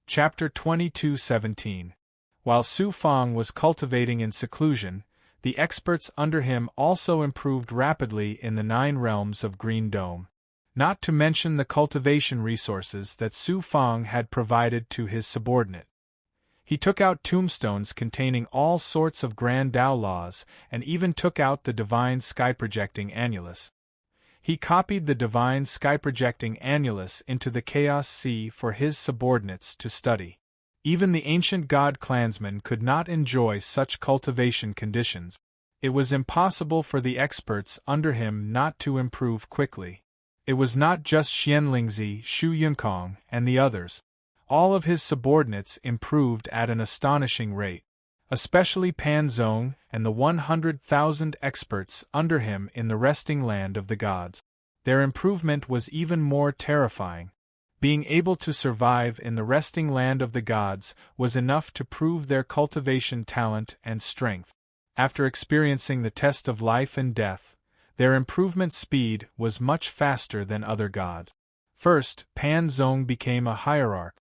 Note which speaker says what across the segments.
Speaker 1: Chapter 22:17. While Su Fang was cultivating in seclusion, the experts under him also improved rapidly in the 9 realms of Green Dome. Not to mention the cultivation resources that Su Fang had provided to his subordinate. He took out tombstones containing all sorts of grand Tao laws and even took out the divine sky-projecting annulus. He copied the divine sky-projecting annulus into the Chaos Sea for his subordinates to study. Even the ancient god clansmen could not enjoy such cultivation conditions. It was impossible for the experts under him not to improve quickly. It was not just Xianlingzi, Xu Yunkong, and the others. All of his subordinates improved at an astonishing rate, especially Pan Zong and the 100,000 experts under him in the resting land of the gods. Their improvement was even more terrifying. Being able to survive in the resting land of the gods was enough to prove their cultivation talent and strength. After experiencing the test of life and death, their improvement speed was much faster than other gods. First, Pan Zong became a hierarch.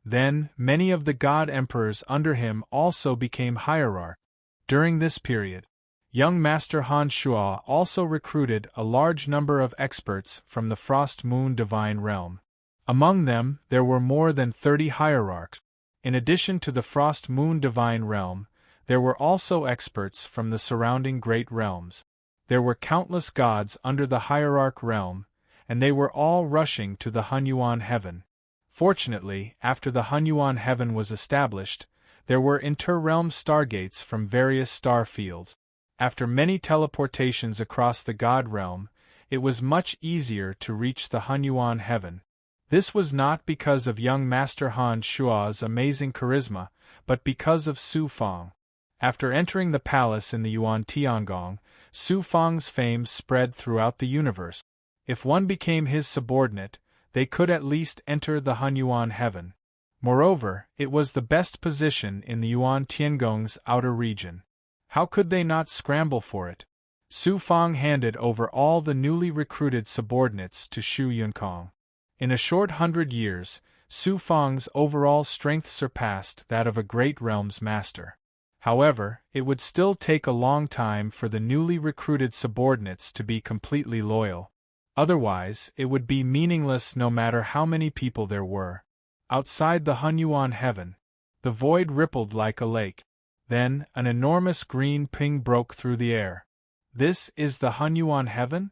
Speaker 1: Then, many of the god emperors under him also became hierarchs. During this period, young Master Han Shuo also recruited a large number of experts from the Frost Moon Divine Realm. Among them, there were more than 30 hierarchs. In addition to the Frost Moon Divine Realm, there were also experts from the surrounding great realms. There were countless gods under the hierarch realm, and they were all rushing to the Hunyuan heaven. Fortunately, after the Hunyuan heaven was established, there were inter-realm stargates from various star fields. After many teleportations across the god realm, it was much easier to reach the Hunyuan heaven. This was not because of young Master Han Shuo's amazing charisma, but because of Su Fang. After entering the palace in the Yuan Tiangong, Su Fang's fame spread throughout the universe. If one became his subordinate, they could at least enter the Hunyuan heaven. Moreover, it was the best position in the Yuan Tiangong's outer region. How could they not scramble for it? Su Fang handed over all the newly recruited subordinates to Xu Yunkong. In a short 100 years, Su Fang's overall strength surpassed that of a great realm's master. However, it would still take a long time for the newly recruited subordinates to be completely loyal. Otherwise, it would be meaningless no matter how many people there were. Outside the Hunyuan heaven, the void rippled like a lake. Then, an enormous green ping broke through the air. This is the Hunyuan heaven?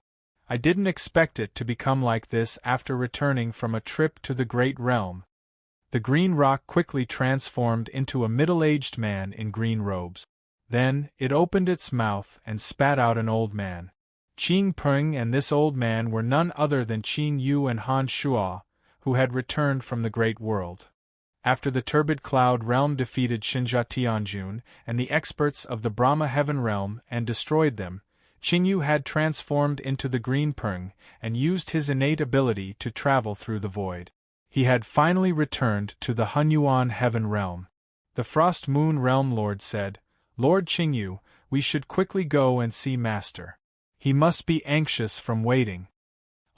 Speaker 1: I didn't expect it to become like this after returning from a trip to the Great Realm. The green rock quickly transformed into a middle-aged man in green robes. Then, it opened its mouth and spat out an old man. Qing Peng and this old man were none other than Qing Yu and Han Shuo, who had returned from the Great World. After the turbid cloud realm defeated Xinjia Tianjun and the experts of the Brahma Heaven realm and destroyed them, Qing Yu had transformed into the Green Peng and used his innate ability to travel through the void. He had finally returned to the Hunyuan Heaven realm. The Frost Moon Realm Lord said, "Lord Qing Yu, we should quickly go and see Master. He must be anxious from waiting."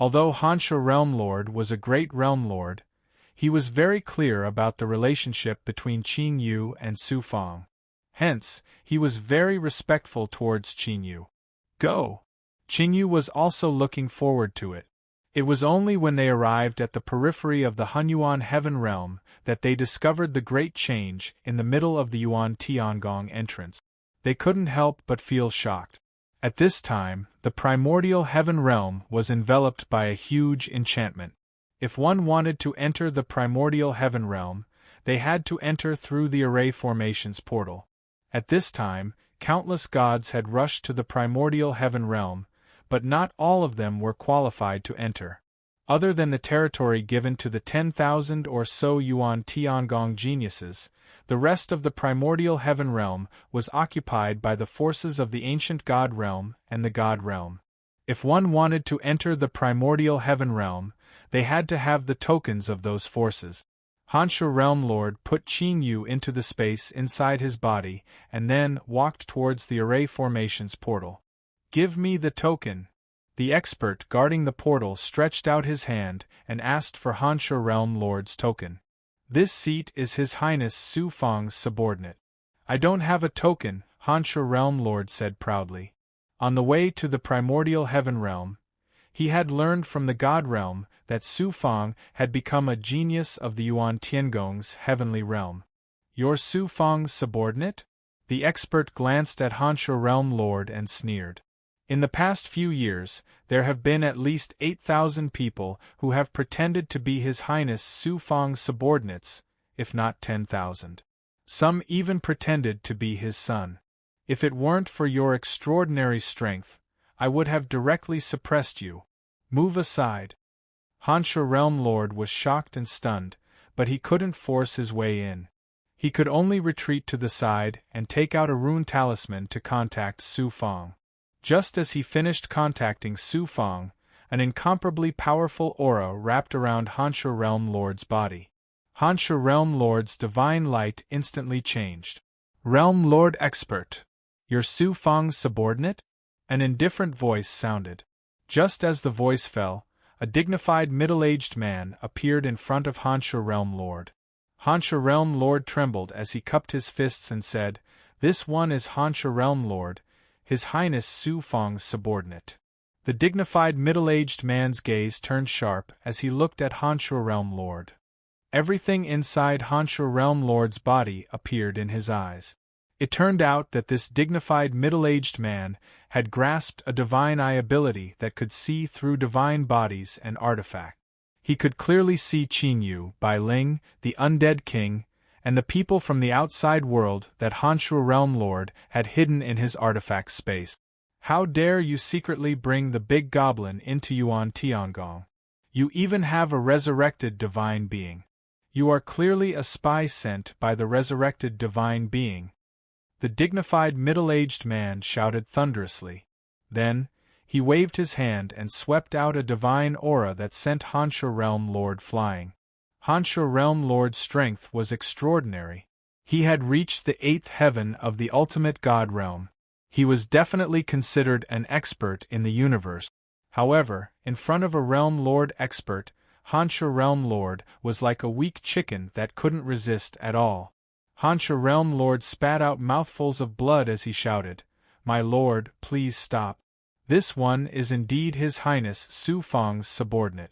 Speaker 1: Although Hansha Realm Lord was a great Realm Lord, he was very clear about the relationship between Qing Yu and Su Fang. Hence, he was very respectful towards Qing Yu. Go! Qing Yu was also looking forward to it. It was only when they arrived at the periphery of the Hunyuan Heaven realm that they discovered the great change in the middle of the Yuan Tiangong entrance. They couldn't help but feel shocked. At this time, the primordial heaven realm was enveloped by a huge enchantment. If one wanted to enter the primordial heaven realm, they had to enter through the array formations portal. At this time, countless gods had rushed to the primordial heaven realm, but not all of them were qualified to enter. Other than the territory given to the 10,000 or so Yuan Tiangong geniuses, the rest of the primordial heaven realm was occupied by the forces of the ancient god realm and the god realm. If one wanted to enter the primordial heaven realm, they had to have the tokens of those forces. Hansha Realm Lord put Qing Yu into the space inside his body and then walked towards the array formations portal. "Give me the token." The expert guarding the portal stretched out his hand and asked for Hansha Realm Lord's token. This seat is His Highness Su Fang's subordinate. I don't have a token, Hansha Realm Lord said proudly. On the way to the primordial heaven realm, he had learned from the God realm that Su Fang had become a genius of the Yuan Tiangong's heavenly realm. You're Su Fang's subordinate? The expert glanced at Hansha Realm Lord and sneered. In the past few years, there have been at least 8,000 people who have pretended to be His Highness Su Fang's subordinates, if not 10,000. Some even pretended to be his son. If it weren't for your extraordinary strength, I would have directly suppressed you. Move aside. Hansha Realm Lord was shocked and stunned, but he couldn't force his way in. He could only retreat to the side and take out a rune talisman to contact Su Fang. Just as he finished contacting Su Fang, an incomparably powerful aura wrapped around Hansha Realm Lord's body. Hansha Realm Lord's divine light instantly changed. Realm Lord Expert. You're Su Fang's subordinate? An indifferent voice sounded. Just as the voice fell, a dignified middle-aged man appeared in front of Hansha Realm Lord. Hansha Realm Lord trembled as he cupped his fists and said, "This one is Hansha Realm Lord, His Highness Su Fang's subordinate." The dignified middle-aged man's gaze turned sharp as he looked at Hansha Realm Lord. Everything inside Hansha Realm Lord's body appeared in his eyes. It turned out that this dignified middle-aged man had grasped a divine eye ability that could see through divine bodies and artifacts. He could clearly see Qin Yu, Bai Ling, the undead king, and the people from the outside world that Hansha Realm Lord had hidden in his artifact space. How dare you secretly bring the big goblin into Yuan Tiangong? You even have a resurrected divine being. You are clearly a spy sent by the resurrected divine being. The dignified middle-aged man shouted thunderously. Then, he waved his hand and swept out a divine aura that sent Hansha Realm Lord flying. Hansha Realm Lord's strength was extraordinary. He had reached the 8th heaven of the ultimate God realm. He was definitely considered an expert in the universe. However, in front of a Realm Lord expert, Hansha Realm Lord was like a weak chicken that couldn't resist at all. Hansha Realm Lord spat out mouthfuls of blood as he shouted, "My lord, please stop. This one is indeed His Highness Su Fang's subordinate.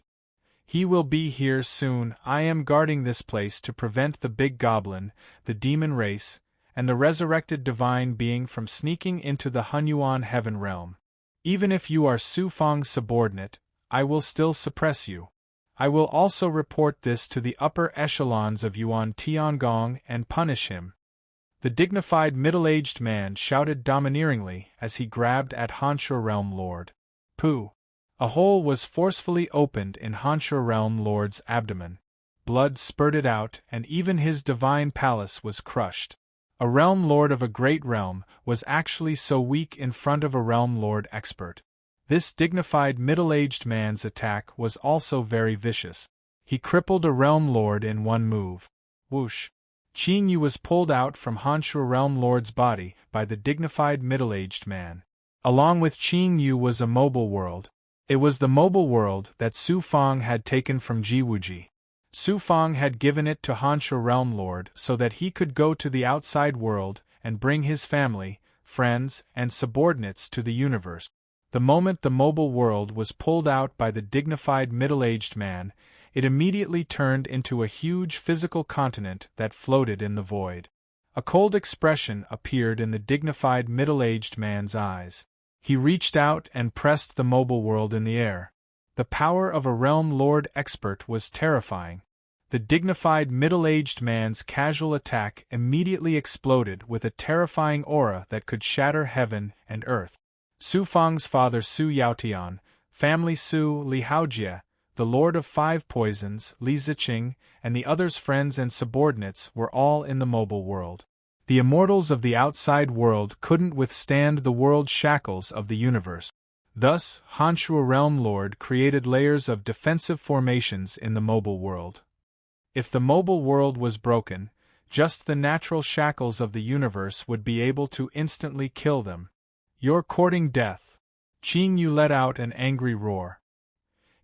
Speaker 1: He will be here soon. I am guarding this place to prevent the big goblin, the demon race, and the resurrected divine being from sneaking into the Hunyuan heaven realm. Even if you are Su Fang's subordinate, I will still suppress you. I will also report this to the upper echelons of Yuan Tiangong and punish him." The dignified middle-aged man shouted domineeringly as he grabbed at Hansha Realm Lord. Pooh! A hole was forcefully opened in Hansha Realm Lord's abdomen. Blood spurted out and even his divine palace was crushed. A Realm Lord of a great realm was actually so weak in front of a Realm Lord expert. This dignified middle-aged man's attack was also very vicious. He crippled a Realm Lord in one move. Whoosh! Qin Yu was pulled out from Hansha Realm Lord's body by the dignified middle-aged man. Along with Qin Yu was a mobile world. It was the mobile world that Su Fang had taken from Jiwuji. Su Fang had given it to Hansha Realm Lord so that he could go to the outside world and bring his family, friends, and subordinates to the universe. The moment the mobile world was pulled out by the dignified middle-aged man, it immediately turned into a huge physical continent that floated in the void. A cold expression appeared in the dignified middle-aged man's eyes. He reached out and pressed the mobile world in the air. The power of a Realm Lord expert was terrifying. The dignified middle-aged man's casual attack immediately exploded with a terrifying aura that could shatter heaven and earth. Su Fang's father Su Yaotian, family Su Li Haojie, the Lord of Five Poisons, Li Ziqing, and the others' friends and subordinates were all in the mobile world. The immortals of the outside world couldn't withstand the world shackles of the universe. Thus, Hansha Realm Lord created layers of defensive formations in the mobile world. If the mobile world was broken, just the natural shackles of the universe would be able to instantly kill them. "You're courting death." Qin Yu let out an angry roar.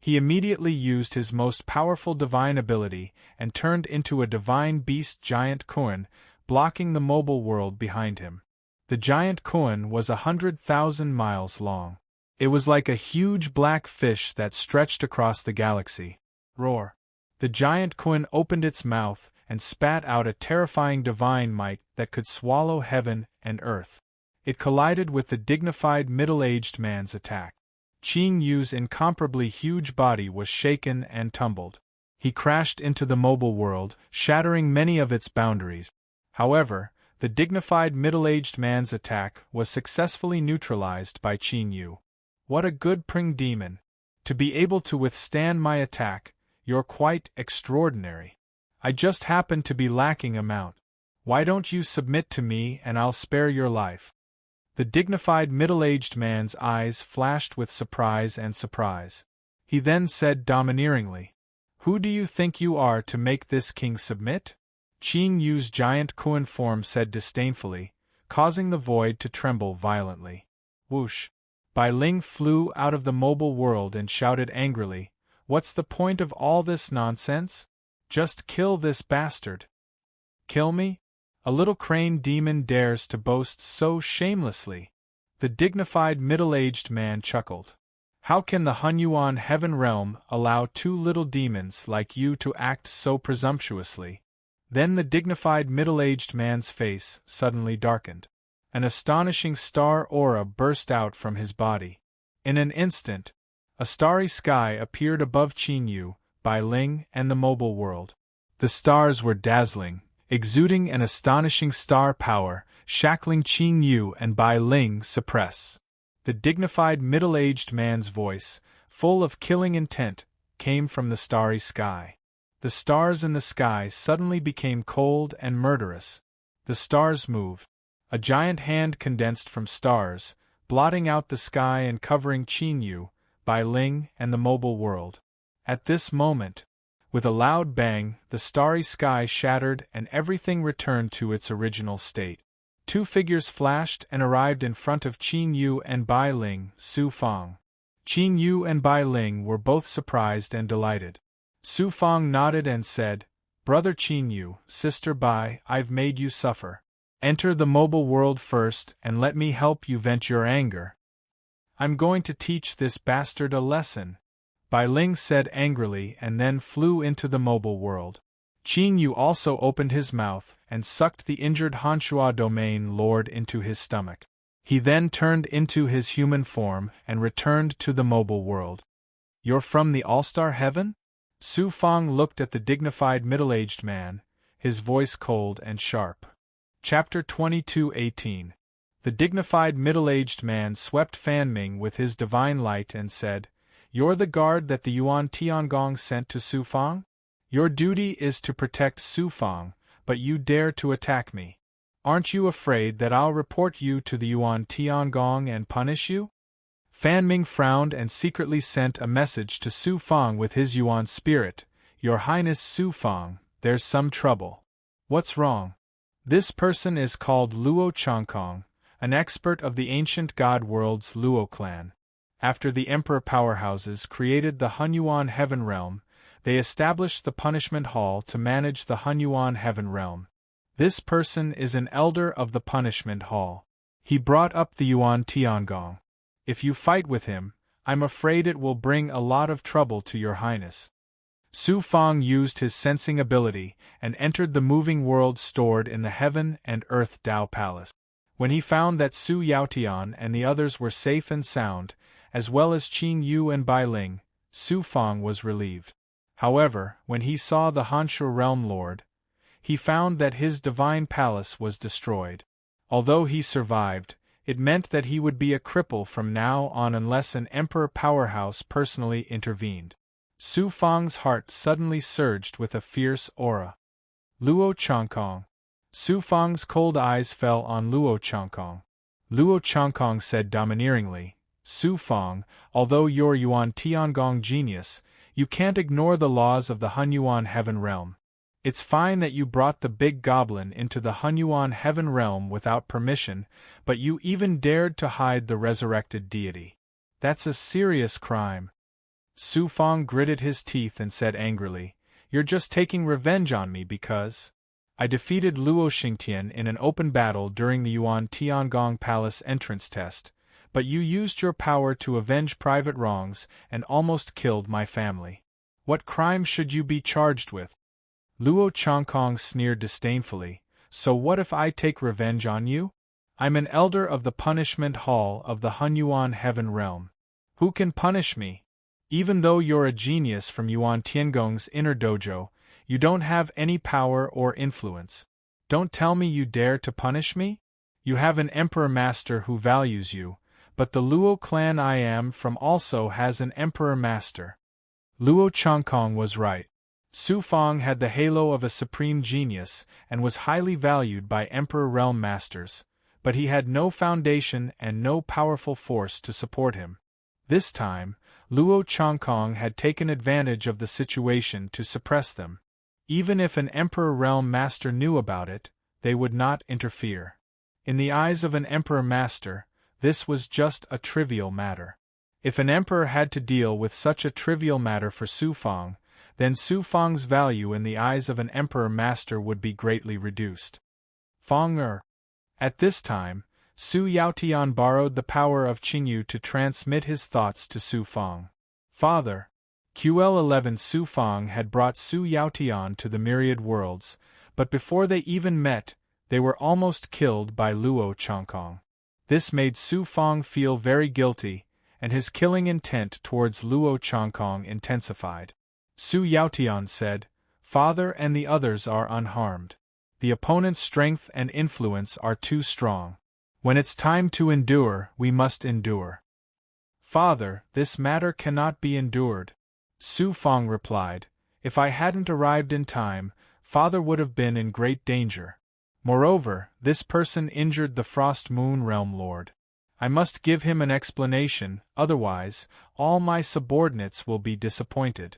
Speaker 1: He immediately used his most powerful divine ability and turned into a divine beast giant koan, blocking the mobile world behind him. The giant koan was 100,000 miles long. It was like a huge black fish that stretched across the galaxy. Roar! The giant koan opened its mouth and spat out a terrifying divine might that could swallow heaven and earth. It collided with the dignified middle-aged man's attack. Qing Yu's incomparably huge body was shaken and tumbled. He crashed into the mobile world, shattering many of its boundaries. However, the dignified middle-aged man's attack was successfully neutralized by Qing Yu. What a good Pring demon! To be able to withstand my attack, you're quite extraordinary. I just happen to be lacking a mount. Why don't you submit to me and I'll spare your life? The dignified middle-aged man's eyes flashed with surprise and surprise. He then said domineeringly, "Who do you think you are to make this king submit?" Qing Yu's giant koan form said disdainfully, causing the void to tremble violently. Whoosh! Bai Ling flew out of the mobile world and shouted angrily, "What's the point of all this nonsense? Just kill this bastard." "Kill me? A little crane demon dares to boast so shamelessly." The dignified middle-aged man chuckled. "How can the Hunyuan Heaven Realm allow two little demons like you to act so presumptuously?" Then the dignified middle-aged man's face suddenly darkened. An astonishing star aura burst out from his body. In an instant, a starry sky appeared above Qing Yu, Bai Ling, and the mobile world. The stars were dazzling, exuding an astonishing star power, shackling Qing Yu and Bai Ling suppress. The dignified middle-aged man's voice, full of killing intent, came from the starry sky. The stars in the sky suddenly became cold and murderous. The stars moved. A giant hand condensed from stars, blotting out the sky and covering Qing Yu, Bai Ling, and the mobile world. At this moment, with a loud bang, the starry sky shattered and everything returned to its original state. Two figures flashed and arrived in front of Qing Yu and Bai Ling, Su Fang. Qing Yu and Bai Ling were both surprised and delighted. Su Fang nodded and said, "Brother Qing Yu, Sister Bai, I've made you suffer. Enter the mobile world first and let me help you vent your anger." "I'm going to teach this bastard a lesson," Bai Ling said angrily and then flew into the mobile world. Qing Yu also opened his mouth and sucked the injured Hanshua domain lord into his stomach. He then turned into his human form and returned to the mobile world. "You're from the All-Star Heaven?" Su Fang looked at the dignified middle-aged man, his voice cold and sharp. Chapter 22:18. The dignified middle-aged man swept Fan Ming with his divine light and said, "You're the guard that the Yuan Tiangong sent to Su Fang? Your duty is to protect Su Fang, but you dare to attack me. Aren't you afraid that I'll report you to the Yuan Tiangong and punish you?" Fan Ming frowned and secretly sent a message to Su Fang with his Yuan spirit. "Your Highness Su Fang, there's some trouble." "What's wrong?" "This person is called Luo Changkong, an expert of the ancient god world's Luo clan. After the emperor powerhouses created the Hunyuan Heaven Realm, they established the Punishment Hall to manage the Hunyuan Heaven Realm. This person is an elder of the Punishment Hall. He brought up the Yuan Tiangong. If you fight with him, I'm afraid it will bring a lot of trouble to your highness." Su Fang used his sensing ability and entered the moving world stored in the Heaven and Earth Tao Palace. When he found that Su Yaotian and the others were safe and sound, as well as Qing Yu and Bai Ling, Su Fang was relieved. However, when he saw the Hanshua Realm Lord, he found that his divine palace was destroyed. Although he survived, it meant that he would be a cripple from now on unless an emperor powerhouse personally intervened. Su Fang's heart suddenly surged with a fierce aura. "Luo Changkong." Su Fang's cold eyes fell on Luo Changkong. Luo Changkong said domineeringly, "Su Fang, although you're Yuan Tiangong genius, you can't ignore the laws of the Hunyuan Heaven Realm. It's fine that you brought the big goblin into the Hunyuan Heaven Realm without permission, but you even dared to hide the resurrected deity. That's a serious crime." Su Fang gritted his teeth and said angrily, "You're just taking revenge on me because I defeated Luo Xingtian in an open battle during the Yuan Tiangong Palace entrance test, but you used your power to avenge private wrongs and almost killed my family. What crime should you be charged with?" Luo Changkong sneered disdainfully, "So what if I take revenge on you? I'm an elder of the punishment hall of the Hunyuan Heaven Realm. Who can punish me? Even though you're a genius from Yuan Tiangong's inner dojo, you don't have any power or influence. Don't tell me you dare to punish me? You have an emperor master who values you, but the Luo clan I am from also has an emperor master." Luo Changkong was right. Su Fang had the halo of a supreme genius and was highly valued by emperor realm masters, but he had no foundation and no powerful force to support him. This time, Luo Changkong had taken advantage of the situation to suppress them. Even if an emperor realm master knew about it, they would not interfere. In the eyes of an emperor master, this was just a trivial matter. If an emperor had to deal with such a trivial matter for Su Fang, then Su Fang's value in the eyes of an emperor master would be greatly reduced. Fang. At this time, Su Yaotian borrowed the power of Qingyu to transmit his thoughts to Su Fang. "Father." QL11 Su Fang had brought Su Yaotian to the myriad worlds, but before they even met, they were almost killed by Luo Changkong. This made Su Fang feel very guilty, and his killing intent towards Luo Changkong intensified. Su Yaotian said, "Father and the others are unharmed. The opponent's strength and influence are too strong. When it's time to endure, we must endure." "Father, this matter cannot be endured." Su Fang replied, "If I hadn't arrived in time, Father would have been in great danger. Moreover, this person injured the Frost Moon Realm Lord. I must give him an explanation, otherwise, all my subordinates will be disappointed.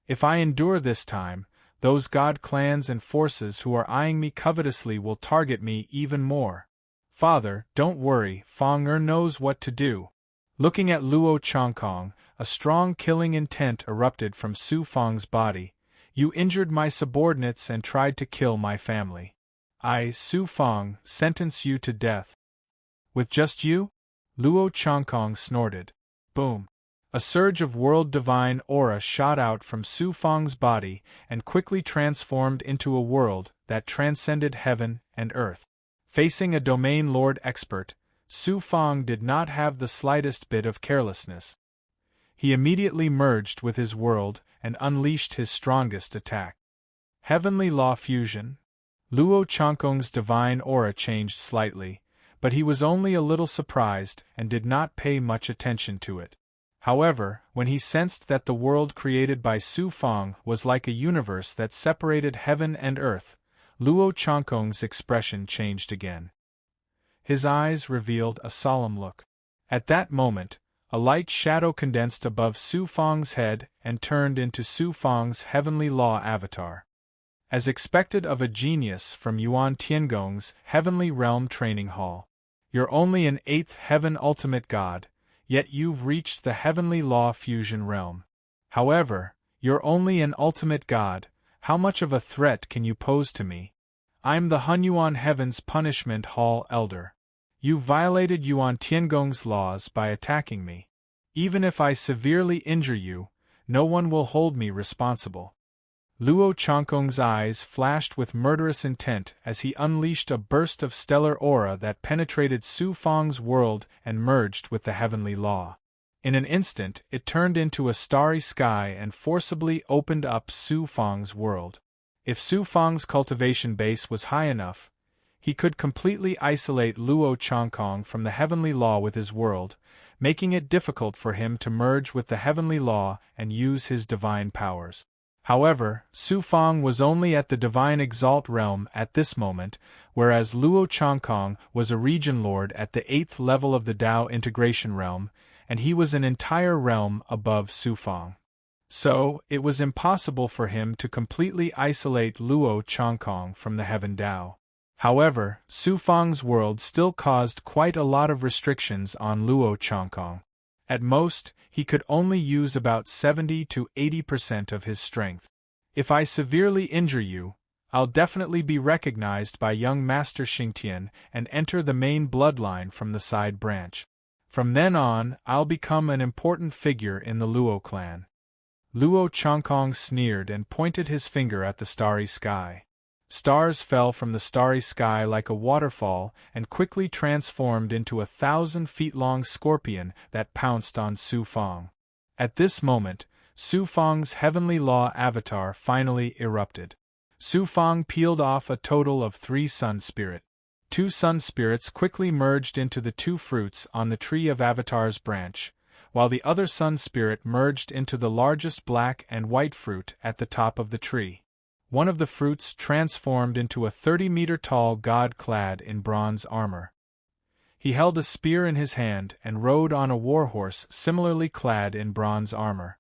Speaker 1: If I endure this time, those god clans and forces who are eyeing me covetously will target me even more. Father, don't worry, Fang knows what to do." Looking at Luo Changkong, a strong killing intent erupted from Su Fang's body. "You injured my subordinates and tried to kill my family. I, Su Fang, sentence you to death." "With just you?" Luo Changkong snorted. Boom! A surge of world divine aura shot out from Su Fang's body and quickly transformed into a world that transcended heaven and earth. Facing a domain lord expert, Su Fang did not have the slightest bit of carelessness. He immediately merged with his world and unleashed his strongest attack. Heavenly Law Fusion. Luo Changkong's divine aura changed slightly, but he was only a little surprised and did not pay much attention to it. However, when he sensed that the world created by Su Fang was like a universe that separated heaven and earth, Luo Changkong's expression changed again. His eyes revealed a solemn look. At that moment, a light shadow condensed above Su Fang's head and turned into Su Fang's heavenly law avatar. As expected of a genius from Yuan Tiangong's Heavenly Realm Training Hall. "You're only an 8th heaven ultimate god, yet you've reached the Heavenly Law Fusion realm. However, you're only an ultimate god, how much of a threat can you pose to me? I'm the Hunyuan Heaven's Punishment Hall Elder. You violated Yuan Tiangong's laws by attacking me. Even if I severely injure you, no one will hold me responsible." Luo Changkong's eyes flashed with murderous intent as he unleashed a burst of stellar aura that penetrated Su Fang's world and merged with the heavenly law. In an instant, it turned into a starry sky and forcibly opened up Su Fang's world. If Su Fang's cultivation base was high enough, he could completely isolate Luo Changkong from the heavenly law with his world, making it difficult for him to merge with the heavenly law and use his divine powers. However, Su Fang was only at the Divine Exalt realm at this moment, whereas Luo Changkong was a region lord at the 8th level of the Dao Integration realm, and he was an entire realm above Su Fang. So, it was impossible for him to completely isolate Luo Changkong from the Heaven Dao. However, Su Fang's world still caused quite a lot of restrictions on Luo Changkong. At most, he could only use about 70 to 80% of his strength. If I severely injure you, I'll definitely be recognized by young Master Xingtian and enter the main bloodline from the side branch. From then on, I'll become an important figure in the Luo clan. Luo Changkong sneered and pointed his finger at the starry sky. Stars fell from the starry sky like a waterfall and quickly transformed into a 1,000-feet-long scorpion that pounced on Su Fang. At this moment, Su Fang's heavenly law avatar finally erupted. Su Fang peeled off a total of 3 sun spirit. 2 sun spirits quickly merged into the 2 fruits on the tree of Avatar's branch, while the other sun spirit merged into the largest black and white fruit at the top of the tree. One of the fruits transformed into a 30-meter-tall god clad in bronze armor. He held a spear in his hand and rode on a warhorse similarly clad in bronze armor.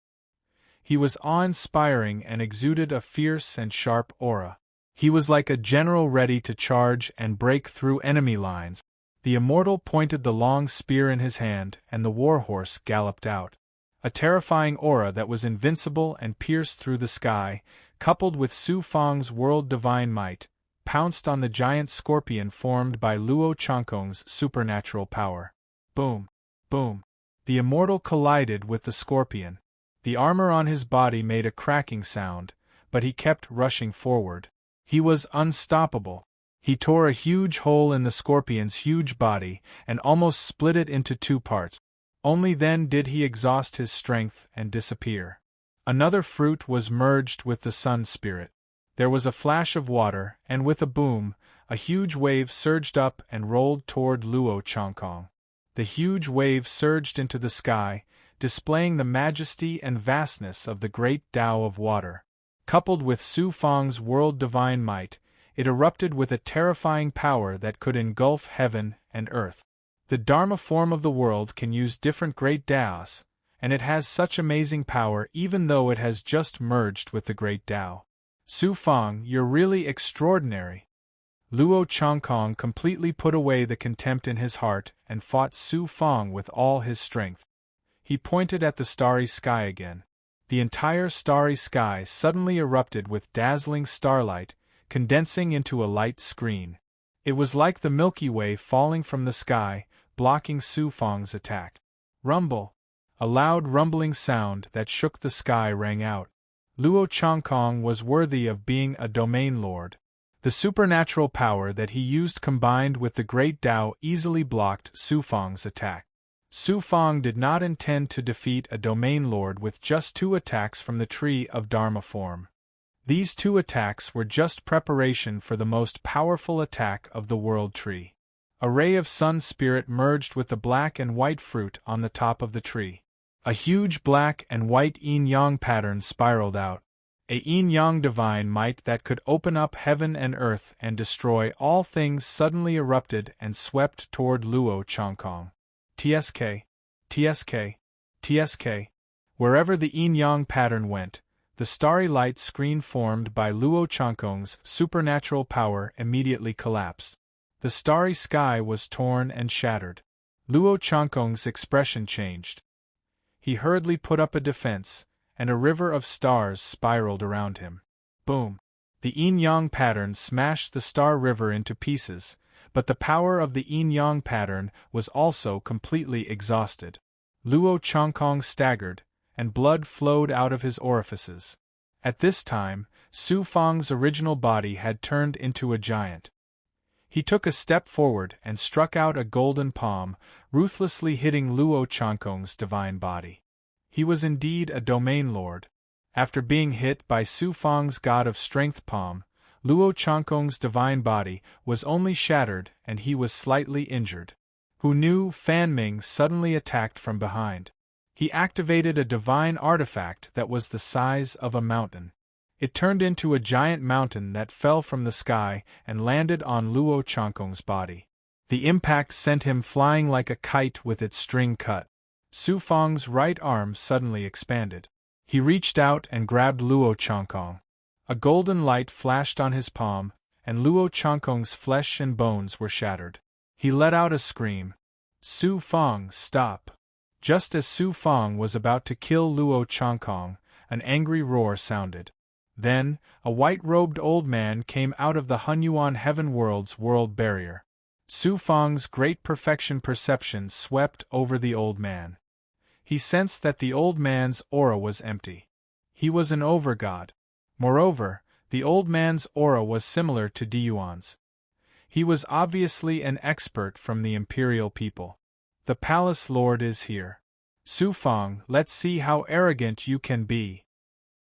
Speaker 1: He was awe-inspiring and exuded a fierce and sharp aura. He was like a general ready to charge and break through enemy lines. The immortal pointed the long spear in his hand and the warhorse galloped out. A terrifying aura that was invincible and pierced through the sky, coupled with Su Fang's world divine might, pounced on the giant scorpion formed by Luo Changkong's supernatural power. Boom! Boom! The immortal collided with the scorpion. The armor on his body made a cracking sound, but he kept rushing forward. He was unstoppable. He tore a huge hole in the scorpion's huge body and almost split it into 2 parts. Only then did he exhaust his strength and disappear. Another fruit was merged with the sun spirit. There was a flash of water, and with a boom, a huge wave surged up and rolled toward Luo Changkong. The huge wave surged into the sky, displaying the majesty and vastness of the great Tao of water. Coupled with Su Fang's world divine might, it erupted with a terrifying power that could engulf heaven and earth. The Dharma form of the world can use different great Taos, and it has such amazing power even though it has just merged with the great Tao. Su Fang, you're really extraordinary. Luo Changkong completely put away the contempt in his heart and fought Su Fang with all his strength. He pointed at the starry sky again. The entire starry sky suddenly erupted with dazzling starlight, condensing into a light screen. It was like the Milky Way falling from the sky, blocking Su Fang's attack. Rumble! A loud rumbling sound that shook the sky rang out. Luo Changkong was worthy of being a domain lord. The supernatural power that he used combined with the great Tao easily blocked Su Fang's attack. Su Fang did not intend to defeat a domain lord with just 2 attacks from the tree of Dharma form. These 2 attacks were just preparation for the most powerful attack of the world tree. A ray of sun spirit merged with the black and white fruit on the top of the tree. A huge black and white yin-yang pattern spiraled out. A yin-yang divine might that could open up heaven and earth and destroy all things suddenly erupted and swept toward Luo Changkong. TSK, TSK, TSK. Wherever the yin-yang pattern went, the starry light screen formed by Luo Changkong's supernatural power immediately collapsed. The starry sky was torn and shattered. Luo Changkong's expression changed. He hurriedly put up a defense, and a river of stars spiraled around him. Boom! The yin-yang pattern smashed the star river into pieces, but the power of the yin-yang pattern was also completely exhausted. Luo Changkong staggered, and blood flowed out of his orifices. At this time, Su Fang's original body had turned into a giant. He took a step forward and struck out a golden palm, ruthlessly hitting Luo Changkong's divine body. He was indeed a domain lord. After being hit by Su Fang's god of strength palm, Luo Changkong's divine body was only shattered and he was slightly injured. Who knew? Fan Ming suddenly attacked from behind. He activated a divine artifact that was the size of a mountain. It turned into a giant mountain that fell from the sky and landed on Luo Changkong's body. The impact sent him flying like a kite with its string cut. Su Fang's right arm suddenly expanded. He reached out and grabbed Luo Changkong. A golden light flashed on his palm, and Luo Changkong's flesh and bones were shattered. He let out a scream. Su Fang, stop! Just as Su Fang was about to kill Luo Changkong, an angry roar sounded. Then, a white-robed old man came out of the Hunyuan Heaven World's world barrier. Su Fang's great perfection perception swept over the old man. He sensed that the old man's aura was empty. He was an overgod. Moreover, the old man's aura was similar to Diyuan's. He was obviously an expert from the imperial people. The palace lord is here. Su Fang, let's see how arrogant you can be.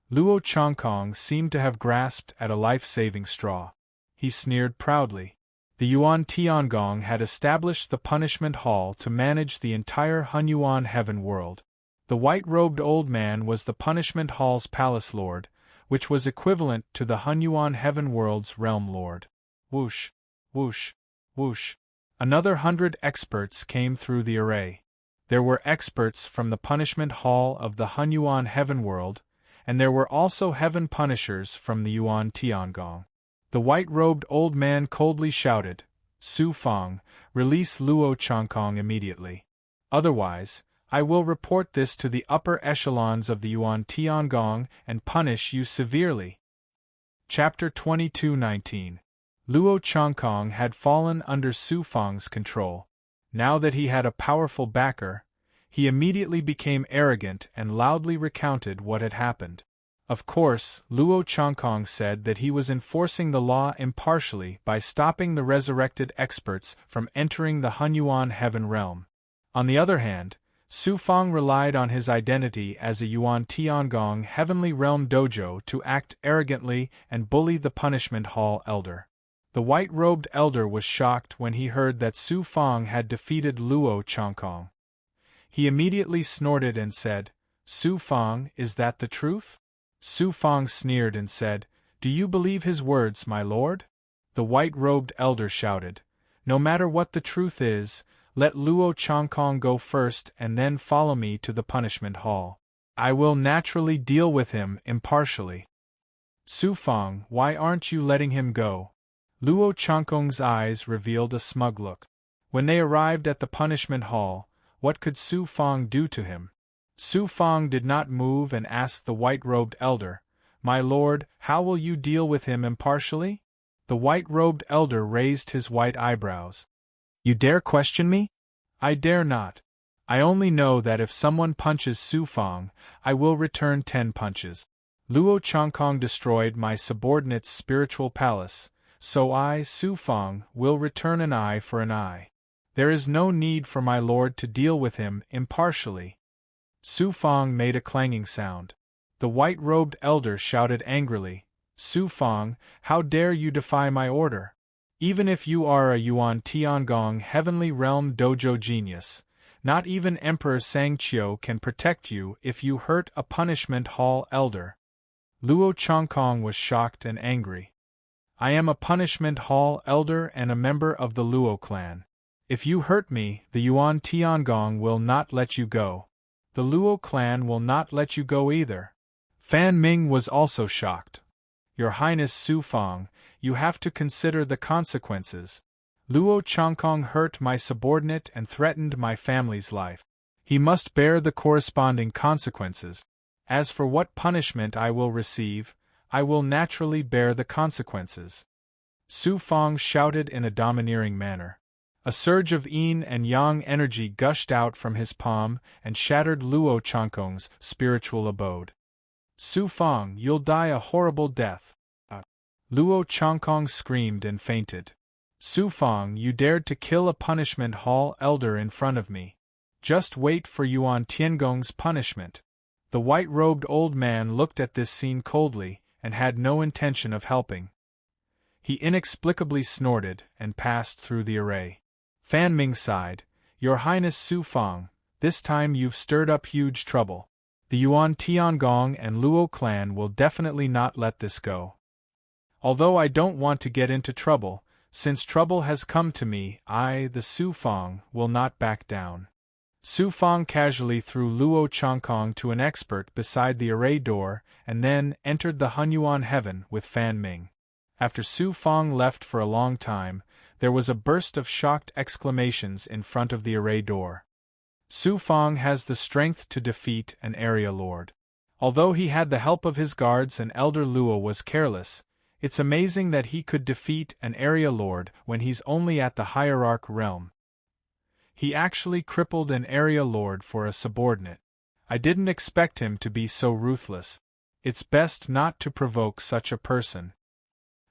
Speaker 1: Luo Changkong seemed to have grasped at a life-saving straw. He sneered proudly. The Yuan Tiangong had established the punishment hall to manage the entire Hunyuan Heaven World. The white-robed old man was the punishment hall's palace lord, which was equivalent to the Hunyuan Heaven World's realm lord. Whoosh, whoosh, whoosh. Another 100 experts came through the array. There were experts from the punishment hall of the Hunyuan Heaven World, and there were also heaven punishers from the Yuan Tiangong. The white-robed old man coldly shouted, Su Fang, release Luo Changkong immediately. Otherwise, I will report this to the upper echelons of the Yuan Tiangong and punish you severely. Chapter 22:19. Luo Changkong had fallen under Su Fang's control. Now that he had a powerful backer, he immediately became arrogant and loudly recounted what had happened. Of course, Luo Changkong said that he was enforcing the law impartially by stopping the resurrected experts from entering the Hunyuan Heaven Realm. On the other hand, Su Fang relied on his identity as a Yuan Tiangong Heavenly Realm dojo to act arrogantly and bully the Punishment Hall elder. The white-robed elder was shocked when he heard that Su Fang had defeated Luo Changkong. He immediately snorted and said, Su Fang, is that the truth? Su Fang sneered and said, Do you believe his words, my lord? The white-robed elder shouted, No matter what the truth is, let Luo Changkong go first and then follow me to the punishment hall. I will naturally deal with him impartially. Su Fang, why aren't you letting him go? Luo Changkong's eyes revealed a smug look. When they arrived at the punishment hall, what could Su Fang do to him? Su Fang did not move and asked the white-robed elder, My lord, how will you deal with him impartially? The white-robed elder raised his white eyebrows. You dare question me? I dare not. I only know that if someone punches Su Fang, I will return 10 punches. Luo Changkong destroyed my subordinate's spiritual palace, so I, Su Fang, will return an eye for an eye. There is no need for my lord to deal with him impartially. Su Fang made a clanging sound. The white-robed elder shouted angrily, Su Fang, how dare you defy my order? Even if you are a Yuan Tiangong Heavenly Realm dojo genius, not even Emperor Sangqiu can protect you if you hurt a punishment hall elder. Luo Changkong was shocked and angry. I am a punishment hall elder and a member of the Luo clan. If you hurt me, the Yuan Tiangong will not let you go. The Luo clan will not let you go either. Fan Ming was also shocked. Your Highness Su Fang, you have to consider the consequences. Luo Changkong hurt my subordinate and threatened my family's life. He must bear the corresponding consequences. As for what punishment I will receive, I will naturally bear the consequences. Su Fang shouted in a domineering manner. A surge of yin and yang energy gushed out from his palm and shattered Luo Changkong's spiritual abode. Su Fang, you'll die a horrible death. Luo Changkong screamed and fainted. Su Fang, you dared to kill a punishment hall elder in front of me. Just wait for Yuan Tiangong's punishment. The white-robed old man looked at this scene coldly and had no intention of helping. He inexplicably snorted and passed through the array. Fan Ming sighed, Your Highness Su Fang, this time you've stirred up huge trouble. The Yuan Tiangong and Luo clan will definitely not let this go. Although I don't want to get into trouble, since trouble has come to me, I, the Su Fang, will not back down. Su Fang casually threw Luo Changkong to an expert beside the array door and then entered the Hunyuan Heaven with Fan Ming. After Su Fang left for a long time, there was a burst of shocked exclamations in front of the array door. Su Fang has the strength to defeat an area lord. Although he had the help of his guards and Elder Luo was careless, it's amazing that he could defeat an area lord when he's only at the hierarch realm. He actually crippled an area lord for a subordinate. I didn't expect him to be so ruthless. It's best not to provoke such a person.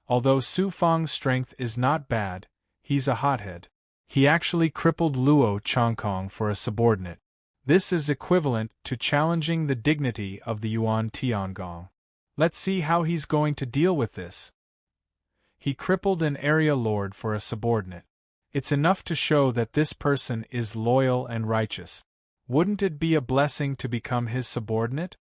Speaker 1: Although Su Fang's strength is not bad, he's a hothead. He actually crippled Luo Changkong for a subordinate. This is equivalent to challenging the dignity of the Yuan Tiangong. Let's see how he's going to deal with this. He crippled an area lord for a subordinate. It's enough to show that this person is loyal and righteous. Wouldn't it be a blessing to become his subordinate?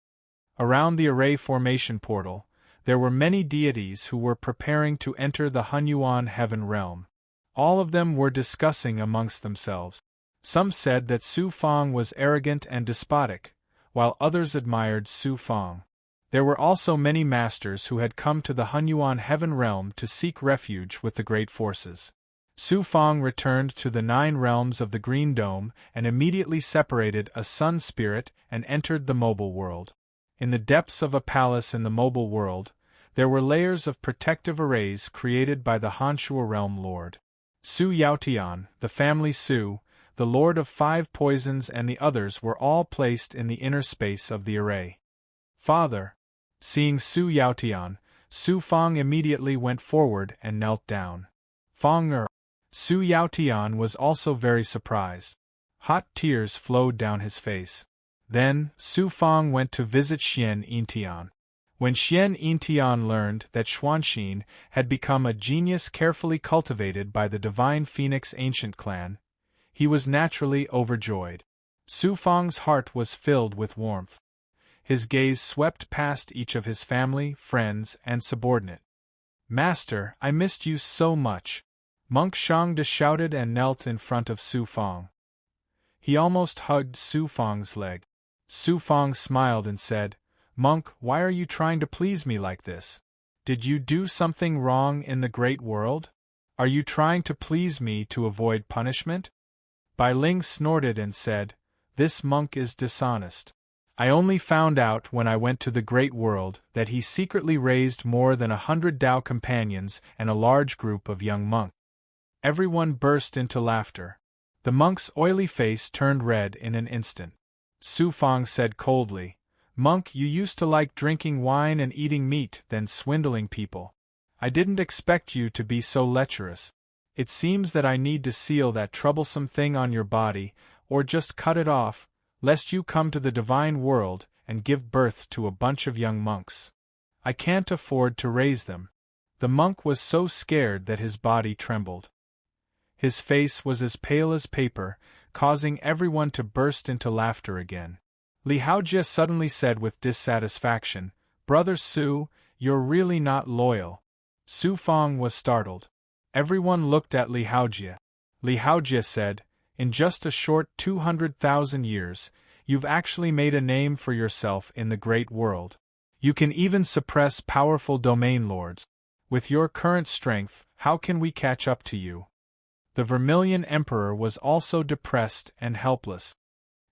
Speaker 1: Around the array formation portal, there were many deities who were preparing to enter the Hunyuan heaven realm. All of them were discussing amongst themselves. Some said that Su Fang was arrogant and despotic, while others admired Su Fang. There were also many masters who had come to the Hunyuan heaven realm to seek refuge with the great forces. Su Fang returned to the 9 realms of the Green Dome and immediately separated a sun spirit and entered the mobile world. In the depths of a palace in the mobile world, there were layers of protective arrays created by the Hanshua realm lord. Su Yaotian, the family Su, the Lord of 5 Poisons and the others were all placed in the inner space of the array. Father. Seeing Su Yaotian, Su Fang immediately went forward and knelt down. Fang. Su Yaotian was also very surprised. Hot tears flowed down his face. Then, Su Fang went to visit Xian Yintian. When Xian Yintian learned that Xuanxin had become a genius carefully cultivated by the Divine Phoenix Ancient Clan, he was naturally overjoyed. Su Fang's heart was filled with warmth. His gaze swept past each of his family, friends, and subordinate. Master, I missed you so much. Monk Shangde shouted and knelt in front of Su Fang. He almost hugged Su Fang's leg. Su Fang smiled and said, Monk, why are you trying to please me like this? Did you do something wrong in the great world? Are you trying to please me to avoid punishment? Bai Ling snorted and said, This monk is dishonest. I only found out when I went to the great world that he secretly raised more than 100 Dao companions and a large group of young monks. Everyone burst into laughter. The monk's oily face turned red in an instant. Su Fang said coldly, Monk, you used to like drinking wine and eating meat, then swindling people. I didn't expect you to be so lecherous. It seems that I need to seal that troublesome thing on your body, or just cut it off, lest you come to the divine world and give birth to a bunch of young monks. I can't afford to raise them. The monk was so scared that his body trembled. His face was as pale as paper, causing everyone to burst into laughter again. Li Haojie suddenly said with dissatisfaction, Brother Su, you're really not loyal. Su Fang was startled. Everyone looked at Li Haojie. Li Haojie said, In just a short 200,000 years, you've actually made a name for yourself in the great world. You can even suppress powerful domain lords. With your current strength, how can we catch up to you? The Vermilion Emperor was also depressed and helpless.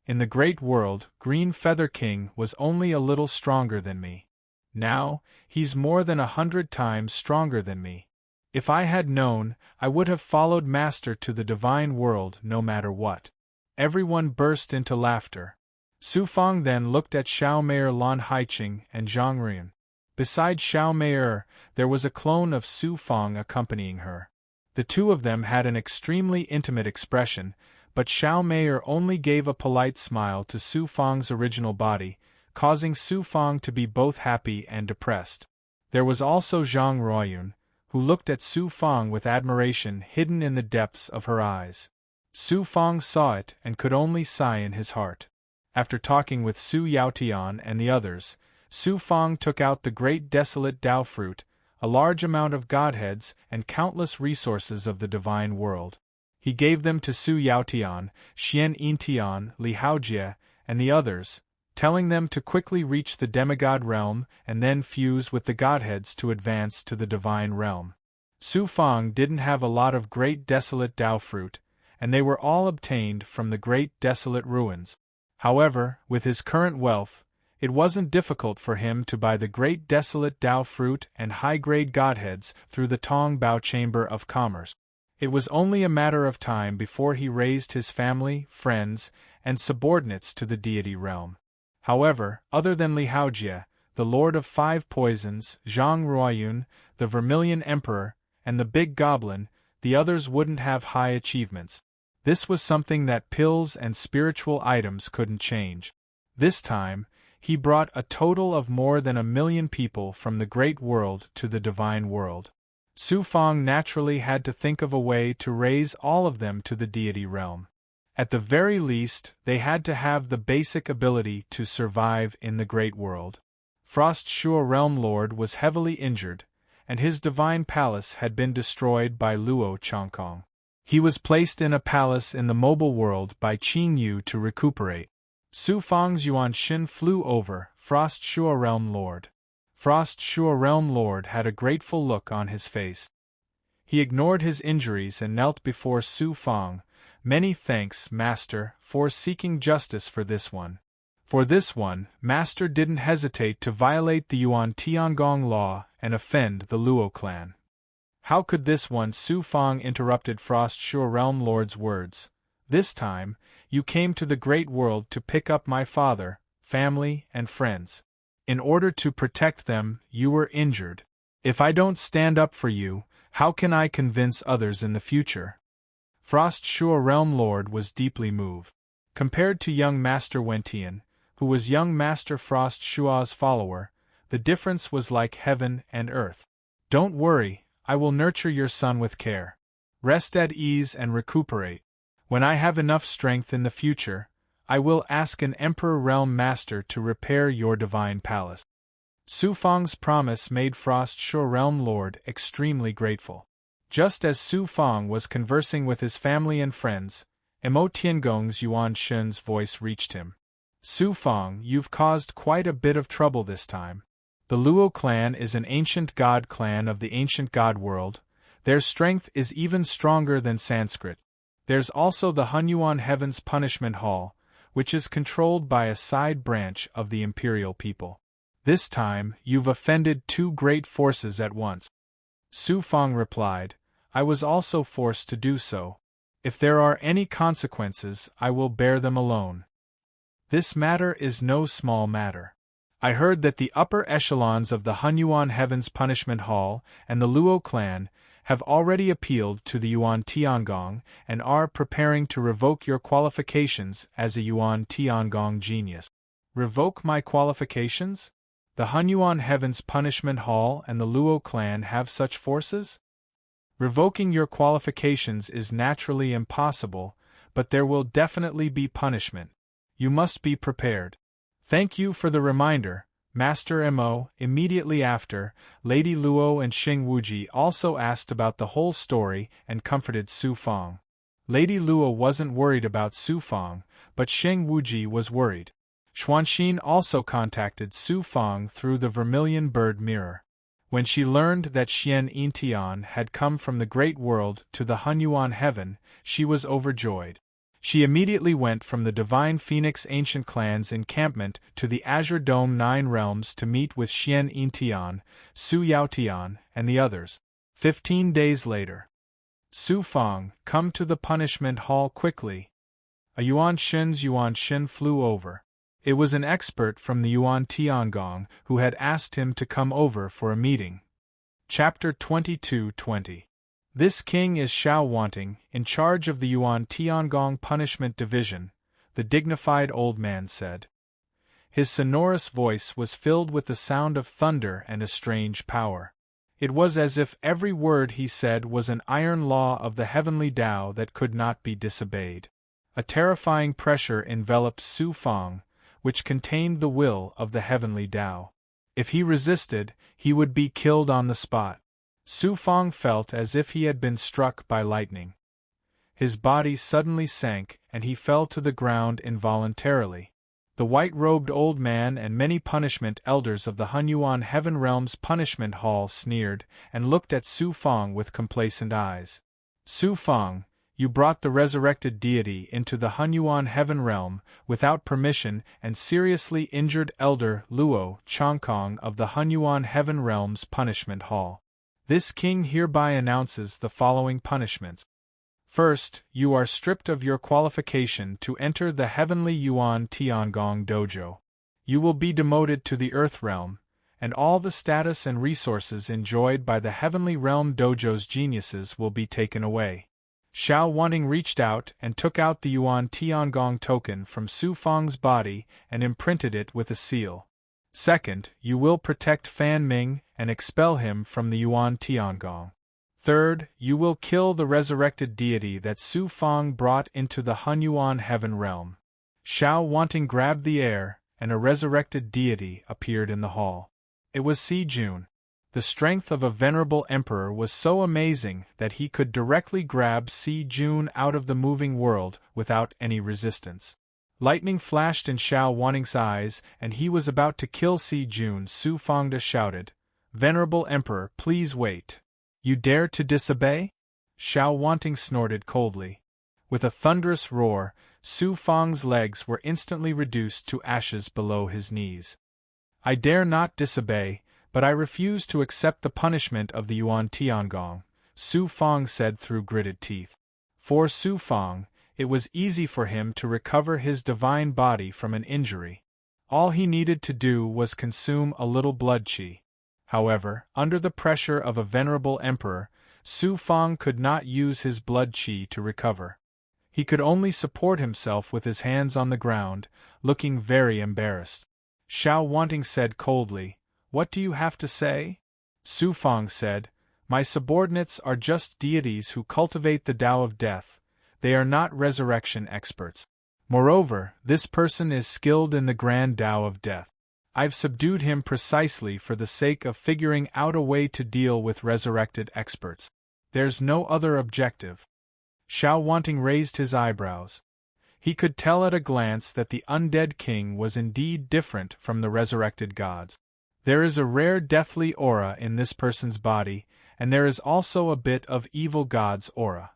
Speaker 1: In the great world, Green Feather King was only a little stronger than me. Now, he's more than 100 times stronger than me. If I had known, I would have followed Master to the divine world no matter what. Everyone burst into laughter. Su Fang then looked at Xiao Meier, Lan Haiqing, and Zhang Rian. Beside Xiao Meier, there was a clone of Su Fang accompanying her. The two of them had an extremely intimate expression, but Xiao Meier only gave a polite smile to Su Fang's original body, causing Su Fang to be both happy and depressed. There was also Zhang Ruoyun, who looked at Su Fang with admiration hidden in the depths of her eyes. Su Fang saw it and could only sigh in his heart. After talking with Su Yaotian and the others, Su Fang took out the great desolate Dao fruit, a large amount of godheads and countless resources of the divine world. He gave them to Su Yaotian, Xian Yintian, Li Haojie, and the others, telling them to quickly reach the demigod realm and then fuse with the godheads to advance to the divine realm. Su Fang didn't have a lot of great desolate Dao fruit, and they were all obtained from the great desolate ruins. However, with his current wealth, it wasn't difficult for him to buy the great desolate Tao fruit and high-grade godheads through the Tong Bao Chamber of Commerce. It was only a matter of time before he raised his family, friends, and subordinates to the deity realm. However, other than Li Haojie, the Lord of Five Poisons, Zhang Ruoyun, the Vermilion Emperor, and the Big Goblin, the others wouldn't have high achievements. This was something that pills and spiritual items couldn't change. This time, he brought a total of more than 1 million people from the great world to the divine world. Su Fang naturally had to think of a way to raise all of them to the deity realm. At the very least, they had to have the basic ability to survive in the great world. Frost Shua Realm Lord was heavily injured, and his divine palace had been destroyed by Luo Changkong. He was placed in a palace in the mobile world by Qing Yu to recuperate. Su Fang's Yuan Xin flew over Frost Shua Realm Lord. Frost Shua Realm Lord had a grateful look on his face. He ignored his injuries and knelt before Su Fang. Many thanks, Master, for seeking justice for this one. For this one, Master didn't hesitate to violate the Yuan Tiangong law and offend the Luo clan. How could this one? Su Fang interrupted Frost Shua Realm Lord's words. This time, you came to the great world to pick up my father, family, and friends. In order to protect them, you were injured. If I don't stand up for you, how can I convince others in the future? Frost Shua Realm Lord was deeply moved. Compared to young Master Wentian, who was young Master Frost Shua's follower, the difference was like heaven and earth. Don't worry, I will nurture your son with care. Rest at ease and recuperate. When I have enough strength in the future, I will ask an Emperor Realm Master to repair your divine palace. Su Fang's promise made Frost Shua Realm Lord extremely grateful. Just as Su Fang was conversing with his family and friends, Mo Tiangong's Yuan Xun's voice reached him. Su Fang, you've caused quite a bit of trouble this time. The Luo clan is an ancient god clan of the ancient god world. Their strength is even stronger than Sanskrit. There's also the Hunyuan Heaven's Punishment Hall, which is controlled by a side branch of the imperial people. This time, you've offended two great forces at once. Su Fang replied, I was also forced to do so. If there are any consequences, I will bear them alone. This matter is no small matter. I heard that the upper echelons of the Hunyuan Heaven's Punishment Hall and the Luo clan have already appealed to the Yuan Tiangong and are preparing to revoke your qualifications as a Yuan Tiangong genius. Revoke my qualifications? The Hunyuan Heaven's Punishment Hall and the Luo clan have such forces? Revoking your qualifications is naturally impossible, but there will definitely be punishment. You must be prepared. Thank you for the reminder, Master Mo. Immediately after, Lady Luo and Xing Wuji also asked about the whole story and comforted Su Fang. Lady Luo wasn't worried about Su Fang, but Xing Wuji was worried. Xuanxin also contacted Su Fang through the Vermilion Bird Mirror. When she learned that Xian Yintian had come from the Great World to the Hunyuan Heaven, she was overjoyed. She immediately went from the Divine Phoenix Ancient Clan's encampment to the Azure Dome 9 Realms to meet with Xian Yintian, Su Yaotian, and the others. 15 days later. Su Fang, come to the punishment hall quickly. A Yuan Xun's Yuan Xin flew over. It was an expert from the Yuan Tiangong who had asked him to come over for a meeting. Chapter 22:20. This king is Xiao Wanting, in charge of the Yuan Tiangong Punishment Division, the dignified old man said. His sonorous voice was filled with the sound of thunder and a strange power. It was as if every word he said was an iron law of the heavenly Tao that could not be disobeyed. A terrifying pressure enveloped Su Fang, which contained the will of the heavenly Tao. If he resisted, he would be killed on the spot. Su Fang felt as if he had been struck by lightning. His body suddenly sank, and he fell to the ground involuntarily. The white-robed old man and many punishment elders of the Hunyuan Heaven Realm's Punishment Hall sneered and looked at Su Fang with complacent eyes. Su Fang, You brought the resurrected deity into the Hunyuan heaven realm without permission and seriously injured Elder Luo Chongkong of the Hunyuan heaven realm's punishment hall. This king hereby announces the following punishments. First, you are stripped of your qualification to enter the heavenly Yuan Tiangong dojo. You will be demoted to the earth realm, and all the status and resources enjoyed by the heavenly realm dojo's geniuses will be taken away. Xiao Wanting reached out and took out the Yuan Tiangong token from Su Fang's body and imprinted it with a seal. Second, you will protect Fan Ming and expel him from the Yuan Tiangong. Third, you will kill the resurrected deity that Su Fang brought into the Hunyuan heaven realm. Xiao Wanting grabbed the air, and a resurrected deity appeared in the hall. It was Si Jun. The strength of a venerable emperor was so amazing that he could directly grab Si Jun out of the moving world without any resistance. Lightning flashed in Xiao Wanting's eyes, and he was about to kill Si Jun. Su Fangda shouted, "Venerable emperor, please wait. You dare to disobey?" Xiao Wanting snorted coldly. With a thunderous roar, Su Fang's legs were instantly reduced to ashes below his knees. "I dare not disobey, but I refuse to accept the punishment of the Yuan Tiangong," Su Fang said through gritted teeth. For Su Fang, it was easy for him to recover his divine body from an injury. All he needed to do was consume a little blood qi. However, under the pressure of a venerable emperor, Su Fang could not use his blood qi to recover. He could only support himself with his hands on the ground, looking very embarrassed. Xiao Wanting said coldly, "What do you have to say?" Su Fang said, "My subordinates are just deities who cultivate the Tao of death. They are not resurrection experts. Moreover, this person is skilled in the grand Tao of death. I've subdued him precisely for the sake of figuring out a way to deal with resurrected experts. There's no other objective." Xiao Wanting raised his eyebrows. He could tell at a glance that the undead king was indeed different from the resurrected gods. There is a rare deathly aura in this person's body, and there is also a bit of evil god's aura.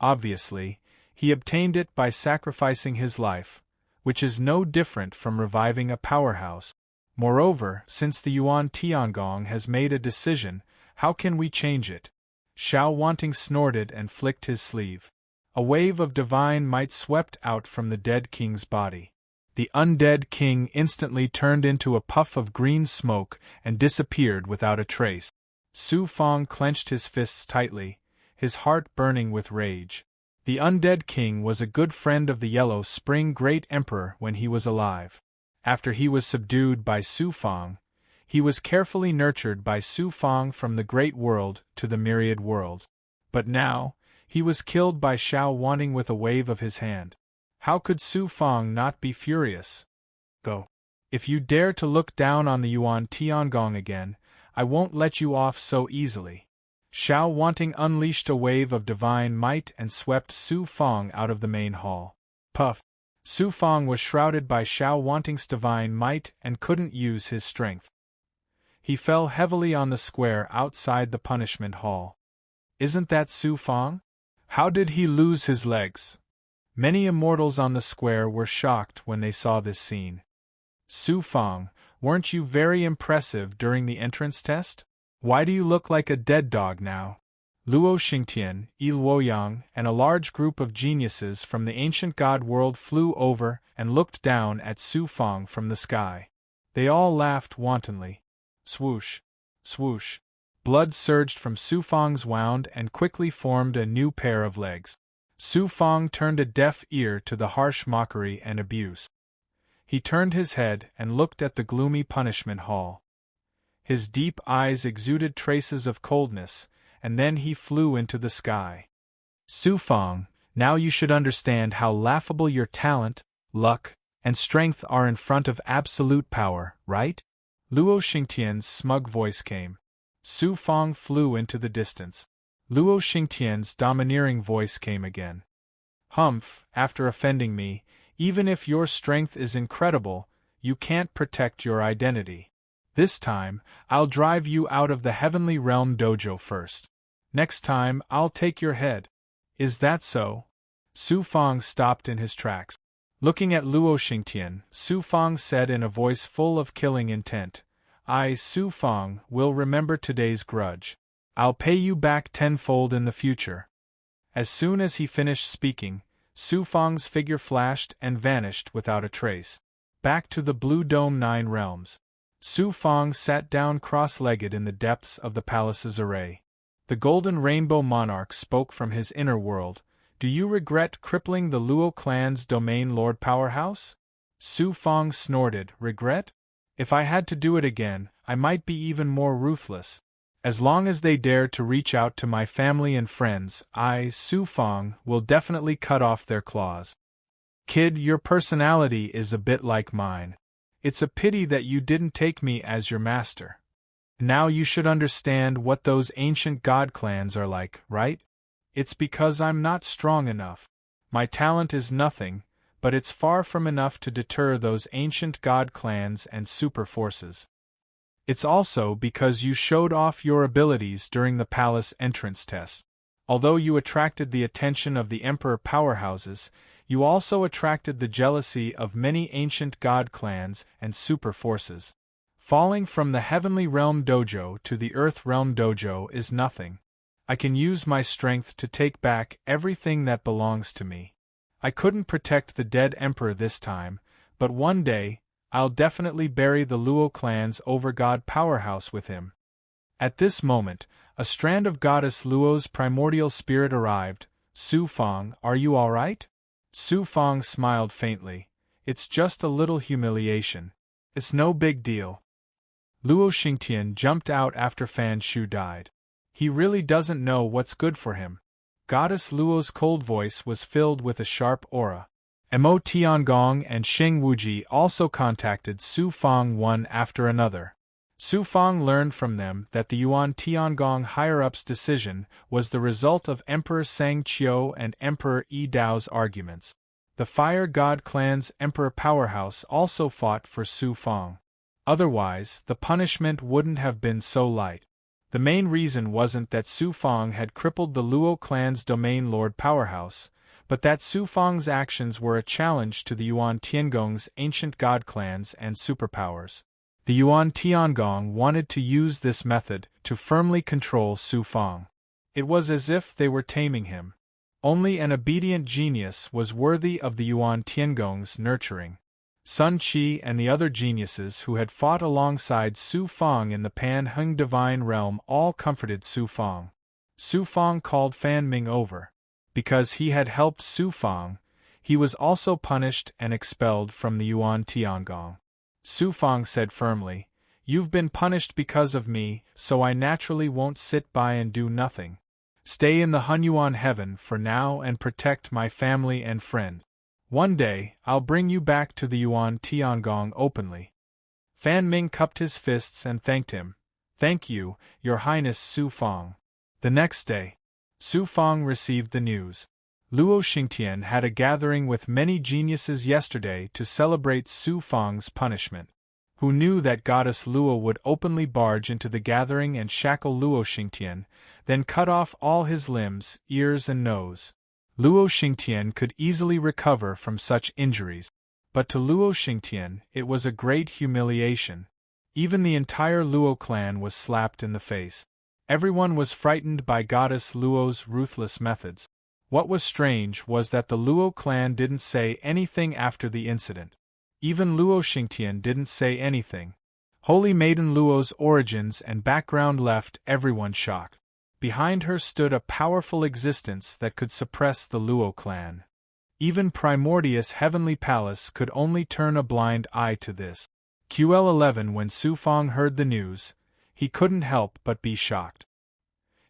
Speaker 1: Obviously, he obtained it by sacrificing his life, which is no different from reviving a powerhouse. Moreover, since the Yuan Tiangong has made a decision, how can we change it? Xiao Wanting snorted and flicked his sleeve. A wave of divine might swept out from the dead king's body. The undead king instantly turned into a puff of green smoke and disappeared without a trace. Su Fang clenched his fists tightly, his heart burning with rage. The undead king was a good friend of the Yellow Spring Great Emperor when he was alive. After he was subdued by Su Fang, he was carefully nurtured by Su Fang from the Great World to the Myriad Worlds. But now, he was killed by Xiao Wanting with a wave of his hand. How could Su Fang not be furious? Go. If you dare to look down on the Yuan Tiangong again, I won't let you off so easily. Xiao Wanting unleashed a wave of divine might and swept Su Fang out of the main hall. Puff! Su Fang was shrouded by Xiao Wanting's divine might and couldn't use his strength. He fell heavily on the square outside the punishment hall. Isn't that Su Fang? How did he lose his legs? Many immortals on the square were shocked when they saw this scene. Su Fang, weren't you very impressive during the entrance test? Why do you look like a dead dog now? Luo Xingtian, Yi Luoyang, and a large group of geniuses from the ancient god world flew over and looked down at Su Fang from the sky. They all laughed wantonly. Swoosh! Swoosh! Blood surged from Su Fang's wound and quickly formed a new pair of legs. Su Fang turned a deaf ear to the harsh mockery and abuse. He turned his head and looked at the gloomy punishment hall. His deep eyes exuded traces of coldness, and then he flew into the sky. Su Fang, now you should understand how laughable your talent, luck, and strength are in front of absolute power, right? Luo Xingtian's smug voice came. Su Fang flew into the distance. Luo Xingtian's domineering voice came again. Humph, after offending me, even if your strength is incredible, you can't protect your identity. This time, I'll drive you out of the Heavenly Realm dojo first. Next time, I'll take your head. Is that so? Su Fang stopped in his tracks. Looking at Luo Xingtian, Su Fang said in a voice full of killing intent, I, Su Fang, will remember today's grudge. I'll pay you back tenfold in the future. As soon as he finished speaking, Su Fang's figure flashed and vanished without a trace. Back to the Blue Dome 9 realms. Su Fang sat down cross-legged in the depths of the palace's array. The Golden Rainbow Monarch spoke from his inner world. Do you regret crippling the Luo clan's domain lord powerhouse? Su Fang snorted, regret? If I had to do it again, I might be even more ruthless. As long as they dare to reach out to my family and friends, I, Su Fang, will definitely cut off their claws. Kid, your personality is a bit like mine. It's a pity that you didn't take me as your master. Now you should understand what those ancient god clans are like, right? It's because I'm not strong enough. My talent is nothing, but it's far from enough to deter those ancient god clans and super forces. It's also because you showed off your abilities during the palace entrance test. Although you attracted the attention of the emperor powerhouses, you also attracted the jealousy of many ancient god clans and super forces. Falling from the heavenly realm dojo to the earth realm dojo is nothing. I can use my strength to take back everything that belongs to me. I couldn't protect the dead emperor this time, but one day, I'll definitely bury the Luo clan's overgod powerhouse with him. At this moment, a strand of goddess Luo's primordial spirit arrived. Su Fang, are you all right? Su Fang smiled faintly. It's just a little humiliation. It's no big deal. Luo Xingtian jumped out after Fan Shu died. He really doesn't know what's good for him. Goddess Luo's cold voice was filled with a sharp aura. Mo Tiangong and Xing Wuji also contacted Su Fang one after another. Su Fang learned from them that the Yuan Tiangong higher-ups' decision was the result of Emperor Sang Qiu and Emperor Yi Dao's arguments. The Fire God clan's Emperor Powerhouse also fought for Su Fang. Otherwise, the punishment wouldn't have been so light. The main reason wasn't that Su Fang had crippled the Luo clan's domain lord powerhouse, but that Su Fang's actions were a challenge to the Yuan Tiangong's ancient god clans and superpowers. The Yuan Tiangong wanted to use this method to firmly control Su Fang. It was as if they were taming him. Only an obedient genius was worthy of the Yuan Tiangong's nurturing. Sun Qi and the other geniuses who had fought alongside Su Fang in the Pan Heng Divine Realm all comforted Su Fang. Su Fang called Fan Ming over. Because he had helped Su Fang, he was also punished and expelled from the Yuan Tiangong. Su Fang said firmly, "You've been punished because of me, so I naturally won't sit by and do nothing. Stay in the Hunyuan heaven for now and protect my family and friend. One day, I'll bring you back to the Yuan Tiangong openly." Fan Ming cupped his fists and thanked him. "Thank you, Your Highness Su Fang." The next day, Su Fang received the news. Luo Xingtian had a gathering with many geniuses yesterday to celebrate Su Fang's punishment. Who knew that Goddess Luo would openly barge into the gathering and shackle Luo Xingtian, then cut off all his limbs, ears and nose. Luo Xingtian could easily recover from such injuries. But to Luo Xingtian, it was a great humiliation. Even the entire Luo clan was slapped in the face. Everyone was frightened by Goddess Luo's ruthless methods. What was strange was that the Luo clan didn't say anything after the incident. Even Luo Xingtian didn't say anything. Holy Maiden Luo's origins and background left everyone shocked. Behind her stood a powerful existence that could suppress the Luo clan. Even Primordius Heavenly Palace could only turn a blind eye to this. QL11 When Su Fang heard the news, he couldn't help but be shocked.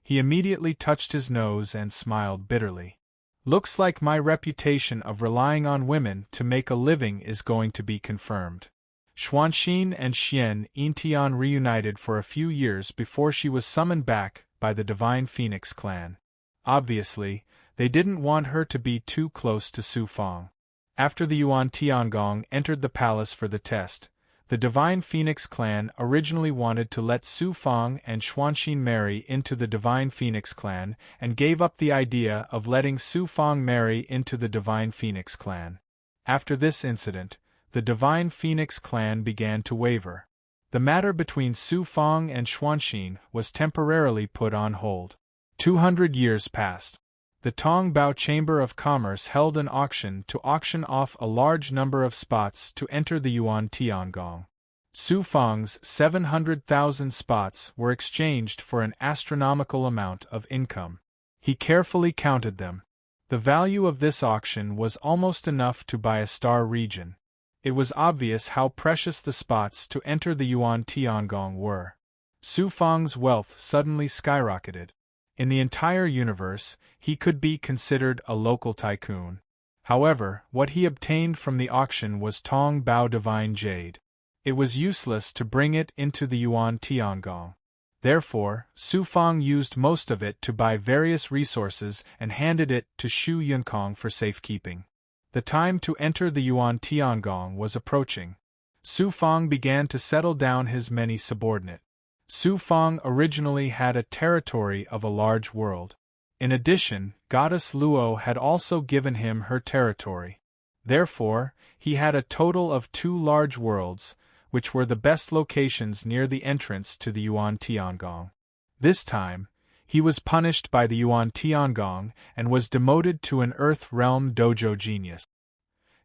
Speaker 1: He immediately touched his nose and smiled bitterly. Looks like my reputation of relying on women to make a living is going to be confirmed. Xuanxin and Xian Yintian reunited for a few years before she was summoned back by the Divine Phoenix clan. Obviously, they didn't want her to be too close to Su Fang. After the Yuan Tiangong entered the palace for the test, The Divine Phoenix clan originally wanted to let Su Fang and Xuanxin marry into the Divine Phoenix clan and gave up the idea of letting Su Fang marry into the Divine Phoenix clan. After this incident, the Divine Phoenix clan began to waver. The matter between Su Fang and Xuanxin was temporarily put on hold. 200 years passed. The Tongbao Chamber of Commerce held an auction to auction off a large number of spots to enter the Yuan Tiangong. Su Fang's 700,000 spots were exchanged for an astronomical amount of income. He carefully counted them. The value of this auction was almost enough to buy a star region. It was obvious how precious the spots to enter the Yuan Tiangong were. Su Fang's wealth suddenly skyrocketed. In the entire universe, he could be considered a local tycoon. However, what he obtained from the auction was Tong Bao Divine Jade. It was useless to bring it into the Yuan Tiangong. Therefore, Su Fang used most of it to buy various resources and handed it to Shu Yunkong for safekeeping. The time to enter the Yuan Tiangong was approaching. Su Fang began to settle down his many subordinates. Su Fang originally had a territory of a large world. In addition, Goddess Luo had also given him her territory. Therefore, he had a total of 2 large worlds, which were the best locations near the entrance to the Yuan Tiangong. This time, he was punished by the Yuan Tiangong and was demoted to an Earth Realm Dojo Genius.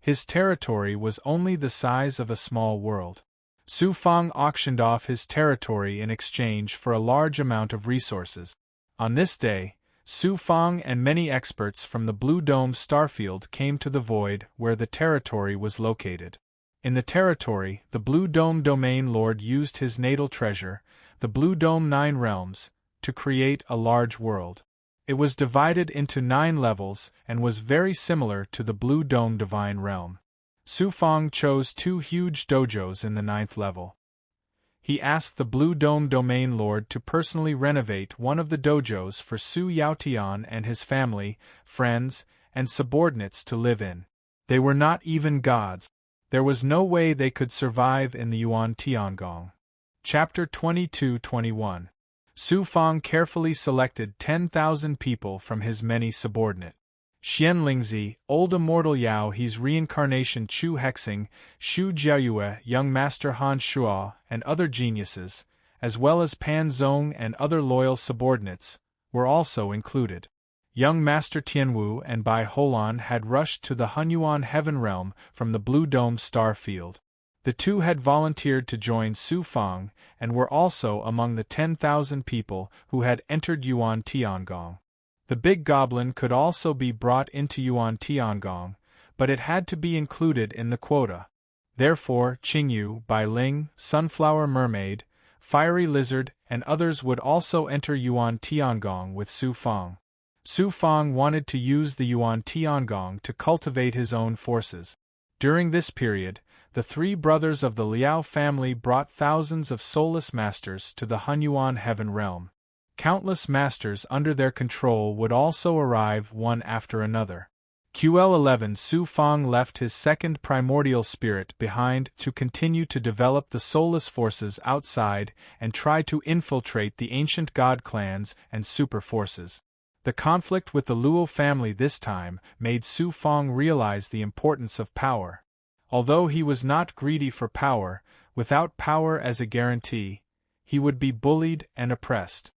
Speaker 1: His territory was only the size of a small world. Su Fang auctioned off his territory in exchange for a large amount of resources. On this day, Su Fang and many experts from the Blue Dome starfield came to the void where the territory was located. In the territory, the Blue Dome domain lord used his natal treasure, the Blue Dome 9 realms, to create a large world. It was divided into 9 levels and was very similar to the Blue Dome divine realm. Su Fang chose 2 huge dojos in the 9th level. He asked the Blue Dome domain lord to personally renovate one of the dojos for Su Yaotian and his family, friends, and subordinates to live in. They were not even gods. There was no way they could survive in the Yuan Tiangong. Chapter 22-21. Su Fang carefully selected 10,000 people from his many subordinates. Xianlingzi, Old Immortal Yao He's reincarnation Chu Hexing, Xu Jiaoyue, Young Master Han Shuo, and other geniuses, as well as Pan Zong and other loyal subordinates, were also included. Young Master Tianwu and Bai Holan had rushed to the Hunyuan Heaven Realm from the Blue Dome star field. The 2 had volunteered to join Su Fang and were also among the 10,000 people who had entered Yuan Tiangong. The Big Goblin could also be brought into Yuan Tiangong, but it had to be included in the quota. Therefore, Qingyu, Bai Ling, Sunflower Mermaid, Fiery Lizard, and others would also enter Yuan Tiangong with Su Fang. Su Fang wanted to use the Yuan Tiangong to cultivate his own forces. During this period, the 3 brothers of the Liao family brought thousands of soulless masters to the Hunyuan Heaven Realm. Countless masters under their control would also arrive one after another. QL11 Su Fang left his second primordial spirit behind to continue to develop the soulless forces outside and try to infiltrate the ancient god clans and super forces. The conflict with the Luo family this time made Su Fang realize the importance of power. Although he was not greedy for power, without power as a guarantee, he would be bullied and oppressed.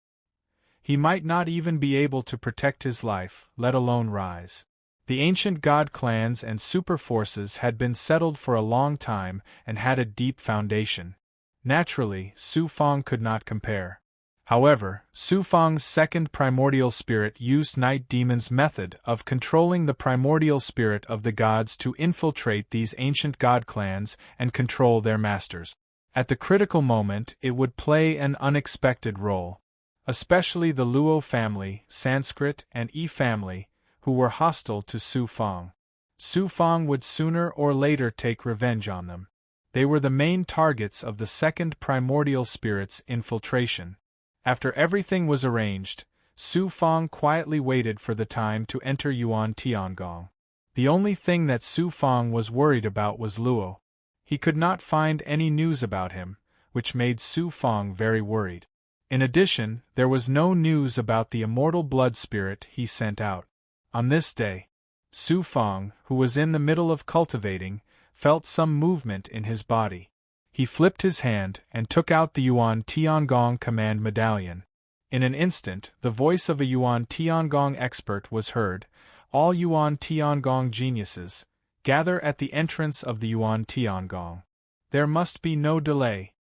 Speaker 1: He might not even be able to protect his life, let alone rise. The ancient god clans and super forces had been settled for a long time and had a deep foundation. Naturally, Su Fang could not compare. However, Su Fang's second primordial spirit used Night Demon's method of controlling the primordial spirit of the gods to infiltrate these ancient god clans and control their masters. At the critical moment, it would play an unexpected role. Especially the Luo family, Sanskrit, and Yi family, who were hostile to Su Fang. Su Fang would sooner or later take revenge on them. They were the main targets of the second primordial spirit's infiltration. After everything was arranged, Su Fang quietly waited for the time to enter Yuan Tiangong. The only thing that Su Fang was worried about was Luo. He could not find any news about him, which made Su Fang very worried. In addition, there was no news about the immortal blood spirit he sent out. On this day, Su Fang, who was in the middle of cultivating, felt some movement in his body. He flipped his hand and took out the Yuan Tiangong command medallion. In an instant, the voice of a Yuan Tiangong expert was heard. All Yuan Tiangong geniuses, gather at the entrance of the Yuan Tiangong. There must be no delay.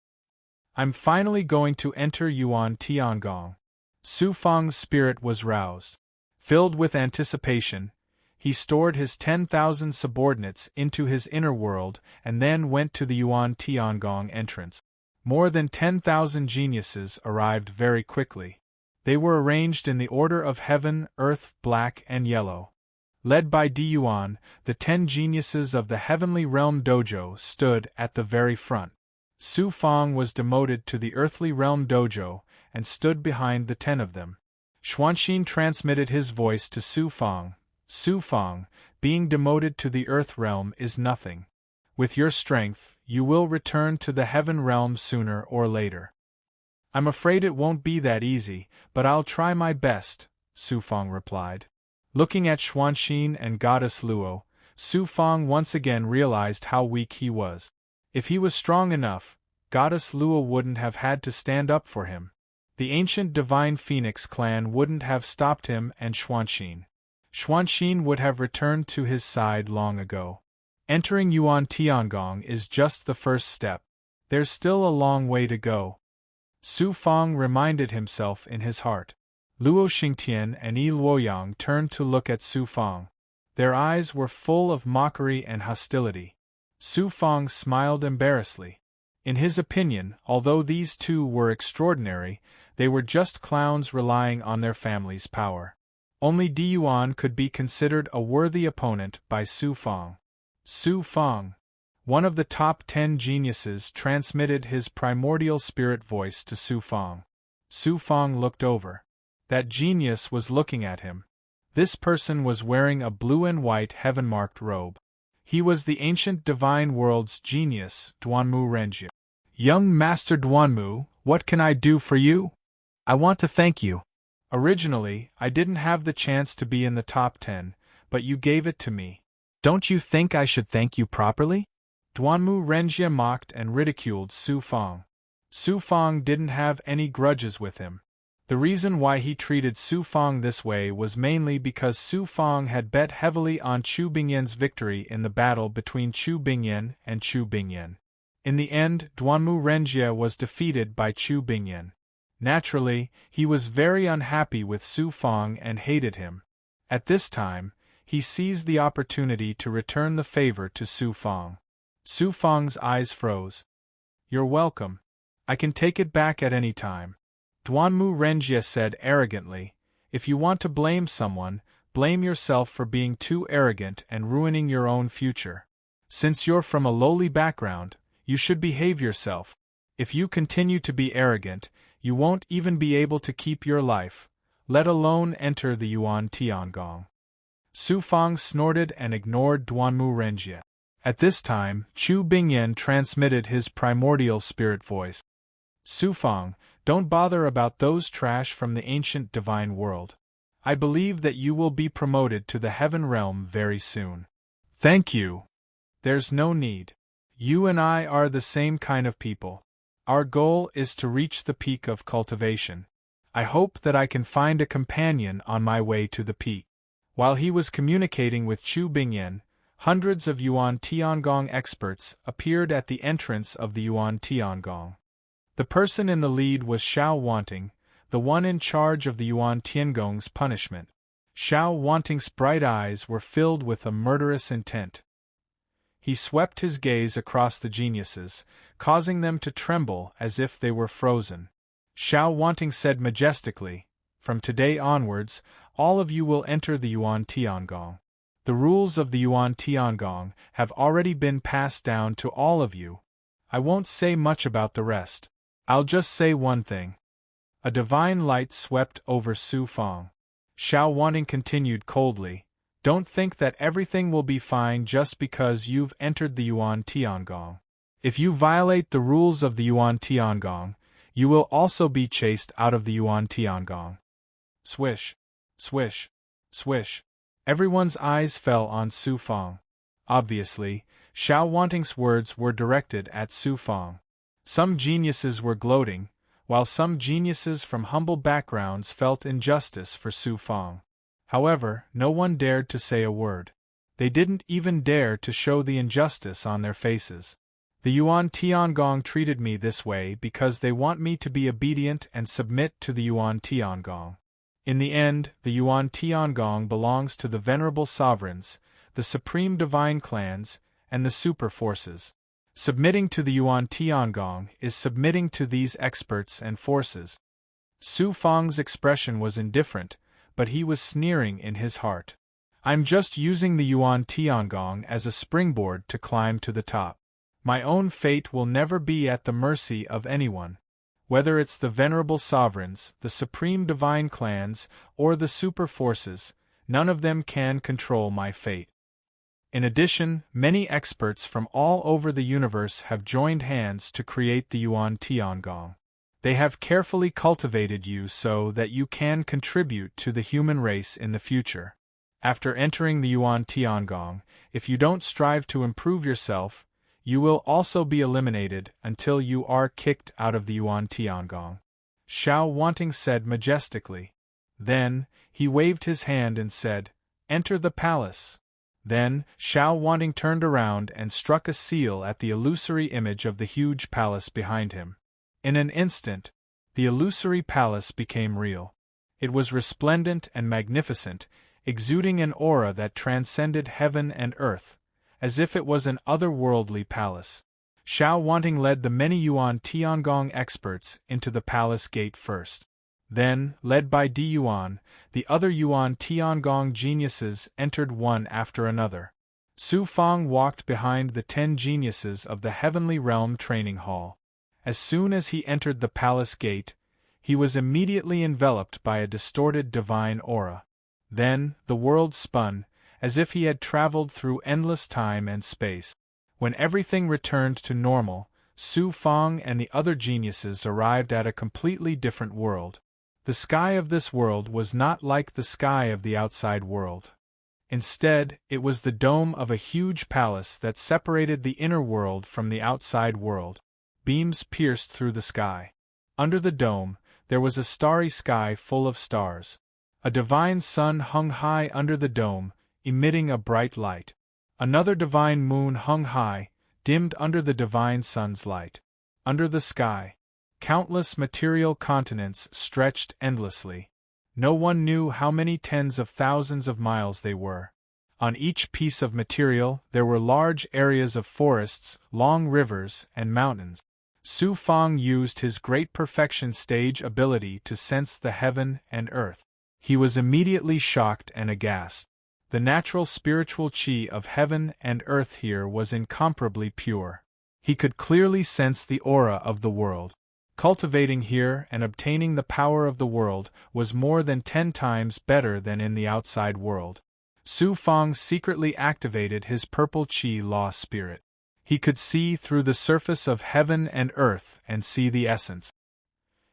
Speaker 1: I'm finally going to enter Yuan Tiangong. Su Fang's spirit was roused. Filled with anticipation, he stored his 10,000 subordinates into his inner world and then went to the Yuan Tiangong entrance. More than 10,000 geniuses arrived very quickly. They were arranged in the order of heaven, earth, black, and yellow. Led by Di Yuan, the 10 geniuses of the Heavenly Realm Dojo stood at the very front. Su Fang was demoted to the Earthly Realm Dojo and stood behind the 10 of them. Xuanxin transmitted his voice to Su Fang. Su Fang, being demoted to the Earth Realm is nothing. With your strength, you will return to the Heaven Realm sooner or later. I'm afraid it won't be that easy, but I'll try my best, Su Fang replied. Looking at Xuanxin and Goddess Luo, Su Fang once again realized how weak he was. If he was strong enough, Goddess Luo wouldn't have had to stand up for him. The ancient Divine Phoenix clan wouldn't have stopped him and Xuanxin. Xuanxin would have returned to his side long ago. Entering Yuan Tiangong is just the first step. There's still a long way to go. Su Fang reminded himself in his heart. Luo Xingtian and Yi Luoyang turned to look at Su Fang. Their eyes were full of mockery and hostility. Su Fang smiled embarrassedly. In his opinion, although these two were extraordinary, they were just clowns relying on their family's power. Only Di Yuan could be considered a worthy opponent by Su Fang. Su Fang, one of the top 10 geniuses, transmitted his primordial spirit voice to Su Fang. Su Fang looked over. That genius was looking at him. This person was wearing a blue and white heaven-marked robe. He was the ancient divine world's genius, Duanmu Renjie. Young Master Duanmu, what can I do for you? I want to thank you. Originally, I didn't have the chance to be in the top 10, but you gave it to me. Don't you think I should thank you properly? Duanmu Renjie mocked and ridiculed Su Fang. Su Fang didn't have any grudges with him. The reason why he treated Su Fang this way was mainly because Su Fang had bet heavily on Chu Bingyan's victory in the battle between Chu Bingyan and Chu Bingyan. In the end, Duanmu Renjie was defeated by Chu Bingyan. Naturally, he was very unhappy with Su Fang and hated him. At this time, he seized the opportunity to return the favor to Su Fang. Su Fang's eyes froze. You're welcome. I can take it back at any time. Duanmu Renjie said arrogantly, if you want to blame someone, blame yourself for being too arrogant and ruining your own future. Since you're from a lowly background, you should behave yourself. If you continue to be arrogant, you won't even be able to keep your life, let alone enter the Yuan Tiangong. Su Fang snorted and ignored Duanmu Renjie. At this time, Chu Bingyan transmitted his primordial spirit voice. Su Fang, don't bother about those trash from the ancient divine world. I believe that you will be promoted to the heaven realm very soon. Thank you. There's no need. You and I are the same kind of people. Our goal is to reach the peak of cultivation. I hope that I can find a companion on my way to the peak. While he was communicating with Chu Bingyan, hundreds of Yuan Tiangong experts appeared at the entrance of the Yuan Tiangong. The person in the lead was Xiao Wanting, the one in charge of the Yuan Tiangong's punishment. Xiao Wanting's bright eyes were filled with a murderous intent. He swept his gaze across the geniuses, causing them to tremble as if they were frozen. Xiao Wanting said majestically, from today onwards, all of you will enter the Yuan Tiangong. The rules of the Yuan Tiangong have already been passed down to all of you. I won't say much about the rest. I'll just say one thing. A divine light swept over Su Fang. Xiao Wanting continued coldly, don't think that everything will be fine just because you've entered the Yuan Tiangong. If you violate the rules of the Yuan Tiangong, you will also be chased out of the Yuan Tiangong. Swish, swish, swish. Everyone's eyes fell on Su Fang. Obviously, Xiao Wanting's words were directed at Su Fang. Some geniuses were gloating, while some geniuses from humble backgrounds felt injustice for Su Fang. However, no one dared to say a word. They didn't even dare to show the injustice on their faces. The Yuan Tiangong treated me this way because they want me to be obedient and submit to the Yuan Tiangong. In the end, the Yuan Tiangong belongs to the venerable sovereigns, the supreme divine clans, and the super forces. Submitting to the Yuan Tiangong is submitting to these experts and forces. Su Fang's expression was indifferent, but he was sneering in his heart. I'm just using the Yuan Tiangong as a springboard to climb to the top. My own fate will never be at the mercy of anyone. Whether it's the venerable sovereigns, the supreme divine clans, or the super forces, none of them can control my fate. In addition, many experts from all over the universe have joined hands to create the Yuan Tiangong. They have carefully cultivated you so that you can contribute to the human race in the future. After entering the Yuan Tiangong, if you don't strive to improve yourself, you will also be eliminated until you are kicked out of the Yuan Tiangong. Xiao Wanting said majestically. Then, he waved his hand and said, "Enter the palace." Then, Xiao Wanting turned around and struck a seal at the illusory image of the huge palace behind him. In an instant, the illusory palace became real. It was resplendent and magnificent, exuding an aura that transcended heaven and earth, as if it was an otherworldly palace. Xiao Wanting led the many Yuan Tiangong experts into the palace gate first. Then, led by Di Yuan, the other Yuan Tiangong geniuses entered one after another. Su Fang walked behind the 10 geniuses of the Heavenly Realm Training Hall. As soon as he entered the palace gate, he was immediately enveloped by a distorted divine aura. Then, the world spun, as if he had traveled through endless time and space. When everything returned to normal, Su Fang and the other geniuses arrived at a completely different world. The sky of this world was not like the sky of the outside world. Instead, it was the dome of a huge palace that separated the inner world from the outside world. Beams pierced through the sky. Under the dome, there was a starry sky full of stars. A divine sun hung high under the dome, emitting a bright light. Another divine moon hung high, dimmed under the divine sun's light. Under the sky, countless material continents stretched endlessly. No one knew how many tens of thousands of miles they were. On each piece of material there were large areas of forests, long rivers, and mountains. Su Fang used his great perfection stage ability to sense the heaven and earth. He was immediately shocked and aghast. The natural spiritual chi of heaven and earth here was incomparably pure. He could clearly sense the aura of the world. Cultivating here and obtaining the power of the world was more than 10 times better than in the outside world. Su Fang secretly activated his purple chi law spirit. He could see through the surface of heaven and earth and see the essence.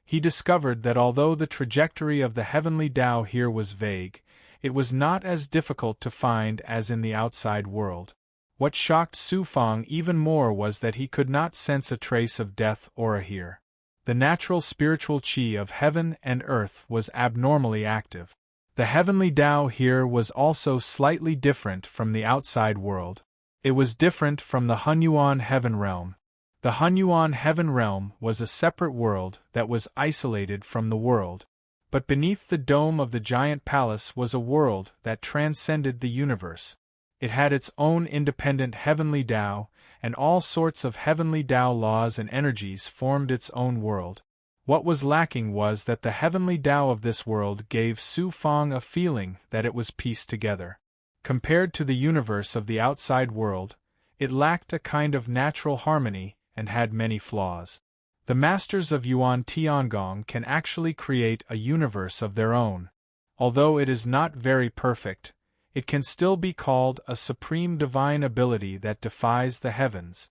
Speaker 1: He discovered that although the trajectory of the heavenly Tao here was vague, it was not as difficult to find as in the outside world. What shocked Su Fang even more was that he could not sense a trace of death aura here. The natural spiritual chi of heaven and earth was abnormally active. The heavenly Tao here was also slightly different from the outside world. It was different from the Hunyuan Heaven Realm. The Hunyuan Heaven Realm was a separate world that was isolated from the world. But beneath the dome of the giant palace was a world that transcended the universe. It had its own independent heavenly Tao, and all sorts of heavenly Tao laws and energies formed its own world. What was lacking was that the heavenly Tao of this world gave Su Fang a feeling that it was pieced together. Compared to the universe of the outside world, it lacked a kind of natural harmony and had many flaws. The masters of Yuan Tiangong can actually create a universe of their own. Although it is not very perfect, it can still be called a supreme divine ability that defies the heavens.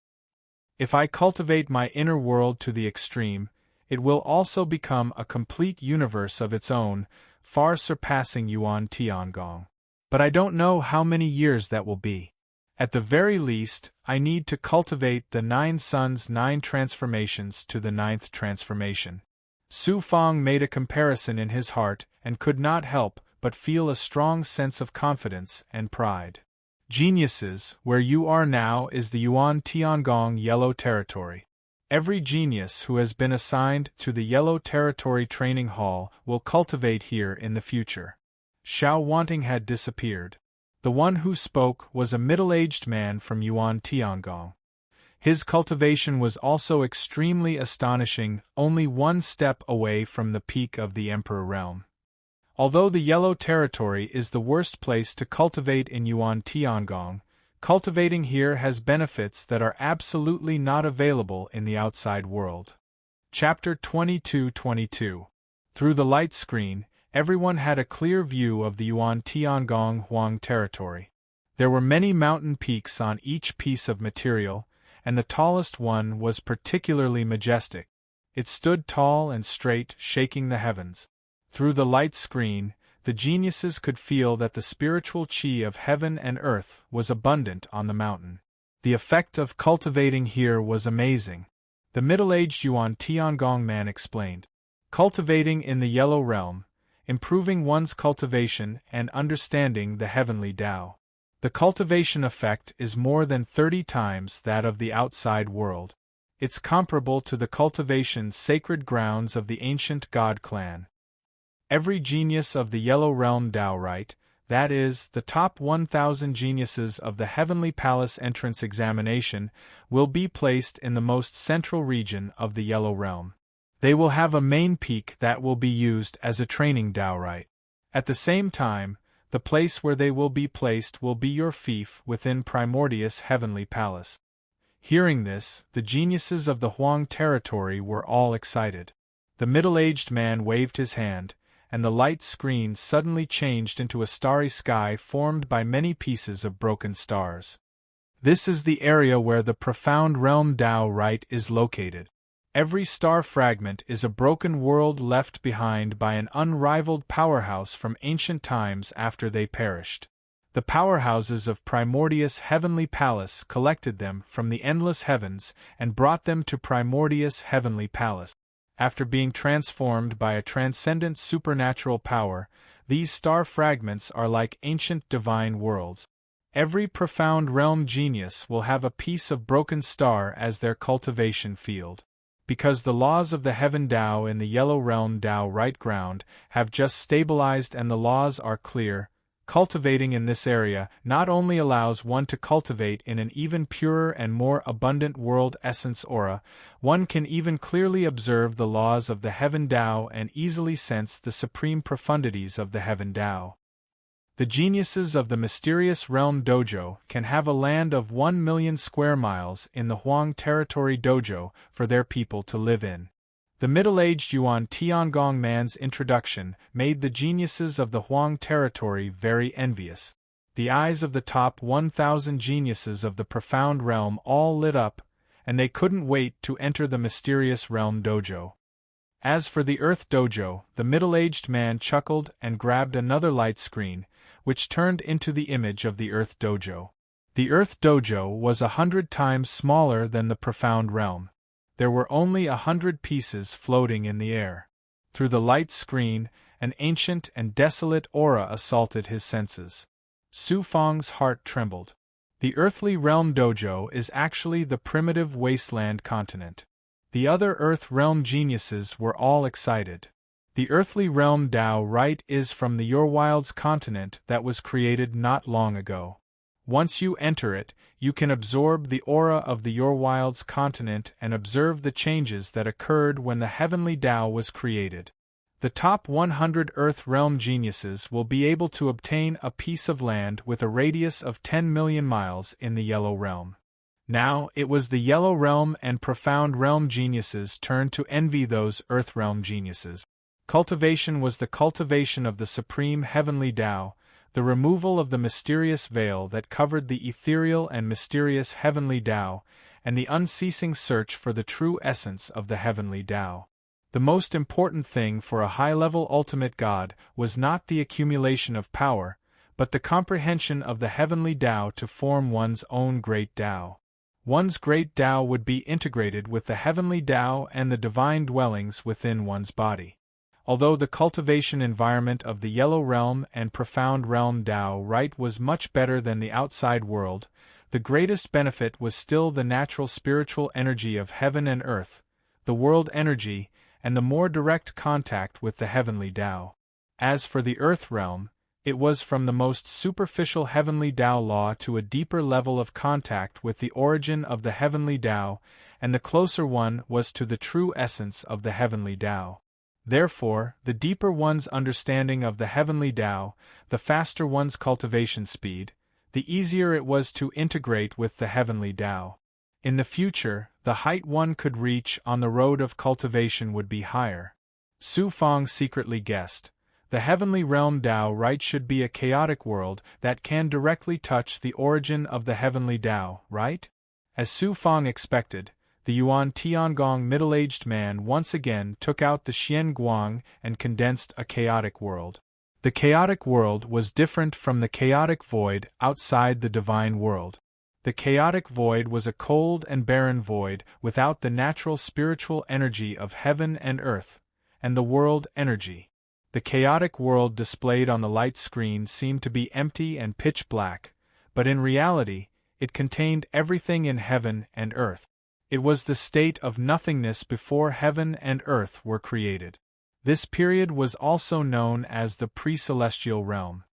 Speaker 1: If I cultivate my inner world to the extreme, it will also become a complete universe of its own, far surpassing Yuan Tiangong. But I don't know how many years that will be. At the very least, I need to cultivate the 9 suns' 9 transformations to the 9th transformation. Su Fang made a comparison in his heart and could not help but feel a strong sense of confidence and pride. Geniuses, where you are now is the Yuan Tiangong Yellow Territory. Every genius who has been assigned to the Yellow Territory Training Hall will cultivate here in the future. Xiao Wanting had disappeared. The one who spoke was a middle-aged man from Yuan Tiangong. His cultivation was also extremely astonishing, only 1 step away from the peak of the Emperor Realm. Although the Yellow Territory is the worst place to cultivate in Yuan Tiangong, cultivating here has benefits that are absolutely not available in the outside world. Chapter 22-22. Through the light screen, everyone had a clear view of the Yuan Tiangong Huang Territory. There were many mountain peaks on each piece of material, and the tallest one was particularly majestic. It stood tall and straight, shaking the heavens. Through the light screen, the geniuses could feel that the spiritual qi of heaven and earth was abundant on the mountain. The effect of cultivating here was amazing. The middle-aged Yuan Tiangong man explained. Cultivating in the Yellow Realm, improving one's cultivation and understanding the heavenly Tao. The cultivation effect is more than 30 times that of the outside world. It's comparable to the cultivation sacred grounds of the ancient God clan. Every genius of the Yellow Realm Taorite, that is, the top 1,000 geniuses of the Heavenly Palace entrance examination, will be placed in the most central region of the Yellow Realm. They will have a main peak that will be used as a training Taorite. At the same time, the place where they will be placed will be your fief within Primordius Heavenly Palace. Hearing this, the geniuses of the Huang Territory were all excited. The middle-aged man waved his hand, and the light screen suddenly changed into a starry sky formed by many pieces of broken stars. This is the area where the profound realm Taorite is located. Every star fragment is a broken world left behind by an unrivaled powerhouse from ancient times after they perished. The powerhouses of Primordius Heavenly Palace collected them from the endless heavens and brought them to Primordius Heavenly Palace. After being transformed by a transcendent supernatural power, these star fragments are like ancient divine worlds. Every profound realm genius will have a piece of broken star as their cultivation field. Because the laws of the Heaven Tao in the Yellow Realm Taorite ground have just stabilized and the laws are clear, cultivating in this area not only allows one to cultivate in an even purer and more abundant world essence aura, one can even clearly observe the laws of the Heaven Tao and easily sense the supreme profundities of the Heaven Tao. The geniuses of the mysterious realm dojo can have a land of 1 million square miles in the Huang Territory dojo for their people to live in. The middle-aged Yuan Tiangong man's introduction made the geniuses of the Huang Territory very envious. The eyes of the top 1,000 geniuses of the profound realm all lit up, and they couldn't wait to enter the mysterious realm dojo. As for the Earth dojo, the middle-aged man chuckled and grabbed another light screen, which turned into the image of the Earth dojo. The Earth dojo was 100 times smaller than the profound realm. There were only 100 pieces floating in the air. Through the light screen, an ancient and desolate aura assaulted his senses. Su Fang's heart trembled. The earthly realm dojo is actually the primitive wasteland continent. The other Earth realm geniuses were all excited. The earthly realm Taorite is from the Yorwild's continent that was created not long ago. Once you enter it, you can absorb the aura of the Yorwild's continent and observe the changes that occurred when the heavenly Tao was created. The top 100 Earth realm geniuses will be able to obtain a piece of land with a radius of 10 million miles in the Yellow Realm. Now it was the Yellow Realm and Profound Realm geniuses' turn to envy those Earth Realm geniuses. Cultivation was the cultivation of the supreme heavenly Tao, the removal of the mysterious veil that covered the ethereal and mysterious heavenly Tao, and the unceasing search for the true essence of the heavenly Tao. The most important thing for a high-level ultimate God was not the accumulation of power, but the comprehension of the heavenly Tao to form one's own great Tao. One's great Tao would be integrated with the heavenly Tao and the divine dwellings within one's body. Although the cultivation environment of the Yellow Realm and Profound Realm Tao right was much better than the outside world, the greatest benefit was still the natural spiritual energy of heaven and earth, the world energy, and the more direct contact with the heavenly Tao. As for the earth realm, it was from the most superficial heavenly Tao law to a deeper level of contact with the origin of the heavenly Tao, and the closer one was to the true essence of the heavenly Tao. Therefore, the deeper one's understanding of the heavenly Tao, the faster one's cultivation speed, the easier it was to integrate with the heavenly Tao. In the future, the height one could reach on the road of cultivation would be higher. Su Fang secretly guessed. The heavenly realm Tao right should be a chaotic world that can directly touch the origin of the heavenly Tao, right? As Su Fang expected, the Yuan Tiangong middle-aged man once again took out the Xian Guang and condensed a chaotic world. The chaotic world was different from the chaotic void outside the divine world. The chaotic void was a cold and barren void without the natural spiritual energy of heaven and earth, and the world energy. The chaotic world displayed on the light screen seemed to be empty and pitch black, but in reality, it contained everything in heaven and earth. It was the state of nothingness before heaven and earth were created. This period was also known as the pre-celestial realm.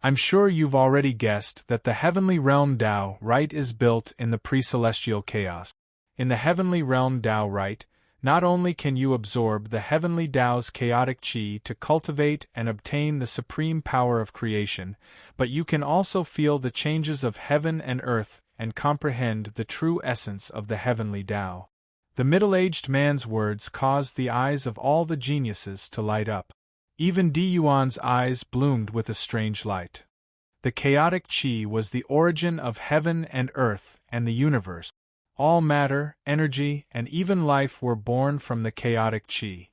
Speaker 1: I'm sure you've already guessed that the heavenly realm Tao right is built in the pre-celestial chaos. In the heavenly realm Tao right, not only can you absorb the heavenly Tao's chaotic qi to cultivate and obtain the supreme power of creation, but you can also feel the changes of heaven and earth and comprehend the true essence of the heavenly Tao. The middle-aged man's words caused the eyes of all the geniuses to light up. Even Di Yuan's eyes bloomed with a strange light. The chaotic qi was the origin of heaven and earth and the universe. All matter, energy, and even life were born from the chaotic qi.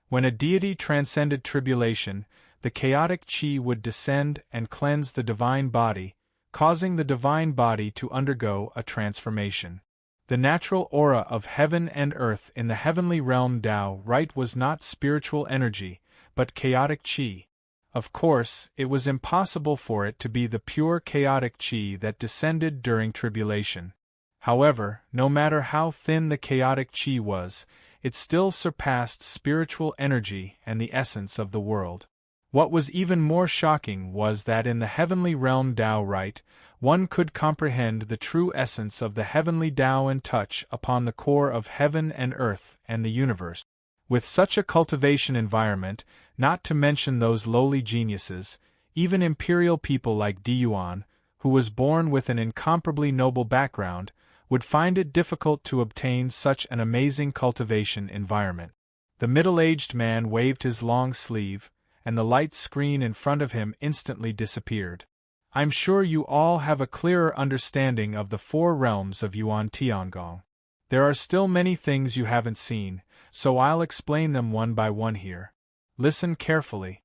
Speaker 1: When a deity transcended tribulation, the chaotic qi would descend and cleanse the divine body, causing the divine body to undergo a transformation. The natural aura of heaven and earth in the heavenly realm Tao right was not spiritual energy, but chaotic qi. Of course, it was impossible for it to be the pure chaotic qi that descended during tribulation. However, no matter how thin the chaotic qi was, it still surpassed spiritual energy and the essence of the world. What was even more shocking was that in the heavenly realm Tao right, one could comprehend the true essence of the heavenly Tao and touch upon the core of heaven and earth and the universe. With such a cultivation environment, not to mention those lowly geniuses, even imperial people like Di Yuan, who was born with an incomparably noble background, would find it difficult to obtain such an amazing cultivation environment. The middle-aged man waved his long sleeve, and the light screen in front of him instantly disappeared. I'm sure you all have a clearer understanding of the four realms of Yuan Tiangong. There are still many things you haven't seen, so I'll explain them one by one here. Listen carefully.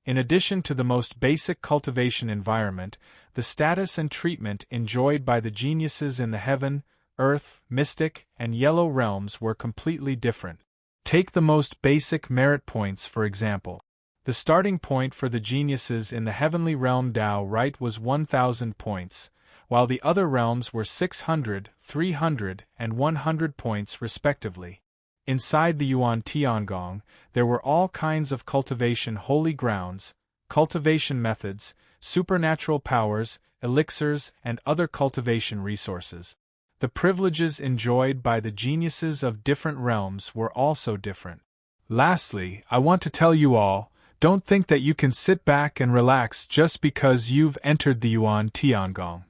Speaker 1: In addition to the most basic cultivation environment, the status and treatment enjoyed by the geniuses in the heaven, earth, mystic, and yellow realms were completely different. Take the most basic merit points for example. The starting point for the geniuses in the heavenly realm Tao right was 1,000 points, while the other realms were 600, 300, and 100 points respectively. Inside the Yuan Tiangong, there were all kinds of cultivation holy grounds, cultivation methods, supernatural powers, elixirs, and other cultivation resources. The privileges enjoyed by the geniuses of different realms were also different. Lastly, I want to tell you all, don't think that you can sit back and relax just because you've entered the Yuan Tiangong.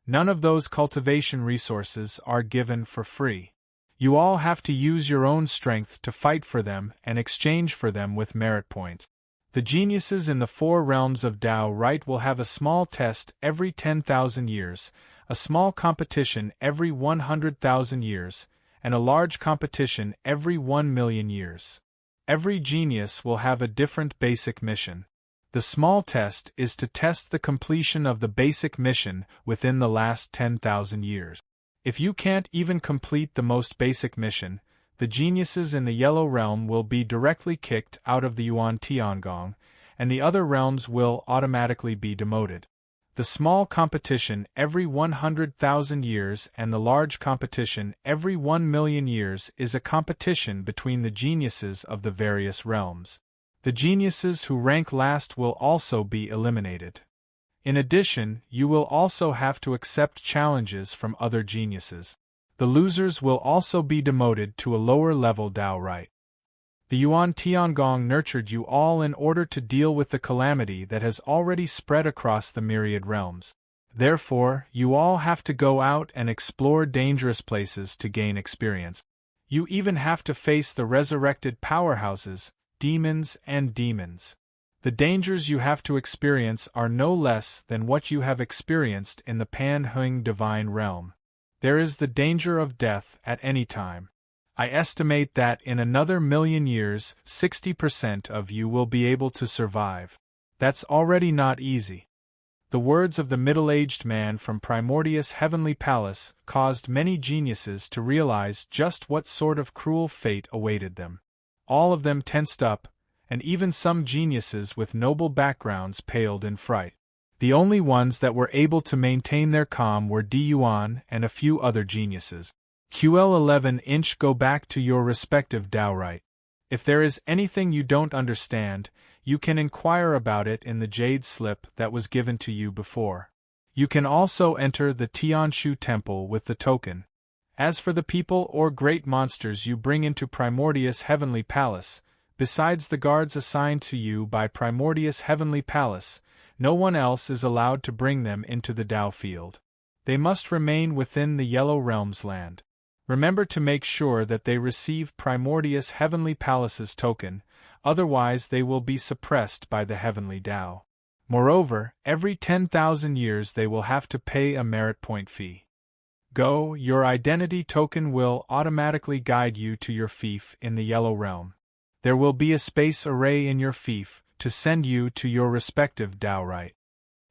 Speaker 1: None of those cultivation resources are given for free. You all have to use your own strength to fight for them and exchange for them with merit points. The geniuses in the 4 realms of Tao Right will have a small test every 10,000 years, a small competition every 100,000 years, and a large competition every 1,000,000 years. Every genius will have a different basic mission. The small test is to test the completion of the basic mission within the last 10,000 years. If you can't even complete the most basic mission, the geniuses in the yellow realm will be directly kicked out of the Yuan Tiangong, and the other realms will automatically be demoted. The small competition every 100,000 years and the large competition every 1,000,000 years is a competition between the geniuses of the various realms. The geniuses who rank last will also be eliminated. In addition, you will also have to accept challenges from other geniuses. The losers will also be demoted to a lower level Tao Right. The Yuan Tiangong nurtured you all in order to deal with the calamity that has already spread across the myriad realms. Therefore, you all have to go out and explore dangerous places to gain experience. You even have to face the resurrected powerhouses, demons and demons. The dangers you have to experience are no less than what you have experienced in the Pan-Hung divine realm. There is the danger of death at any time. I estimate that in another 1,000,000 years, 60% of you will be able to survive. That's already not easy. The words of the middle-aged man from Primordius' heavenly palace caused many geniuses to realize just what sort of cruel fate awaited them. All of them tensed up, and even some geniuses with noble backgrounds paled in fright. The only ones that were able to maintain their calm were Di Yuan and a few other geniuses. QL11 Go back to your respective Tao Right. If there is anything you don't understand, you can inquire about it in the jade slip that was given to you before. You can also enter the Tianshu temple with the token. As for the people or great monsters you bring into Primordius' heavenly palace, besides the guards assigned to you by Primordius' heavenly palace, no one else is allowed to bring them into the Tao field. They must remain within the Yellow Realm's land. Remember to make sure that they receive Primordius' heavenly palace's token, otherwise they will be suppressed by the heavenly Tao. Moreover, every 10,000 years they will have to pay a merit point fee. Go, your identity token will automatically guide you to your fief in the Yellow Realm. There will be a space array in your fief to send you to your respective Tao Right.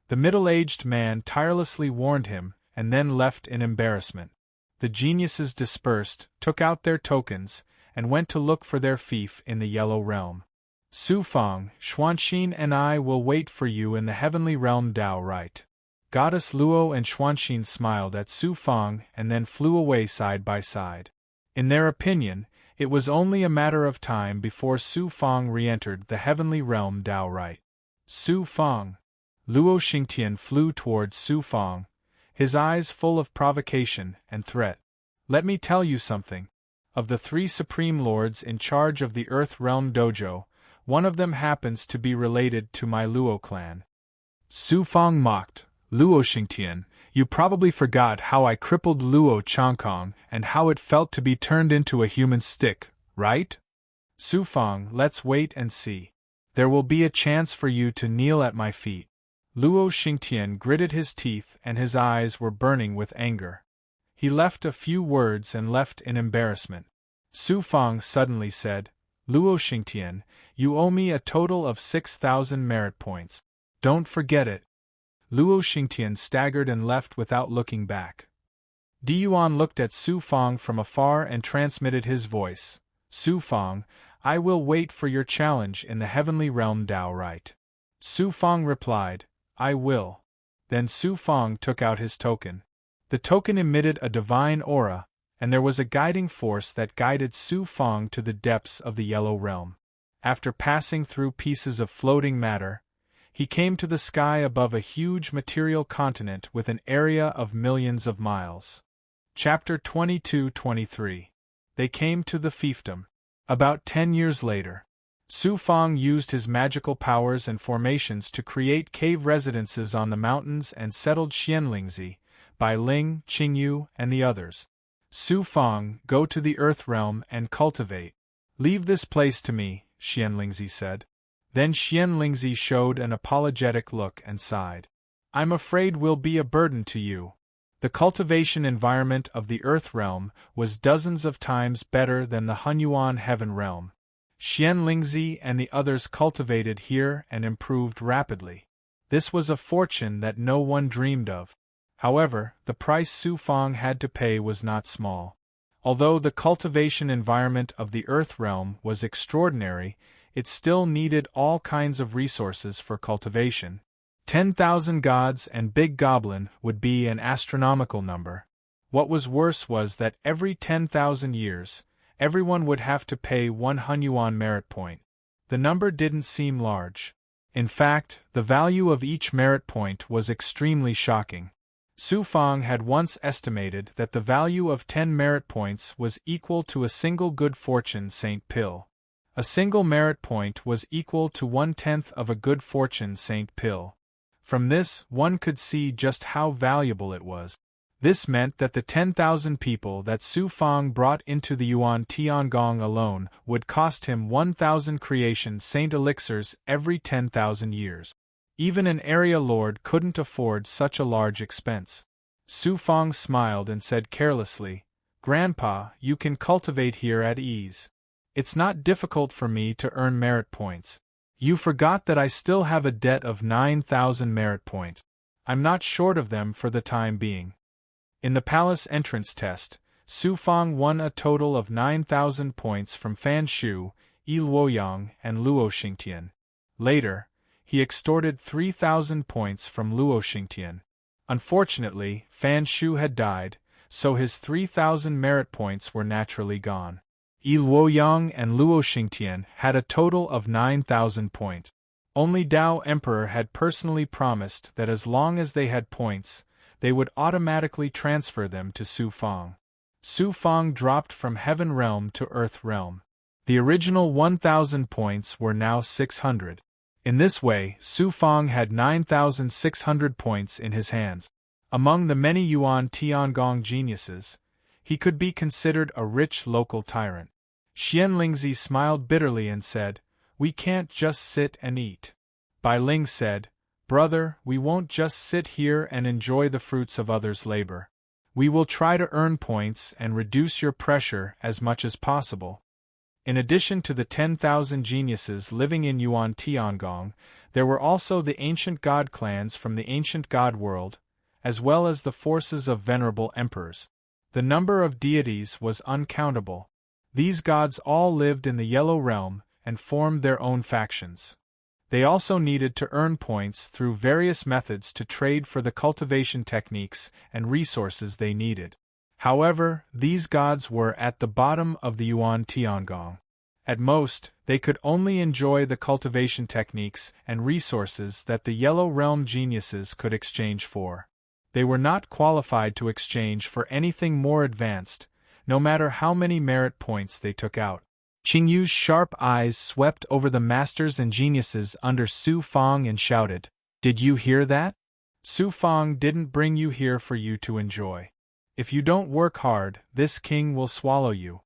Speaker 1: The middle-aged man tirelessly warned him, and then left in embarrassment. The geniuses dispersed, took out their tokens, and went to look for their fief in the Yellow Realm. Su Fang, Xuanxin and I will wait for you in the heavenly realm Tao Right. Goddess Luo and Xuanxin smiled at Su Fang and then flew away side by side. In their opinion, it was only a matter of time before Su Fang re-entered the heavenly realm Tao Right. Su Fang. Luo Xingtian flew towards Su Fang, his eyes full of provocation and threat. Let me tell you something. Of the 3 supreme lords in charge of the Earth Realm Dojo, one of them happens to be related to my Luo clan. Su Fang mocked. Luo Xingtian, you probably forgot how I crippled Luo Changkong and how it felt to be turned into a human stick, right? Su Fang, let's wait and see. There will be a chance for you to kneel at my feet. Luo Xingtian gritted his teeth and his eyes were burning with anger. He left a few words and left in embarrassment. Su Fang suddenly said, Luo Xingtian, you owe me a total of 6,000 merit points. Don't forget it. Luo Xingtian staggered and left without looking back. Di Yuan looked at Su Fang from afar and transmitted his voice. Su Fang, I will wait for your challenge in the heavenly realm Tao Right. Su Fang replied, I will. Then Su Fang took out his token. The token emitted a divine aura, and there was a guiding force that guided Su Fang to the depths of the Yellow Realm. After passing through pieces of floating matter, he came to the sky above a huge material continent with an area of millions of miles. Chapter 22-23. They came to the fiefdom. About 10 years later, Su Fang used his magical powers and formations to create cave residences on the mountains and settled Xianlingzi, Bai Ling, Qingyu, and the others. Su Fang, go to the Earth Realm and cultivate. Leave this place to me, Xianlingzi said. Then Xian Lingzi showed an apologetic look and sighed. I'm afraid we'll be a burden to you. The cultivation environment of the Earth realm was dozens of times better than the Hunyuan Heaven realm. Xian Lingzi and the others cultivated here and improved rapidly. This was a fortune that no one dreamed of. However, the price Su Fang had to pay was not small. Although the cultivation environment of the Earth realm was extraordinary, it still needed all kinds of resources for cultivation. 10,000 gods and big goblin would be an astronomical number. What was worse was that every 10,000 years, everyone would have to pay 1 Hunyuan merit point. The number didn't seem large. In fact, the value of each merit point was extremely shocking. Su Fang had once estimated that the value of 10 merit points was equal to a single good fortune Saint Pill. A single merit point was equal to 1/10 of a good fortune Saint Pill. From this, one could see just how valuable it was. This meant that the 10,000 people that Su Fang brought into the Yuan Tiangong alone would cost him 1,000 creation saint elixirs every 10,000 years. Even an area lord couldn't afford such a large expense. Su Fang smiled and said carelessly, "Grandpa, you can cultivate here at ease. It's not difficult for me to earn merit points. You forgot that I still have a debt of 9,000 merit points. I'm not short of them for the time being." In the palace entrance test, Su Fang won a total of 9,000 points from Fan Shu, Yi Luoyang, and Luo Xingtian. Later, he extorted 3,000 points from Luo Xingtian. Unfortunately, Fan Shu had died, so his 3,000 merit points were naturally gone. Yi Luoyang and Luo Xingtian had a total of 9,000 points. Only Dao Emperor had personally promised that as long as they had points, they would automatically transfer them to Su Fang. Su Fang dropped from Heaven Realm to Earth Realm. The original 1,000 points were now 600. In this way, Su Fang had 9,600 points in his hands. Among the many Yuan Tiangong geniuses, he could be considered a rich local tyrant. Xian Lingzi smiled bitterly and said, "We can't just sit and eat." Bai Ling said, "Brother, we won't just sit here and enjoy the fruits of others' labor. We will try to earn points and reduce your pressure as much as possible." In addition to the 10,000 geniuses living in Yuan Tiangong, there were also the ancient god clans from the ancient god world, as well as the forces of venerable emperors. The number of deities was uncountable. These gods all lived in the Yellow Realm and formed their own factions. They also needed to earn points through various methods to trade for the cultivation techniques and resources they needed. However, these gods were at the bottom of the Yuan Tiangong. At most, they could only enjoy the cultivation techniques and resources that the Yellow Realm geniuses could exchange for. They were not qualified to exchange for anything more advanced, no matter how many merit points they took out. Qingyu's sharp eyes swept over the masters and geniuses under Su Fang and shouted, "Did you hear that? Su Fang didn't bring you here for you to enjoy. If you don't work hard, this king will swallow you."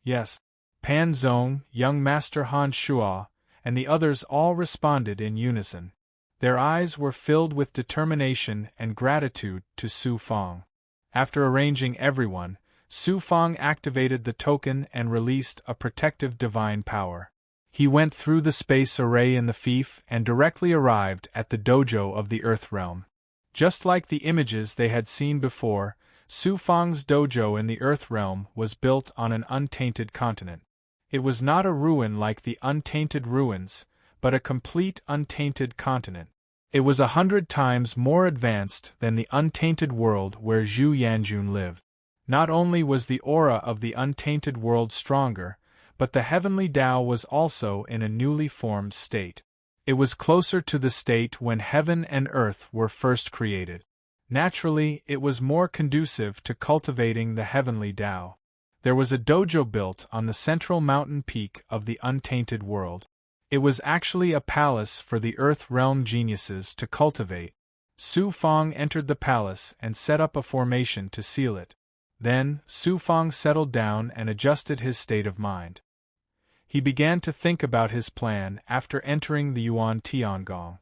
Speaker 1: Yes. Pan Zong, young Master Han Shuo, and the others all responded in unison. Their eyes were filled with determination and gratitude to Su Fang. After arranging everyone, Su Fang activated the token and released a protective divine power. He went through the space array in the fief and directly arrived at the dojo of the Earth Realm. Just like the images they had seen before, Su Fang's dojo in the Earth Realm was built on an untainted continent. It was not a ruin like the untainted ruins, but a complete untainted continent. It was 100 times more advanced than the untainted world where Zhu Yanjun lived. Not only was the aura of the untainted world stronger, but the heavenly Tao was also in a newly formed state. It was closer to the state when heaven and earth were first created. Naturally, it was more conducive to cultivating the heavenly Tao. There was a dojo built on the central mountain peak of the untainted world. It was actually a palace for the Earth Realm geniuses to cultivate. Su Fang entered the palace and set up a formation to seal it. Then, Su Fang settled down and adjusted his state of mind. He began to think about his plan after entering the Yuan Tiangong.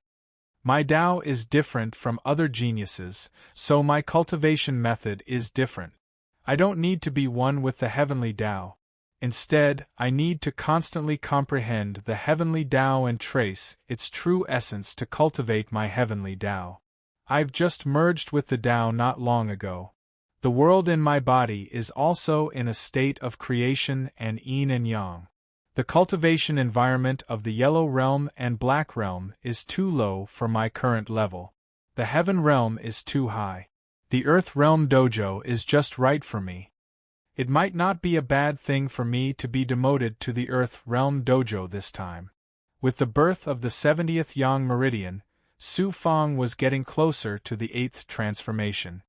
Speaker 1: My Tao is different from other geniuses, so my cultivation method is different. I don't need to be one with the heavenly Tao. Instead, I need to constantly comprehend the heavenly Tao and trace its true essence to cultivate my heavenly Tao. I've just merged with the Tao not long ago. The world in my body is also in a state of creation and yin and yang. The cultivation environment of the yellow realm and black realm is too low for my current level. The heaven realm is too high. The earth realm dojo is just right for me. It might not be a bad thing for me to be demoted to the Earth Realm Dojo this time. With the birth of the 70th Yang Meridian, Su Fang was getting closer to the 8th transformation.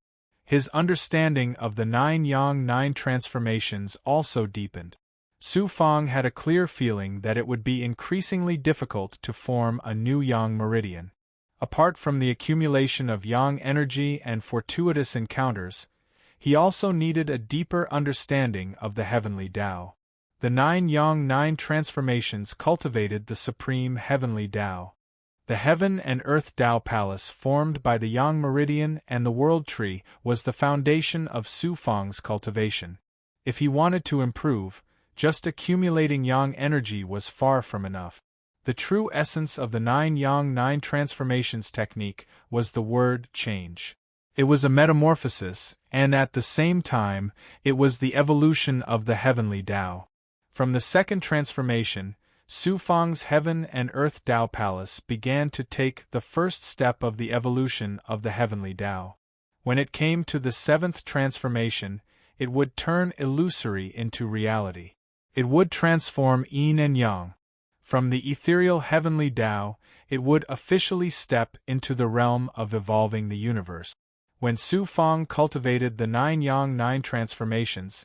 Speaker 1: His understanding of the 9 Yang 9 transformations also deepened. Su Fang had a clear feeling that it would be increasingly difficult to form a new Yang Meridian. Apart from the accumulation of Yang energy and fortuitous encounters, he also needed a deeper understanding of the heavenly Tao. The 9 Yang 9 transformations cultivated the supreme heavenly Tao. The heaven and earth Tao palace formed by the Yang meridian and the world tree was the foundation of Su Fang's cultivation. If he wanted to improve, just accumulating Yang energy was far from enough. The true essence of the 9 Yang 9 transformations technique was the word change. It was a metamorphosis, and at the same time, it was the evolution of the heavenly Tao. From the second transformation, Su Fang's heaven and earth Tao palace began to take the first step of the evolution of the heavenly Tao. When it came to the 7th transformation, it would turn illusory into reality. It would transform yin and yang. From the ethereal heavenly Tao, it would officially step into the realm of evolving the universe. When Su Fang cultivated the 9 Yang 9 transformations,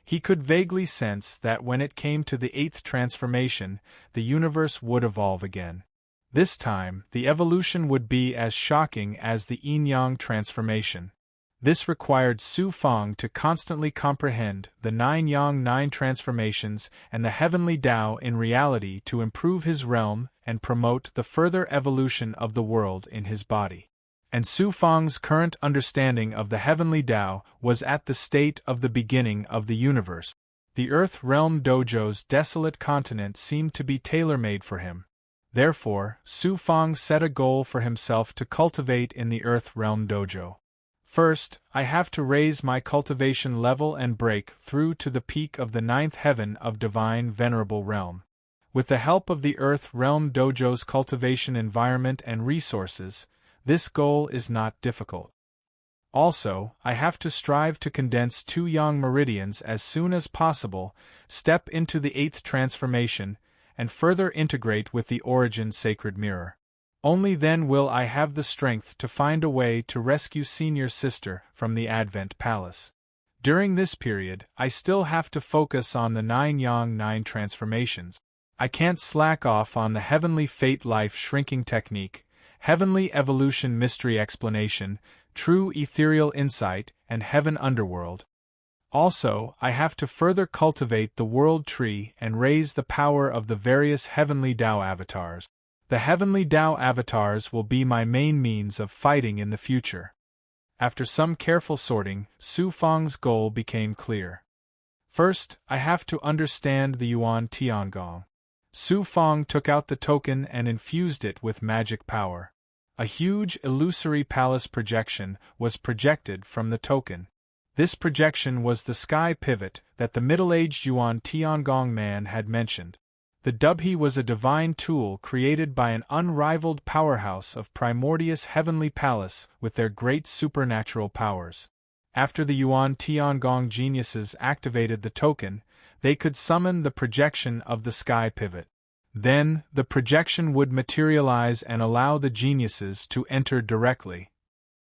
Speaker 1: he could vaguely sense that when it came to the 8th transformation, the universe would evolve again. This time, the evolution would be as shocking as the yin-yang transformation. This required Su Fang to constantly comprehend the 9 Yang 9 transformations and the heavenly Tao in reality to improve his realm and promote the further evolution of the world in his body. And Su Fang's current understanding of the heavenly Tao was at the state of the beginning of the universe. The Earth Realm Dojo's desolate continent seemed to be tailor-made for him. Therefore, Su Fang set a goal for himself to cultivate in the Earth Realm Dojo. First, I have to raise my cultivation level and break through to the peak of the 9th heaven of Divine Venerable Realm. With the help of the Earth Realm Dojo's cultivation environment and resources, this goal is not difficult. Also, I have to strive to condense 2 Yang meridians as soon as possible, step into the 8th transformation, and further integrate with the Origin Sacred Mirror. Only then will I have the strength to find a way to rescue Senior Sister from the Advent Palace. During this period, I still have to focus on the 9 Yang 9 transformations. I can't slack off on the Heavenly Fate Life Shrinking Technique, Heavenly Evolution Mystery Explanation, True Ethereal Insight, and Heaven Underworld. Also, I have to further cultivate the World Tree and raise the power of the various Heavenly Tao avatars. The Heavenly Tao avatars will be my main means of fighting in the future. After some careful sorting, Su Fang's goal became clear. First, I have to understand the Yuan Tiangong. Su Fang took out the token and infused it with magic power. A huge illusory palace projection was projected from the token. This projection was the sky pivot that the middle-aged Yuan Tiangong man had mentioned. The Dubhe was a divine tool created by an unrivaled powerhouse of primordious heavenly palace with their great supernatural powers. After the Yuan Tiangong geniuses activated the token, they could summon the projection of the sky pivot. Then, the projection would materialize and allow the geniuses to enter directly.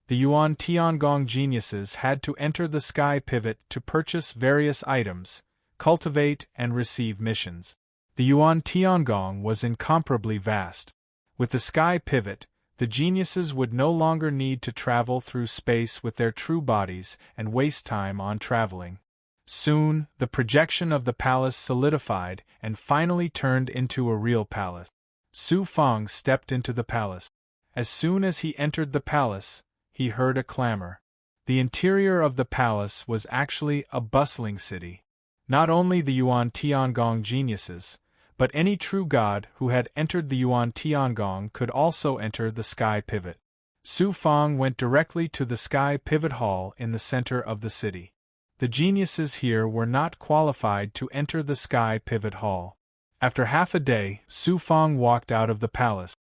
Speaker 1: The Yuan Tiangong geniuses had to enter the sky pivot to purchase various items, cultivate and receive missions. The Yuan Tiangong was incomparably vast. With the sky pivot, the geniuses would no longer need to travel through space with their true bodies and waste time on traveling. Soon, the projection of the palace solidified and finally turned into a real palace. Su Fang stepped into the palace. As soon as he entered the palace, he heard a clamor. The interior of the palace was actually a bustling city. Not only the Yuan Tiangong geniuses, but any true god who had entered the Yuan Tiangong could also enter the Sky Pivot. Su Fang went directly to the Sky Pivot Hall in the center of the city. The geniuses here were not qualified to enter the Sky Pivot Hall. After half a day, Su Fang walked out of the palace.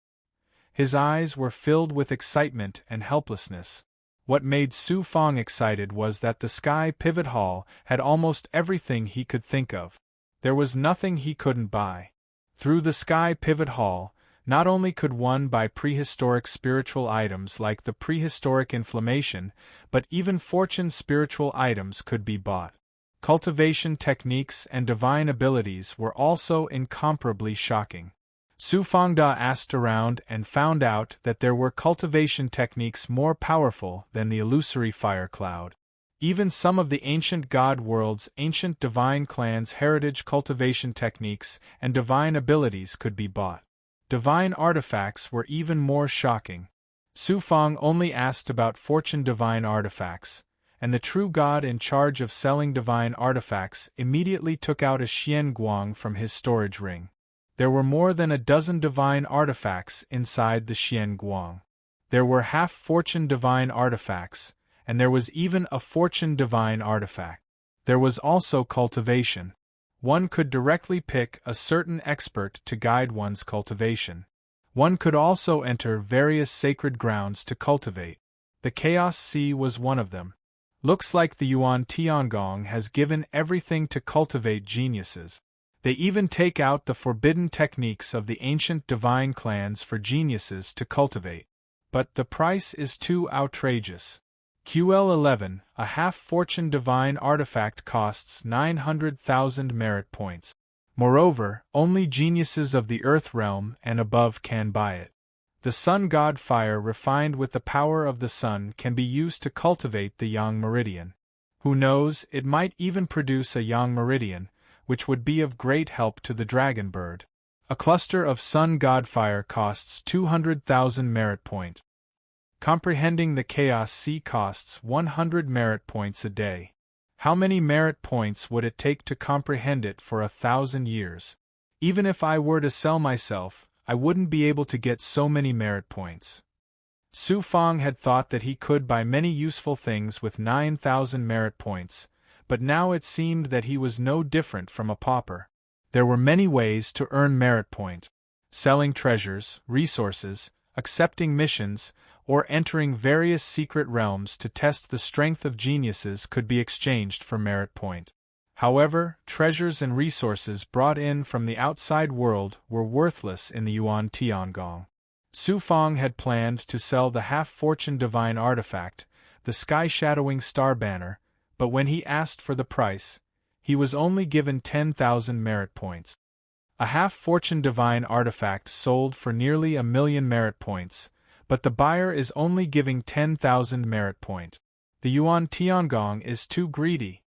Speaker 1: His eyes were filled with excitement and helplessness. What made Su Fang excited was that the Sky Pivot Hall had almost everything he could think of. There was nothing he couldn't buy. Through the Sky Pivot Hall, not only could one buy prehistoric spiritual items like the prehistoric inflammation, but even fortune spiritual items could be bought. Cultivation techniques and divine abilities were also incomparably shocking. Su Fangda asked around and found out that there were cultivation techniques more powerful than the illusory fire cloud. Even some of the ancient god world's ancient divine clans' heritage cultivation techniques and divine abilities could be bought. Divine artifacts were even more shocking. Su Fang only asked about fortune divine artifacts, and the true god in charge of selling divine artifacts immediately took out a Xian Guang from his storage ring. There were more than a dozen divine artifacts inside the Xian Guang. There were half-fortune divine artifacts, and there was even a fortune divine artifact. There was also cultivation. One could directly pick a certain expert to guide one's cultivation. One could also enter various sacred grounds to cultivate. The Chaos Sea was one of them. Looks like the Yuan Tiangong has given everything to cultivate geniuses. They even take out the forbidden techniques of the ancient divine clans for geniuses to cultivate. But the price is too outrageous. QL11, a half-fortune divine artifact costs 900,000 merit points. Moreover, only geniuses of the Earth realm and above can buy it. The sun god fire refined with the power of the sun can be used to cultivate the Yang Meridian. Who knows, it might even produce a Yang Meridian, which would be of great help to the dragon bird. A cluster of sun god fire costs 200,000 merit points. Comprehending the Chaos Sea costs 100 merit points a day. How many merit points would it take to comprehend it for 1,000 years? Even if I were to sell myself, I wouldn't be able to get so many merit points. Su Fang had thought that he could buy many useful things with 9,000 merit points, but now it seemed that he was no different from a pauper. There were many ways to earn merit points. Selling treasures, resources, accepting missions, or entering various secret realms to test the strength of geniuses could be exchanged for merit point. However, treasures and resources brought in from the outside world were worthless in the Yuan Tiangong. Su Fang had planned to sell the half-fortune divine artifact, the sky-shadowing star banner, but when he asked for the price, he was only given 10,000 merit points. A half-fortune divine artifact sold for nearly 1,000,000 merit points, but the buyer is only giving 10,000 merit points. The Yuan Tiangong is too greedy.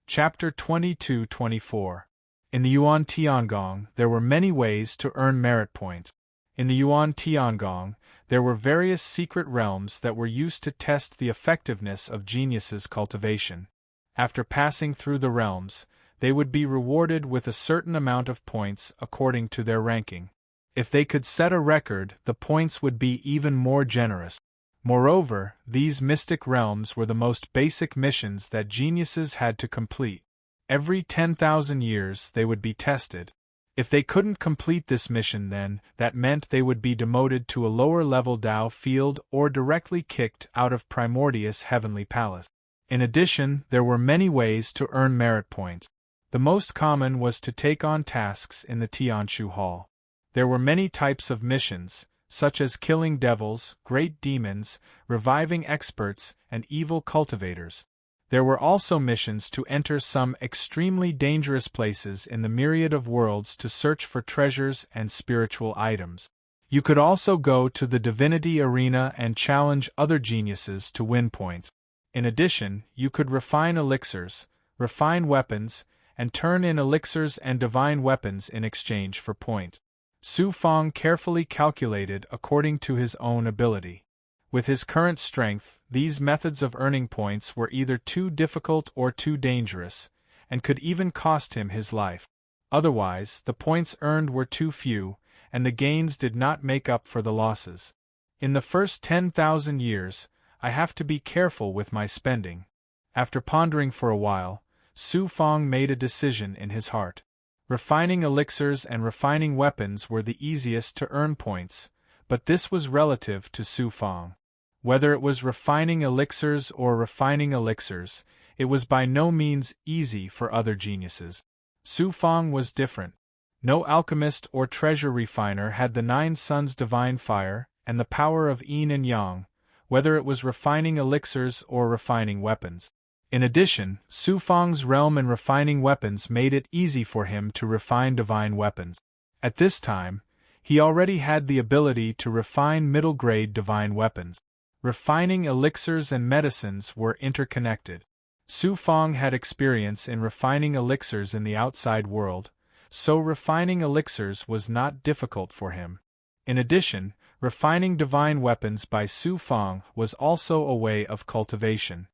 Speaker 1: Chapter 22-24. In the Yuan Tiangong, there were many ways to earn merit points. In the Yuan Tiangong, there were various secret realms that were used to test the effectiveness of geniuses' cultivation. After passing through the realms, they would be rewarded with a certain amount of points according to their ranking. If they could set a record, the points would be even more generous. Moreover, these mystic realms were the most basic missions that geniuses had to complete. Every 10,000 years they would be tested. If they couldn't complete this mission, then that meant they would be demoted to a lower-level Dao field or directly kicked out of Primordius Heavenly Palace. In addition, there were many ways to earn merit points. The most common was to take on tasks in the Tianshu Hall. There were many types of missions, such as killing devils, great demons, reviving experts, and evil cultivators. There were also missions to enter some extremely dangerous places in the myriad of worlds to search for treasures and spiritual items. You could also go to the divinity arena and challenge other geniuses to win points. In addition, you could refine elixirs, refine weapons, and turn in elixirs and divine weapons in exchange for points. Su Fong carefully calculated according to his own ability. With his current strength, these methods of earning points were either too difficult or too dangerous, and could even cost him his life. Otherwise, the points earned were too few, and the gains did not make up for the losses. In the first 10,000 years, I have to be careful with my spending. After pondering for a while, Su Fong made a decision in his heart. Refining elixirs and refining weapons were the easiest to earn points, but this was relative to Su Fong. Whether it was refining elixirs or refining elixirs, it was by no means easy for other geniuses. Su Fong was different. No alchemist or treasure refiner had the 9 suns' divine fire and the power of yin and yang, whether it was refining elixirs or refining weapons. In addition, Su Fong's realm in refining weapons made it easy for him to refine divine weapons. At this time, he already had the ability to refine middle-grade divine weapons. Refining elixirs and medicines were interconnected. Su Fong had experience in refining elixirs in the outside world, so refining elixirs was not difficult for him. In addition, refining divine weapons by Su Fong was also a way of cultivation.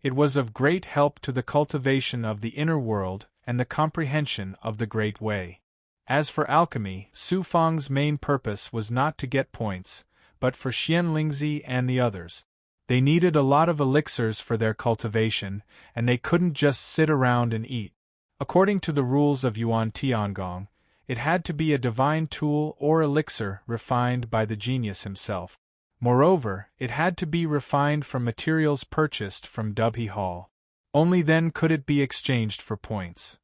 Speaker 1: It was of great help to the cultivation of the inner world and the comprehension of the Great Way. As for alchemy, Su Fong's main purpose was not to get points, but for Xian Lingzi and the others. They needed a lot of elixirs for their cultivation, and they couldn't just sit around and eat. According to the rules of Yuan Tiangong, it had to be a divine tool or elixir refined by the genius himself. Moreover, it had to be refined from materials purchased from Dubhe Hall. Only then could it be exchanged for points.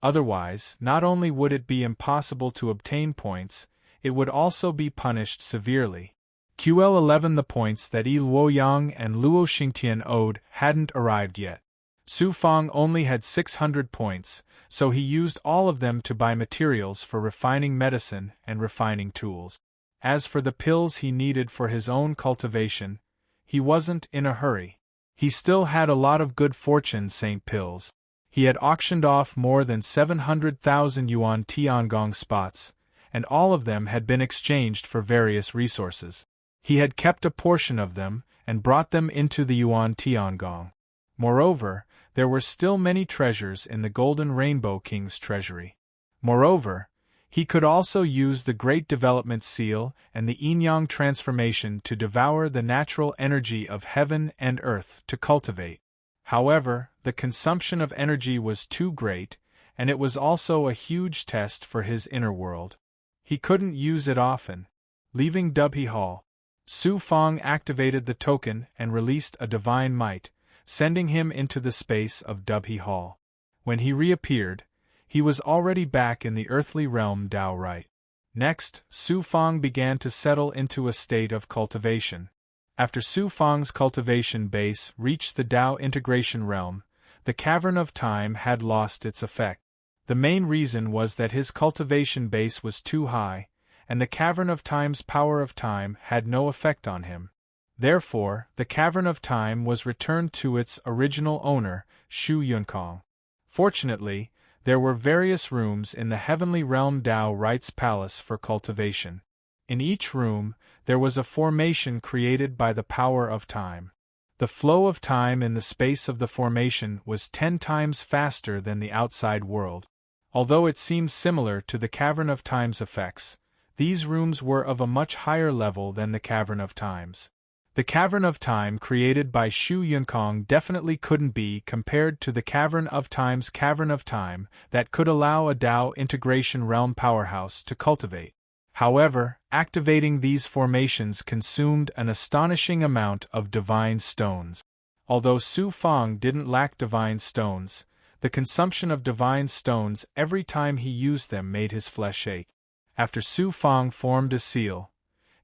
Speaker 1: Otherwise, not only would it be impossible to obtain points, it would also be punished severely. QL11 The points that Yi Luoyang and Luo Xingtian owed hadn't arrived yet. Su Fong only had 600 points, so he used all of them to buy materials for refining medicine and refining tools. As for the pills he needed for his own cultivation, he wasn't in a hurry. He still had a lot of good fortune Saint pills. He had auctioned off more than 700,000 Yuan Tiangong spots, and all of them had been exchanged for various resources. He had kept a portion of them and brought them into the Yuan Tiangong. Moreover, there were still many treasures in the Golden Rainbow King's treasury. Moreover, he could also use the Great Development Seal and the yin-yang transformation to devour the natural energy of heaven and earth to cultivate. However, the consumption of energy was too great, and it was also a huge test for his inner world. He couldn't use it often. Leaving Dubhe Hall, Su Fong activated the token and released a divine might, sending him into the space of Dubhe Hall. When he reappeared, he was already back in the earthly realm Dao Right. Next, Su Fong began to settle into a state of cultivation. After Su Fong's cultivation base reached the Dao integration realm, the Cavern of Time had lost its effect. The main reason was that his cultivation base was too high, and the Cavern of Time's power of time had no effect on him. Therefore, the Cavern of Time was returned to its original owner, Shu Yunkong. Fortunately, there were various rooms in the heavenly realm Dao Right's palace for cultivation. In each room, there was a formation created by the power of time. The flow of time in the space of the formation was 10 times faster than the outside world. Although it seemed similar to the Cavern of Time's effects, these rooms were of a much higher level than the Cavern of Time's. The Cavern of Time created by Shu Yunkong definitely couldn't be compared to the Cavern of Time's Cavern of Time that could allow a Dao integration realm powerhouse to cultivate. However, activating these formations consumed an astonishing amount of divine stones. Although Su Fong didn't lack divine stones, the consumption of divine stones every time he used them made his flesh ache. After Su Fong formed a seal,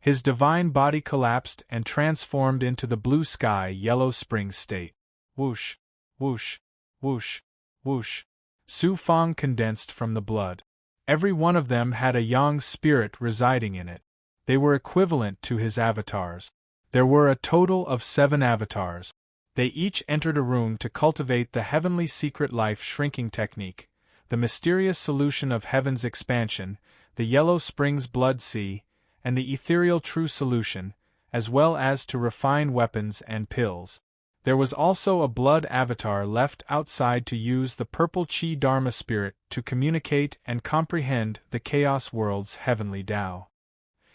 Speaker 1: his divine body collapsed and transformed into the blue sky yellow spring state. Whoosh, whoosh, whoosh, whoosh. Su Fong condensed from the blood. Every one of them had a yang spirit residing in it. They were equivalent to his avatars. There were a total of 7 avatars. They each entered a room to cultivate the heavenly secret life shrinking technique, the mysterious solution of heaven's expansion, the Yellow Springs Blood Sea, and the ethereal True Solution, as well as to refine weapons and pills. There was also a blood avatar left outside to use the purple Chi Dharma spirit to communicate and comprehend the Chaos World's heavenly Tao.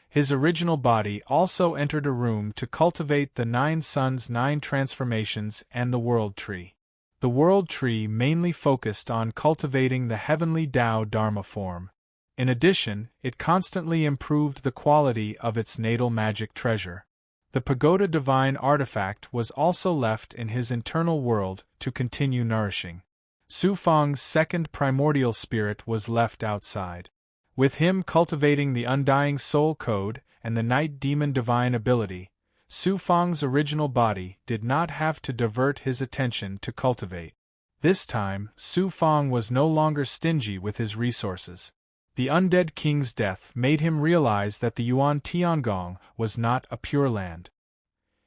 Speaker 1: His original body also entered a room to cultivate the 9 Suns' 9 transformations and the World Tree. The World Tree mainly focused on cultivating the heavenly Tao Dharma form. In addition, it constantly improved the quality of its natal magic treasure. The Pagoda Divine artifact was also left in his internal world to continue nourishing. Su Fang's second primordial spirit was left outside. With him cultivating the Undying Soul Code and the Night Demon Divine ability, Su Fang's original body did not have to divert his attention to cultivate. This time, Su Fang was no longer stingy with his resources. The Undead King's death made him realize that the Yuan Tiangong was not a pure land.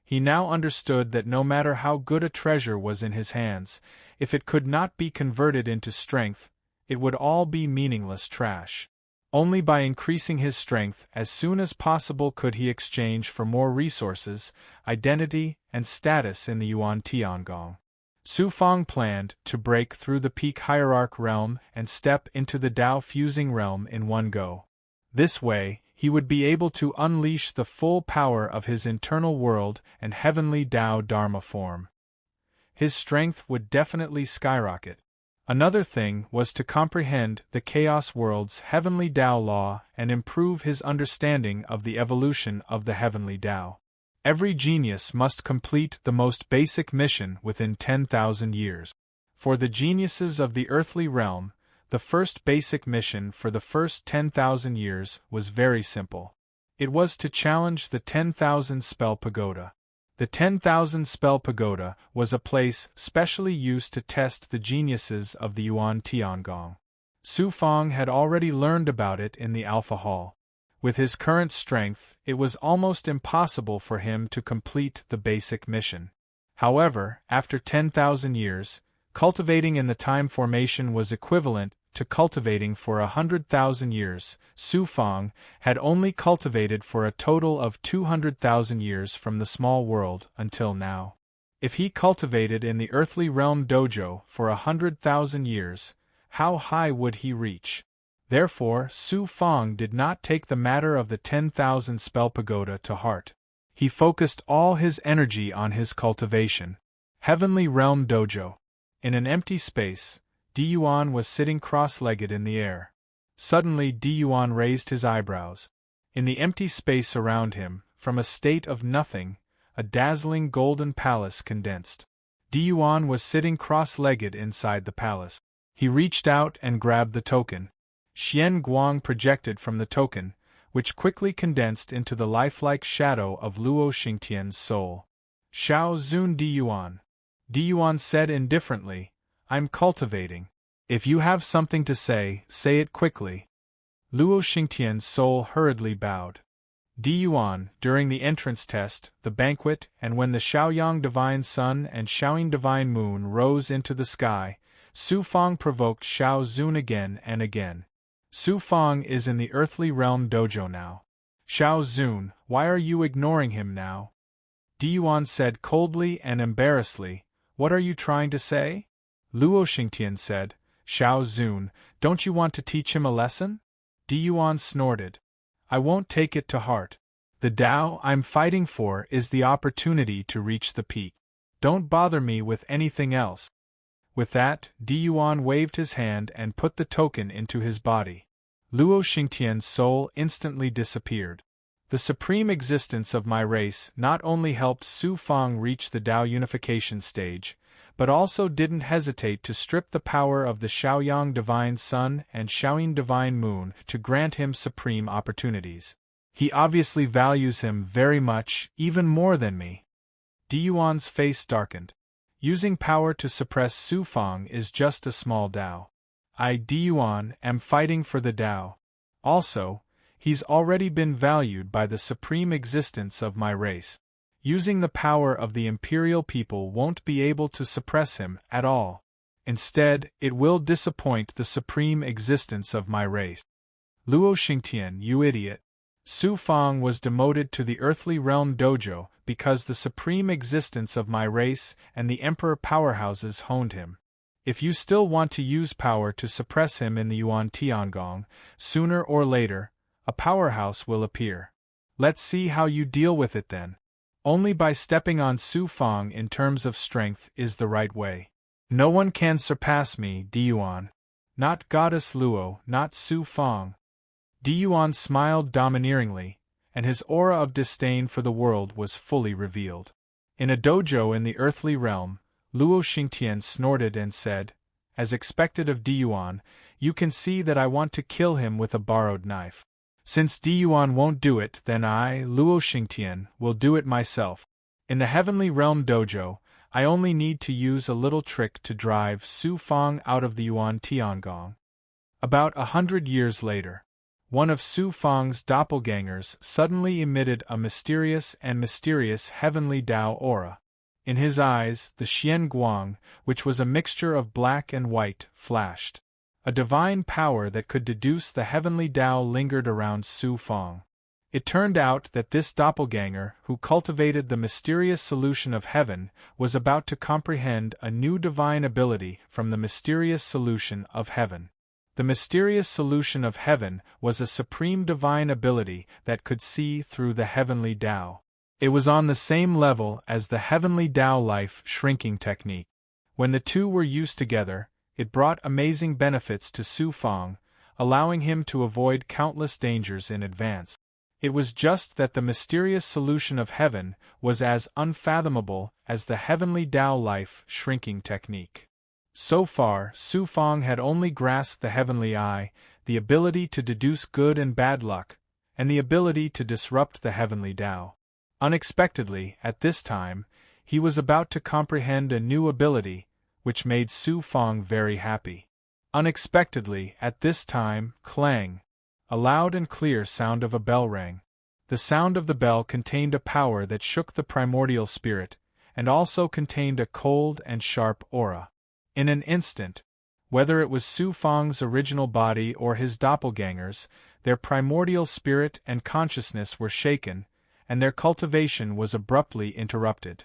Speaker 1: He now understood that no matter how good a treasure was in his hands, if it could not be converted into strength, it would all be meaningless trash. Only by increasing his strength as soon as possible could he exchange for more resources, identity, and status in the Yuan Tiangong. Su Fang planned to break through the Peak Hierarch realm and step into the Tao Fusing realm in one go. This way, he would be able to unleash the full power of his internal world and heavenly Tao Dharma form. His strength would definitely skyrocket. Another thing was to comprehend the Chaos World's heavenly Tao law and improve his understanding of the evolution of the heavenly Tao. Every genius must complete the most basic mission within 10,000 years. For the geniuses of the earthly realm, the first basic mission for the first 10,000 years was very simple. It was to challenge the 10,000 Spell Pagoda. The 10,000 Spell Pagoda was a place specially used to test the geniuses of the Yuan Tiangong. Su Fang had already learned about it in the Alpha Hall. With his current strength, it was almost impossible for him to complete the basic mission. However, after 10,000 years, cultivating in the time formation was equivalent to cultivating for 100,000 years. Su Fang had only cultivated for a total of 200,000 years from the small world until now. If he cultivated in the earthly realm dojo for 100,000 years, how high would he reach? Therefore, Su Fang did not take the matter of the 10,000 Spell Pagoda to heart. He focused all his energy on his cultivation. Heavenly Realm Dojo. In an empty space, Di Yuan was sitting cross-legged in the air. Suddenly Di Yuan raised his eyebrows. In the empty space around him, from a state of nothing, a dazzling golden palace condensed. Di Yuan was sitting cross-legged inside the palace. He reached out and grabbed the token. Xian Guang projected from the token, which quickly condensed into the lifelike shadow of Luo Xingtian's soul. Shao Zun Di Yuan. Di Yuan said indifferently, "I'm cultivating. If you have something to say it quickly." Luo Xingtian's soul hurriedly bowed. Di Yuan, during the entrance test, the banquet, and when the Shaoyang Divine Sun and Shaoyin Divine Moon rose into the sky, Su Fang provoked Shao Zun again and again. Su Fang is in the earthly realm dojo now. Shao Zun, why are you ignoring him now? Di Yuan said coldly and embarrassedly, "What are you trying to say?" Luo Xingtian said, "Shao Zun, don't you want to teach him a lesson?" Di Yuan snorted. "I won't take it to heart. The Tao I'm fighting for is the opportunity to reach the peak. Don't bother me with anything else." With that, Di Yuan waved his hand and put the token into his body. Luo Xingtian's soul instantly disappeared. The supreme existence of my race not only helped Su Fang reach the Tao unification stage, but also didn't hesitate to strip the power of the Shaoyang Divine Sun and Shaoyin Divine Moon to grant him supreme opportunities. He obviously values him very much, even more than me. Di Yuan's face darkened. Using power to suppress Su Fang is just a small Tao. I, Di Yuan, am fighting for the Tao. Also, he's already been valued by the supreme existence of my race. Using the power of the imperial people won't be able to suppress him at all. Instead, it will disappoint the supreme existence of my race. Luo Xingtian, you idiot. Su Fang was demoted to the earthly realm dojo because the supreme existence of my race and the emperor powerhouses honed him. If you still want to use power to suppress him in the Yuan Tiangong, sooner or later, a powerhouse will appear. Let's see how you deal with it then. Only by stepping on Su Fang in terms of strength is the right way. No one can surpass me, Diyuan. Not Goddess Luo, not Su Fang. Diyuan smiled domineeringly, and his aura of disdain for the world was fully revealed. In a dojo in the earthly realm, Luo Xingtian snorted and said, as expected of Diyuan, you can see that I want to kill him with a borrowed knife. Since Diyuan won't do it, then I, Luo Xingtian, will do it myself. In the heavenly realm dojo, I only need to use a little trick to drive Su Fang out of the Yuan Tiangong. About 100 years later, one of Su Fang's doppelgangers suddenly emitted a mysterious heavenly Tao aura. In his eyes, the Xian Guang, which was a mixture of black and white, flashed. A divine power that could deduce the heavenly Tao lingered around Su Fang. It turned out that this doppelganger, who cultivated the mysterious solution of heaven, was about to comprehend a new divine ability from the mysterious solution of heaven. The mysterious solution of heaven was a supreme divine ability that could see through the heavenly Tao. It was on the same level as the heavenly Tao life shrinking technique. When the two were used together, it brought amazing benefits to Su Fang, allowing him to avoid countless dangers in advance. It was just that the mysterious solution of heaven was as unfathomable as the heavenly Tao life shrinking technique. So far, Su Fang had only grasped the heavenly eye, the ability to deduce good and bad luck, and the ability to disrupt the heavenly Tao. Unexpectedly, at this time, he was about to comprehend a new ability, which made Su Fang very happy. Unexpectedly, at this time, clang! A loud and clear sound of a bell rang. The sound of the bell contained a power that shook the primordial spirit, and also contained a cold and sharp aura. In an instant, whether it was Su Fang's original body or his doppelgangers, their primordial spirit and consciousness were shaken, and their cultivation was abruptly interrupted.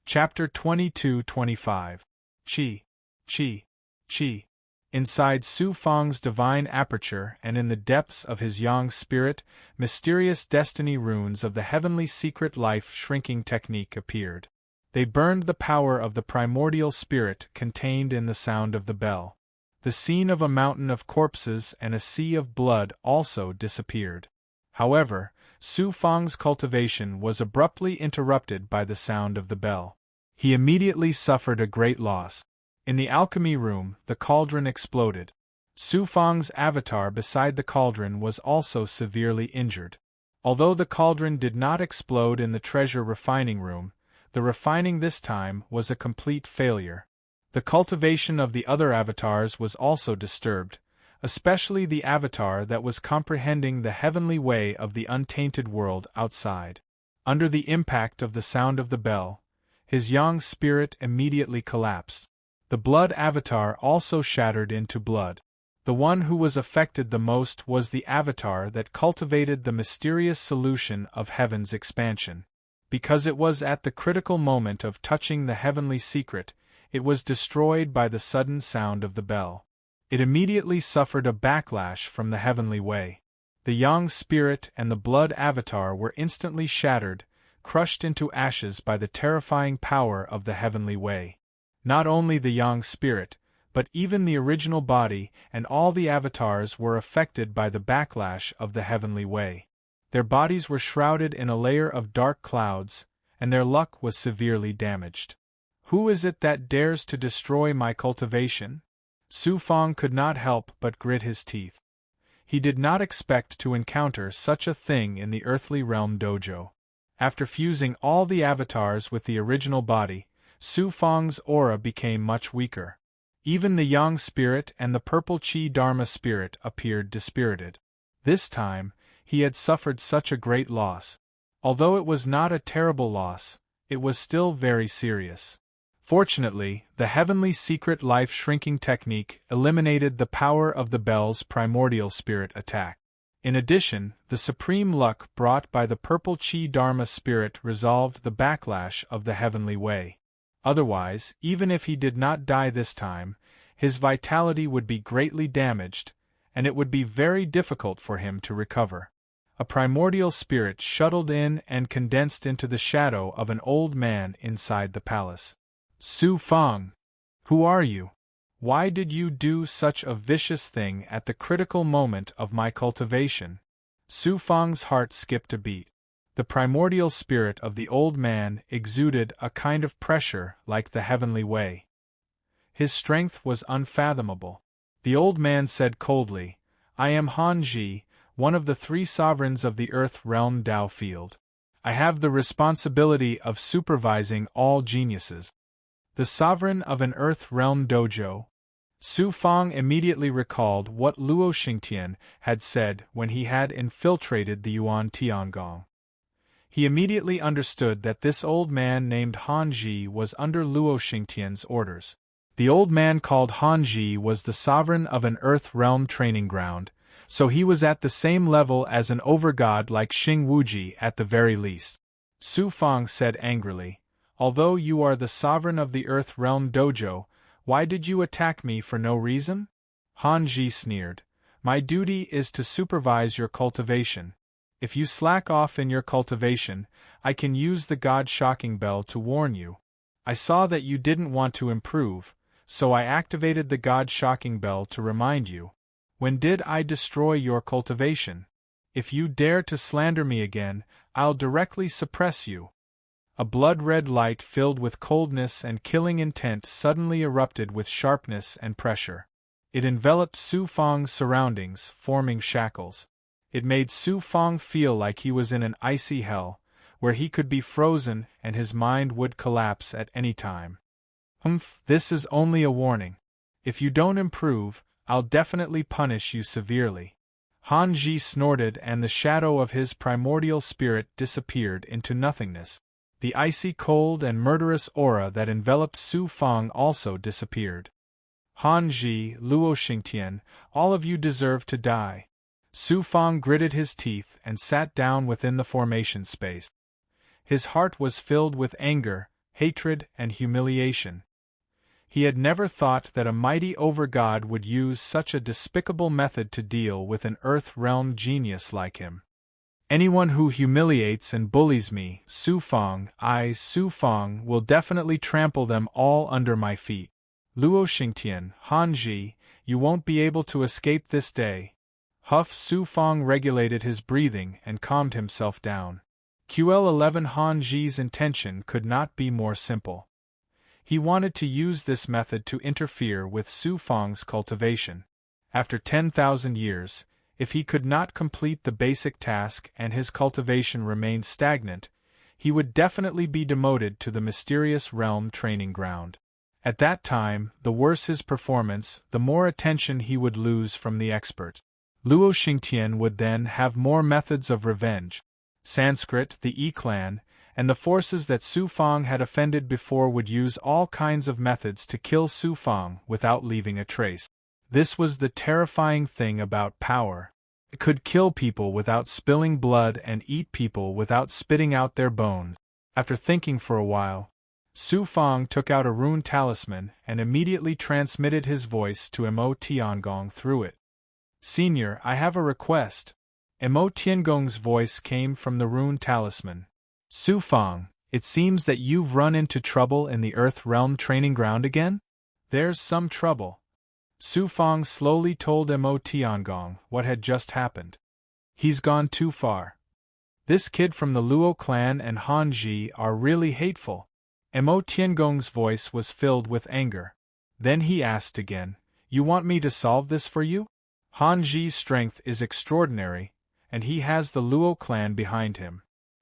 Speaker 1: Chapter 22-25. Qi. Qi. Qi. Inside Su Fang's divine aperture and in the depths of his yang spirit, mysterious destiny runes of the heavenly secret life shrinking technique appeared. They burned the power of the primordial spirit contained in the sound of the bell. The scene of a mountain of corpses and a sea of blood also disappeared. However, Su Fang's cultivation was abruptly interrupted by the sound of the bell. He immediately suffered a great loss. In the alchemy room, the cauldron exploded. Su Fang's avatar beside the cauldron was also severely injured. Although the cauldron did not explode in the treasure refining room, the refining this time was a complete failure. The cultivation of the other avatars was also disturbed, especially the avatar that was comprehending the heavenly way of the untainted world outside. Under the impact of the sound of the bell, his yang spirit immediately collapsed. The blood avatar also shattered into blood. The one who was affected the most was the avatar that cultivated the mysterious solution of heaven's expansion. Because it was at the critical moment of touching the heavenly secret, it was destroyed by the sudden sound of the bell. It immediately suffered a backlash from the heavenly way. The yang spirit and the blood avatar were instantly shattered, crushed into ashes by the terrifying power of the heavenly way. Not only the yang spirit, but even the original body and all the avatars were affected by the backlash of the heavenly way. Their bodies were shrouded in a layer of dark clouds, and their luck was severely damaged. Who is it that dares to destroy my cultivation? Su Fang could not help but grit his teeth. He did not expect to encounter such a thing in the earthly realm dojo. After fusing all the avatars with the original body, Su Fang's aura became much weaker. Even the yang spirit and the purple qi dharma spirit appeared dispirited. This time, he had suffered such a great loss. Although it was not a terrible loss, it was still very serious. Fortunately, the heavenly secret life shrinking technique eliminated the power of the bell's primordial spirit attack. In addition, the supreme luck brought by the purple chi dharma spirit resolved the backlash of the heavenly way. Otherwise, even if he did not die this time, his vitality would be greatly damaged, and it would be very difficult for him to recover. A primordial spirit shuttled in and condensed into the shadow of an old man inside the palace. Su Fang! Who are you? Why did you do such a vicious thing at the critical moment of my cultivation? Su Fang's heart skipped a beat. The primordial spirit of the old man exuded a kind of pressure like the heavenly way. His strength was unfathomable. The old man said coldly, I am Han Ji, one of the 3 sovereigns of the Earth Realm Dao Field. I have the responsibility of supervising all geniuses. The sovereign of an Earth Realm Dojo? Su Fang immediately recalled what Luo Xingtian had said when he had infiltrated the Yuan Tiangong. He immediately understood that this old man named Han Ji was under Luo Xingtian's orders. The old man called Han Ji was the sovereign of an Earth Realm training ground, so he was at the same level as an overgod like Xing Wuji at the very least. Su Fang said angrily, Although you are the sovereign of the Earth Realm Dojo, why did you attack me for no reason? Han Ji sneered, My duty is to supervise your cultivation. If you slack off in your cultivation, I can use the God-shocking bell to warn you. I saw that you didn't want to improve, so I activated the God-shocking bell to remind you. When did I destroy your cultivation? If you dare to slander me again, I'll directly suppress you. A blood-red light filled with coldness and killing intent suddenly erupted with sharpness and pressure. It enveloped Su Fang's surroundings, forming shackles. It made Su Fang feel like he was in an icy hell, where he could be frozen and his mind would collapse at any time. This is only a warning. If you don't improve, I'll definitely punish you severely. Han Ji snorted and the shadow of his primordial spirit disappeared into nothingness. The icy cold and murderous aura that enveloped Su Fang also disappeared. Han Ji, Luo Xingtian, all of you deserve to die. Su Fang gritted his teeth and sat down within the formation space. His heart was filled with anger, hatred, and humiliation. He had never thought that a mighty overgod would use such a despicable method to deal with an Earth Realm genius like him. Anyone who humiliates and bullies me, Su Fang, will definitely trample them all under my feet. Luo Xingtian, Han Ji, you won't be able to escape this day. Huff. Su Fang regulated his breathing and calmed himself down. QL11 Han Ji's intention could not be more simple. He wanted to use this method to interfere with Su Fang's cultivation. After 10,000 years, if he could not complete the basic task and his cultivation remained stagnant, he would definitely be demoted to the mysterious realm training ground. At that time, the worse his performance, the more attention he would lose from the expert. Luo Xingtian would then have more methods of revenge. Sanskrit, the E-clan, and the forces that Su Fang had offended before would use all kinds of methods to kill Su Fang without leaving a trace. This was the terrifying thing about power. It could kill people without spilling blood and eat people without spitting out their bones. After thinking for a while, Su Fang took out a rune talisman and immediately transmitted his voice to Mo Tiangong through it. Senior, I have a request. Mo Tiangong's voice came from the rune talisman. Su Fang, it seems that you've run into trouble in the Earth Realm training ground again? There's some trouble. Su Fang slowly told Mo Tiangong what had just happened. He's gone too far. This kid from the Luo clan and Han Ji are really hateful. Mo Tiangong's voice was filled with anger. Then he asked again, You want me to solve this for you? Han Ji's strength is extraordinary, and he has the Luo clan behind him.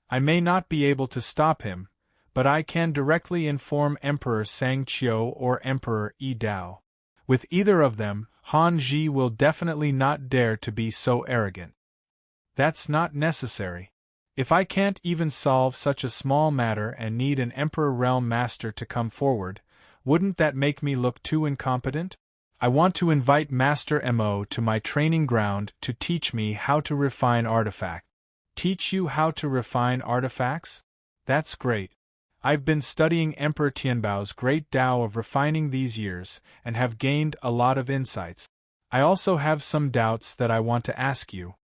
Speaker 1: I may not be able to stop him, but I can directly inform Emperor Sang Qiu or Emperor Yi Dao. With either of them, Han Ji will definitely not dare to be so arrogant. That's not necessary. If I can't even solve such a small matter and need an Emperor Realm Master to come forward, wouldn't that make me look too incompetent? I want to invite Master Mo to my training ground to teach me how to refine artifacts. Teach you how to refine artifacts? That's great. I've been studying Emperor Tianbao's great Tao of refining these years and have gained a lot of insights. I also have some doubts that I want to ask you.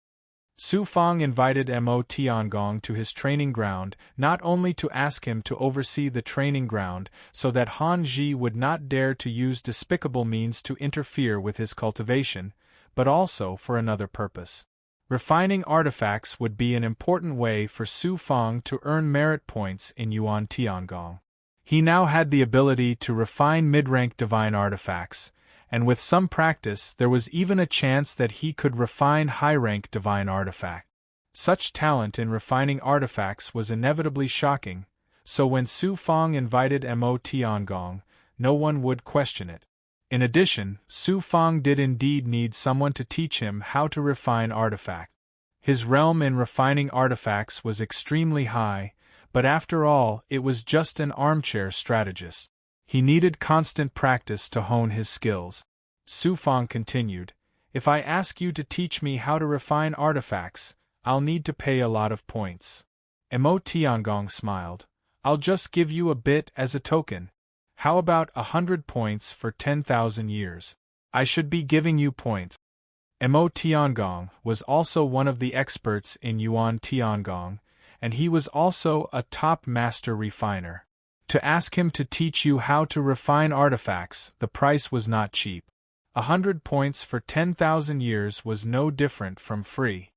Speaker 1: Su Fang invited Mo Tiangong to his training ground not only to ask him to oversee the training ground so that Han Ji would not dare to use despicable means to interfere with his cultivation, but also for another purpose. Refining artifacts would be an important way for Su Fang to earn merit points in Yuan Tiangong. He now had the ability to refine mid-rank divine artifacts, and with some practice there was even a chance that he could refine high-rank divine artifact. Such talent in refining artifacts was inevitably shocking, so when Su Fang invited Mo Tiangong, no one would question it. In addition, Su Fang did indeed need someone to teach him how to refine artifact. His realm in refining artifacts was extremely high, but after all, it was just an armchair strategist. He needed constant practice to hone his skills. Su Fang continued, "If I ask you to teach me how to refine artifacts, I'll need to pay a lot of points." Mo Tiangong smiled. "I'll just give you a bit as a token. How about 100 points for 10,000 years? I should be giving you points." Mo Tiangong was also one of the experts in Yuan Tiangong, and he was also a top master refiner. To ask him to teach you how to refine artifacts, the price was not cheap. 100 points for 10,000 years was no different from free.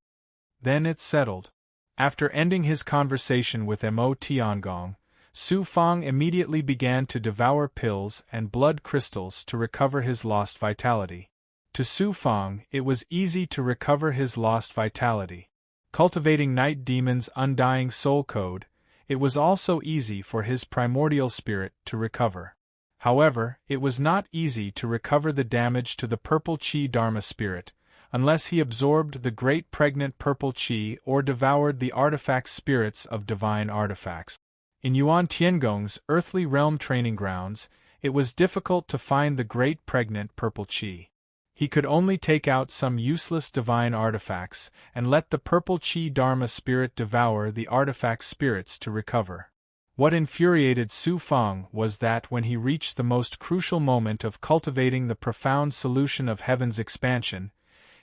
Speaker 1: Then it's settled. After ending his conversation with Mo Tiangong, Su Fang immediately began to devour pills and blood crystals to recover his lost vitality. To Su Fang, it was easy to recover his lost vitality. Cultivating Night Demon's undying soul code, it was also easy for his primordial spirit to recover. However, it was not easy to recover the damage to the purple Qi Dharma spirit, unless he absorbed the great pregnant purple Qi or devoured the artifact spirits of divine artifacts. In Yuan Tiangong's earthly realm training grounds, it was difficult to find the great pregnant purple Qi. He could only take out some useless divine artifacts and let the purple Qi Dharma spirit devour the artifact spirits to recover. What infuriated Su Fang was that when he reached the most crucial moment of cultivating the profound solution of heaven's expansion,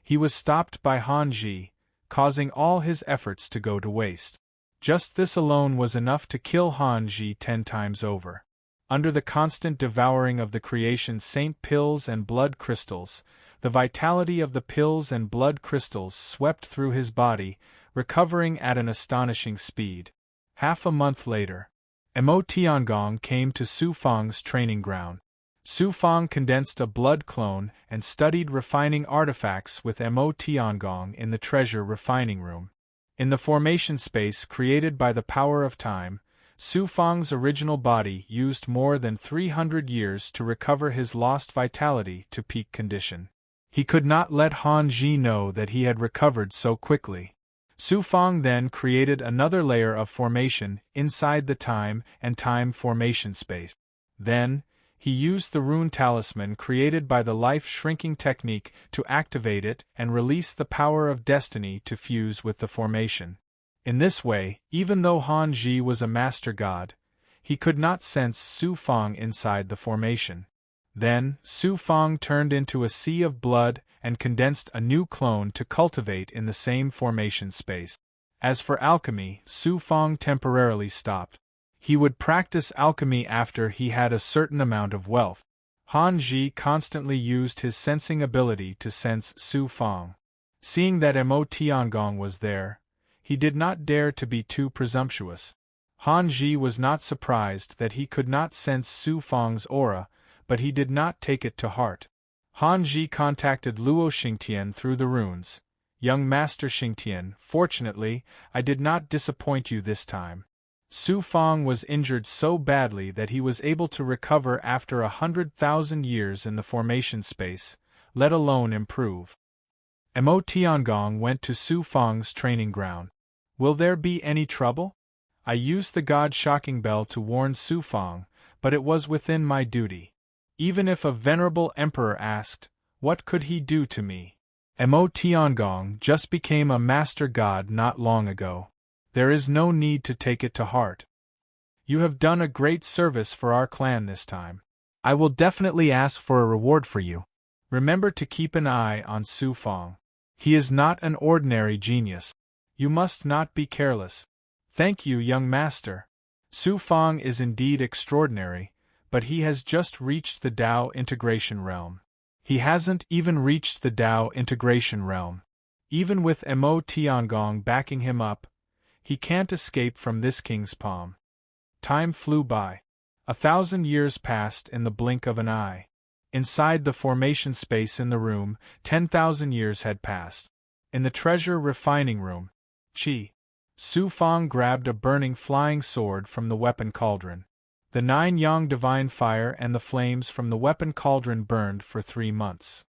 Speaker 1: he was stopped by Han Ji, causing all his efforts to go to waste. Just this alone was enough to kill Han Ji 10 times over. Under the constant devouring of the creation saint pills and blood crystals, the vitality of the pills and blood crystals swept through his body, recovering at an astonishing speed. Half a month later, Mo Tiangong came to Su Fang's training ground. Su Fang condensed a blood clone and studied refining artifacts with Mo Tiangong in the treasure refining room. In the formation space created by the power of time, Su Fang's original body used more than 300 years to recover his lost vitality to peak condition. He could not let Han Ji know that he had recovered so quickly. Su Fang then created another layer of formation inside the time and time formation space. Then, he used the rune talisman created by the life-shrinking technique to activate it and release the power of destiny to fuse with the formation. In this way, even though Han Ji was a master god, he could not sense Su Fang inside the formation. Then, Su Fang turned into a sea of blood and condensed a new clone to cultivate in the same formation space. As for alchemy, Su Fang temporarily stopped. He would practice alchemy after he had a certain amount of wealth. Han Ji constantly used his sensing ability to sense Su Fang. Seeing that Mo Tiangong was there, he did not dare to be too presumptuous. Han Ji was not surprised that he could not sense Su Fang's aura, but he did not take it to heart. Han Ji contacted Luo Xingtian through the runes. "Young Master Xingtian, fortunately, I did not disappoint you this time. Su Fang was injured so badly that he was able to recover after 100,000 years in the formation space, let alone improve." Mo Tiangong went to Su Fang's training ground. Will there be any trouble? I used the God-shocking bell to warn Su Fang, but it was within my duty. Even if a venerable emperor asked, what could he do to me? Mo Tiangong just became a master god not long ago. There is no need to take it to heart. You have done a great service for our clan this time. I will definitely ask for a reward for you. Remember to keep an eye on Su Fang. He is not an ordinary genius. You must not be careless. Thank you, young master. Su Fang is indeed extraordinary, but he has just reached the Dao integration realm. He hasn't even reached the Dao integration realm. Even with Mo Tiangong backing him up, he can't escape from this king's palm. Time flew by. 1,000 years passed in the blink of an eye. Inside the formation space in the room, 10,000 years had passed. In the treasure refining room, Su Fang grabbed a burning flying sword from the weapon cauldron. The 9 yang divine fire and the flames from the weapon cauldron burned for 3 months.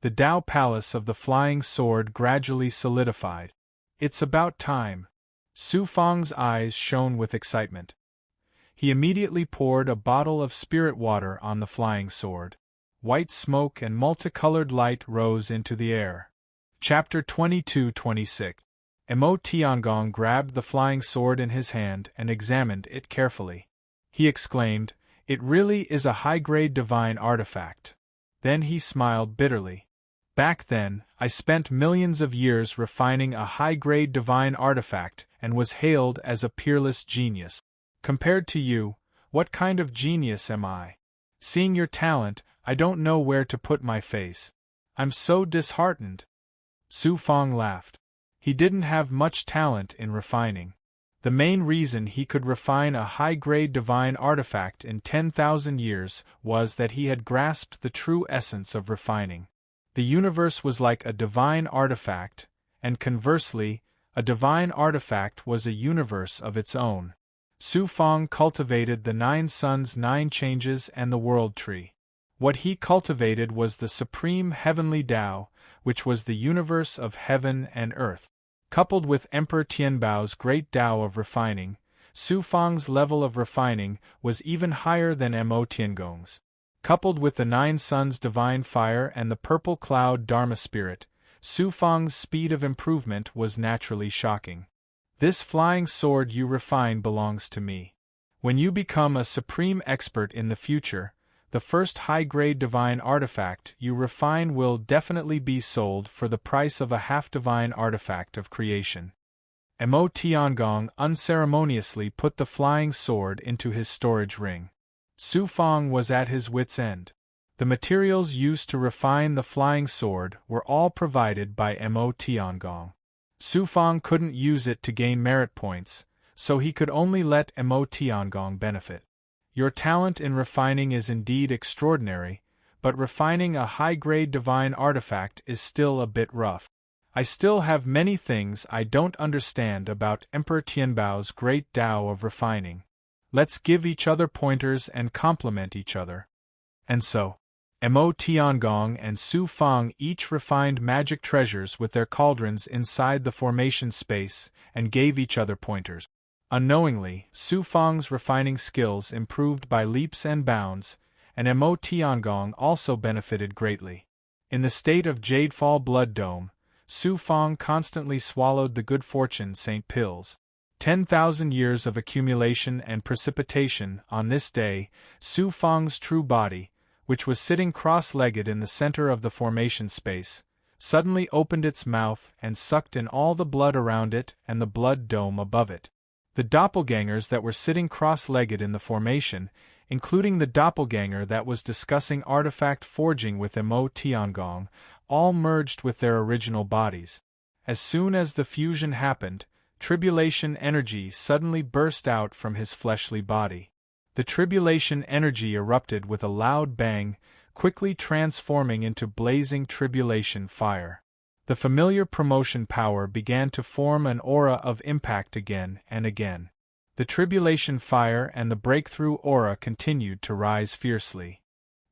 Speaker 1: The Dao palace of the flying sword gradually solidified. It's about time. Su Fang's eyes shone with excitement. He immediately poured a bottle of spirit water on the flying sword. White smoke and multicolored light rose into the air. Chapter 22-26. Mo Tiangong grabbed the flying sword in his hand and examined it carefully. He exclaimed, "It really is a high-grade divine artifact." Then he smiled bitterly. Back then, I spent millions of years refining a high-grade divine artifact and was hailed as a peerless genius. Compared to you, what kind of genius am I? Seeing your talent, I don't know where to put my face. I'm so disheartened. Su Fang laughed. He didn't have much talent in refining. The main reason he could refine a high-grade divine artifact in 10,000 years was that he had grasped the true essence of refining. The universe was like a divine artifact, and conversely, a divine artifact was a universe of its own. Su Fang cultivated the 9 suns, 9 changes, and the world tree. What he cultivated was the supreme heavenly Tao, which was the universe of heaven and earth. Coupled with Emperor Tianbao's great Tao of refining, Su Fang's level of refining was even higher than Mo Tiangong's. Coupled with the 9 suns divine fire and the purple cloud Dharma spirit, Su Fang's speed of improvement was naturally shocking. This flying sword you refine belongs to me. When you become a supreme expert in the future, the first high-grade divine artifact you refine will definitely be sold for the price of a half-divine artifact of creation. Mo Tiangong unceremoniously put the flying sword into his storage ring. Su Fang was at his wits' end. The materials used to refine the flying sword were all provided by Mo Tiangong. Su Fang couldn't use it to gain merit points, so he could only let Mo Tiangong benefit. Your talent in refining is indeed extraordinary, but refining a high-grade divine artifact is still a bit rough. I still have many things I don't understand about Emperor Tianbao's great Tao of refining. Let's give each other pointers and compliment each other. And so, Mo Tiangong and Su Fang each refined magic treasures with their cauldrons inside the formation space and gave each other pointers. Unknowingly, Su Fang's refining skills improved by leaps and bounds, and Mo Tiangong also benefited greatly. In the state of Jadefall Blood Dome, Su Fang constantly swallowed the good fortune Saint pills. 10,000 years of accumulation and precipitation. On this day, Su Fang's true body, which was sitting cross-legged in the center of the formation space, suddenly opened its mouth and sucked in all the blood around it and the blood dome above it. The doppelgangers that were sitting cross-legged in the formation, including the doppelganger that was discussing artifact forging with Mo Tiangong, all merged with their original bodies. As soon as the fusion happened, tribulation energy suddenly burst out from his fleshly body. The tribulation energy erupted with a loud bang, quickly transforming into blazing tribulation fire. The familiar promotion power began to form an aura of impact again and again. The tribulation fire and the breakthrough aura continued to rise fiercely.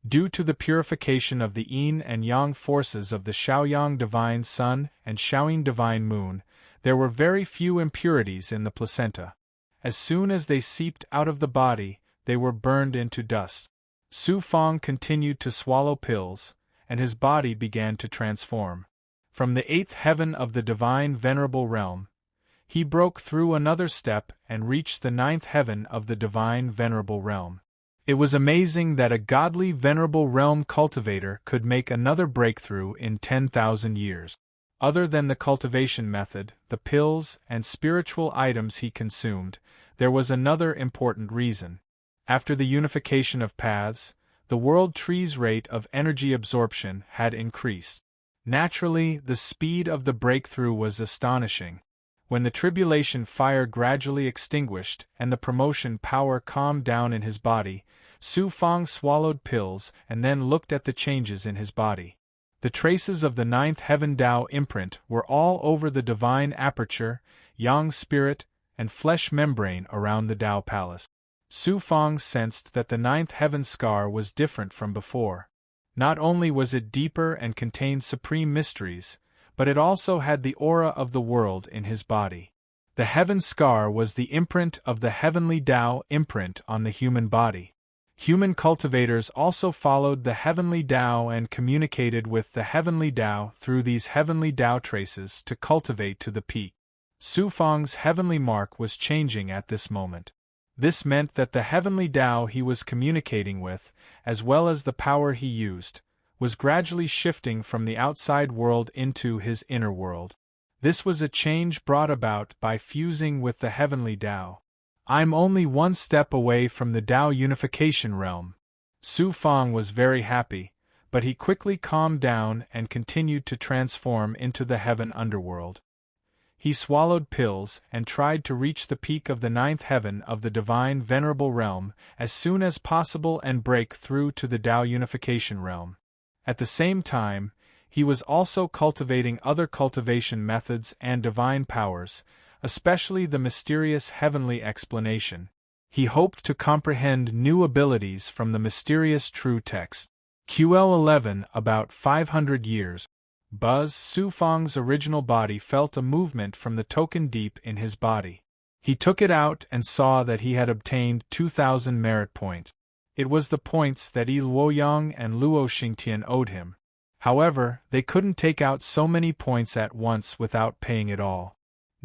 Speaker 1: Due to the purification of the yin and yang forces of the Shaoyang divine sun and Shaoyin divine moon, There were very few impurities in the placenta. As soon as they seeped out of the body, they were burned into dust. Su Fang continued to swallow pills, and his body began to transform. From the 8th heaven of the divine venerable realm, he broke through another step and reached the 9th heaven of the divine venerable realm. It was amazing that a godly venerable realm cultivator could make another breakthrough in 10,000 years. Other than the cultivation method, the pills, and spiritual items he consumed, there was another important reason. After the unification of paths, the world tree's rate of energy absorption had increased. Naturally, the speed of the breakthrough was astonishing. When the tribulation fire gradually extinguished and the promotion power calmed down in his body, Su Fang swallowed pills and then looked at the changes in his body. The traces of the 9th heaven Tao imprint were all over the divine aperture, yang spirit, and flesh membrane around the Tao palace. Su Fang sensed that the 9th heaven scar was different from before. Not only was it deeper and contained supreme mysteries, but it also had the aura of the world in his body. The heaven scar was the imprint of the heavenly Tao imprint on the human body. Human cultivators also followed the heavenly Tao and communicated with the heavenly Tao through these heavenly Tao traces to cultivate to the peak. Su Fang's heavenly mark was changing at this moment. This meant that the heavenly Tao he was communicating with, as well as the power he used, was gradually shifting from the outside world into his inner world. This was a change brought about by fusing with the heavenly Tao. I'm only one step away from the Tao unification realm. Su Fang was very happy, but he quickly calmed down and continued to transform into the heaven underworld. He swallowed pills and tried to reach the peak of the 9th heaven of the divine venerable realm as soon as possible and break through to the Tao unification realm. At the same time, he was also cultivating other cultivation methods and divine powers, especially the mysterious heavenly explanation. He hoped to comprehend new abilities from the mysterious true text. QL11 About 500 years. Buzz Su Fang's original body felt a movement from the token deep in his body. He took it out and saw that he had obtained 2,000 merit points. It was the points that Yi Luoyang and Luo Xingtian owed him. However, they couldn't take out so many points at once without paying it all.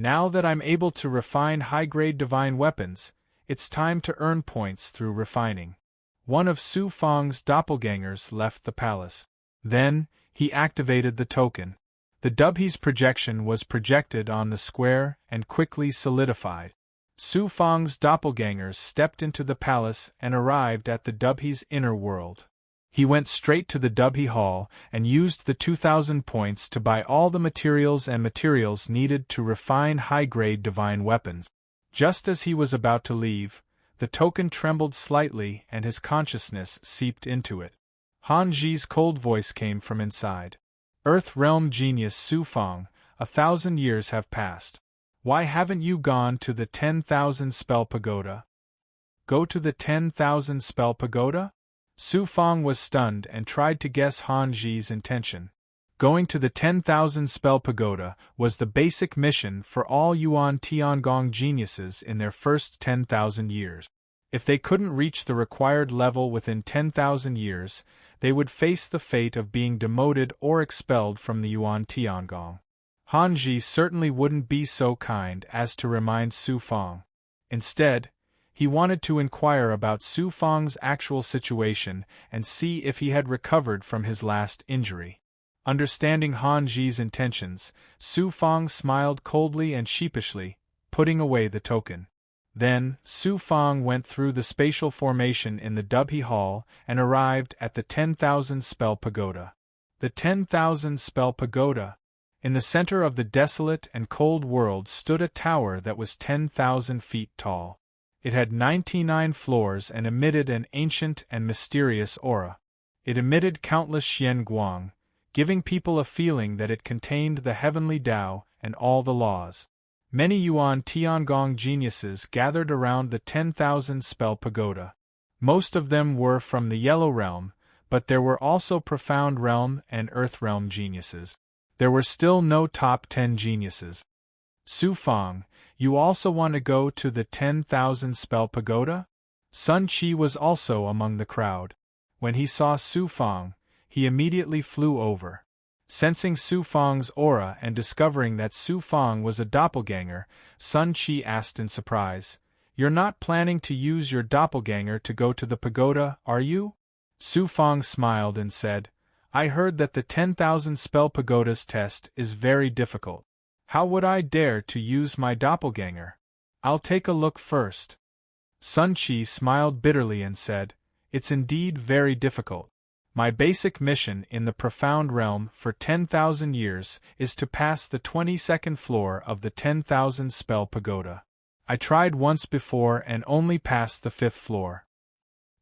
Speaker 1: Now that I'm able to refine high-grade divine weapons, it's time to earn points through refining. One of Su Fang's doppelgangers left the palace. Then, he activated the token. The Dubhe's projection was projected on the square and quickly solidified. Su Fang's doppelgangers stepped into the palace and arrived at the Dubhe's inner world. He went straight to the Dubhe Hall and used the 2,000 points to buy all the materials needed to refine high-grade divine weapons. Just as he was about to leave, the token trembled slightly and his consciousness seeped into it. Han Ji's cold voice came from inside. Earth Realm Genius Su Fang, 1,000 years have passed. Why haven't you gone to the 10,000 spell pagoda? Go to the 10,000 spell pagoda? Su Fang was stunned and tried to guess Han Ji's intention. Going to the 10,000 spell pagoda was the basic mission for all Yuan Tiangong geniuses in their first 10,000 years. If they couldn't reach the required level within 10,000 years, they would face the fate of being demoted or expelled from the Yuan Tiangong. Han Ji certainly wouldn't be so kind as to remind Su Fang. Instead, he wanted to inquire about Su Fang's actual situation and see if he had recovered from his last injury. Understanding Han Ji's intentions, Su Fang smiled coldly and sheepishly, putting away the token. Then, Su Fang went through the spatial formation in the Dubhe Hall and arrived at the 10,000 spell pagoda. The 10,000 spell pagoda. In the center of the desolate and cold world stood a tower that was 10,000 feet tall. It had 99 floors and emitted an ancient and mysterious aura. It emitted countless Xian Guang, giving people a feeling that it contained the heavenly Tao and all the laws. Many Yuan Tiangong geniuses gathered around the 10,000 spell pagoda. Most of them were from the Yellow Realm, but there were also Profound Realm and Earth Realm geniuses. There were still no top 10 geniuses. Su Fang, you also want to go to the 10,000 spell pagoda? Sun Qi was also among the crowd. When he saw Su Fang, he immediately flew over. Sensing Su Fang's aura and discovering that Su Fang was a doppelganger, Sun Qi asked in surprise, "You're not planning to use your doppelganger to go to the pagoda, are you?" Su Fang smiled and said, "I heard that the 10,000 spell pagoda's test is very difficult. How would I dare to use my doppelganger? I'll take a look first." Sun Qi smiled bitterly and said, "It's indeed very difficult. My basic mission in the profound realm for 10,000 years is to pass the 22nd floor of the 10,000 spell pagoda. I tried once before and only passed the 5th floor."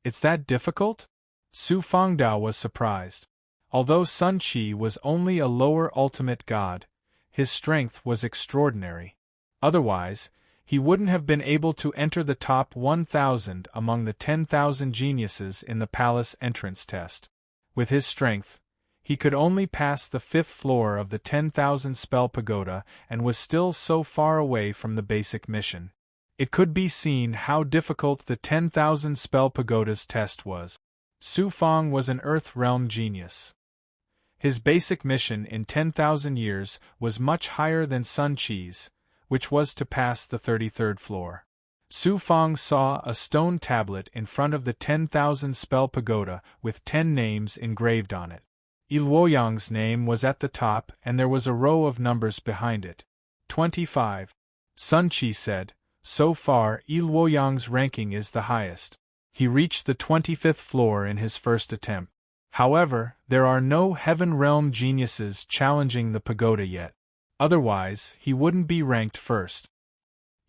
Speaker 1: "It's that difficult?" Su Fangdao was surprised. Although Sun Qi was only a lower ultimate god, his strength was extraordinary. Otherwise, he wouldn't have been able to enter the top 1,000 among the 10,000 geniuses in the palace entrance test. With his strength, he could only pass the 5th floor of the 10,000 spell pagoda and was still so far away from the basic mission. It could be seen how difficult the 10,000 spell pagoda's test was. Su Fang was an Earth realm genius. His basic mission in 10,000 years was much higher than Sun Qi's, which was to pass the 33rd floor. Su Fang saw a stone tablet in front of the 10,000 spell pagoda with 10 names engraved on it. Luoyang's name was at the top and there was a row of numbers behind it. 25. Sun Qi said, "So far Luoyang's ranking is the highest. He reached the 25th floor in his first attempt. However, there are no heaven realm geniuses challenging the pagoda yet. Otherwise, he wouldn't be ranked first.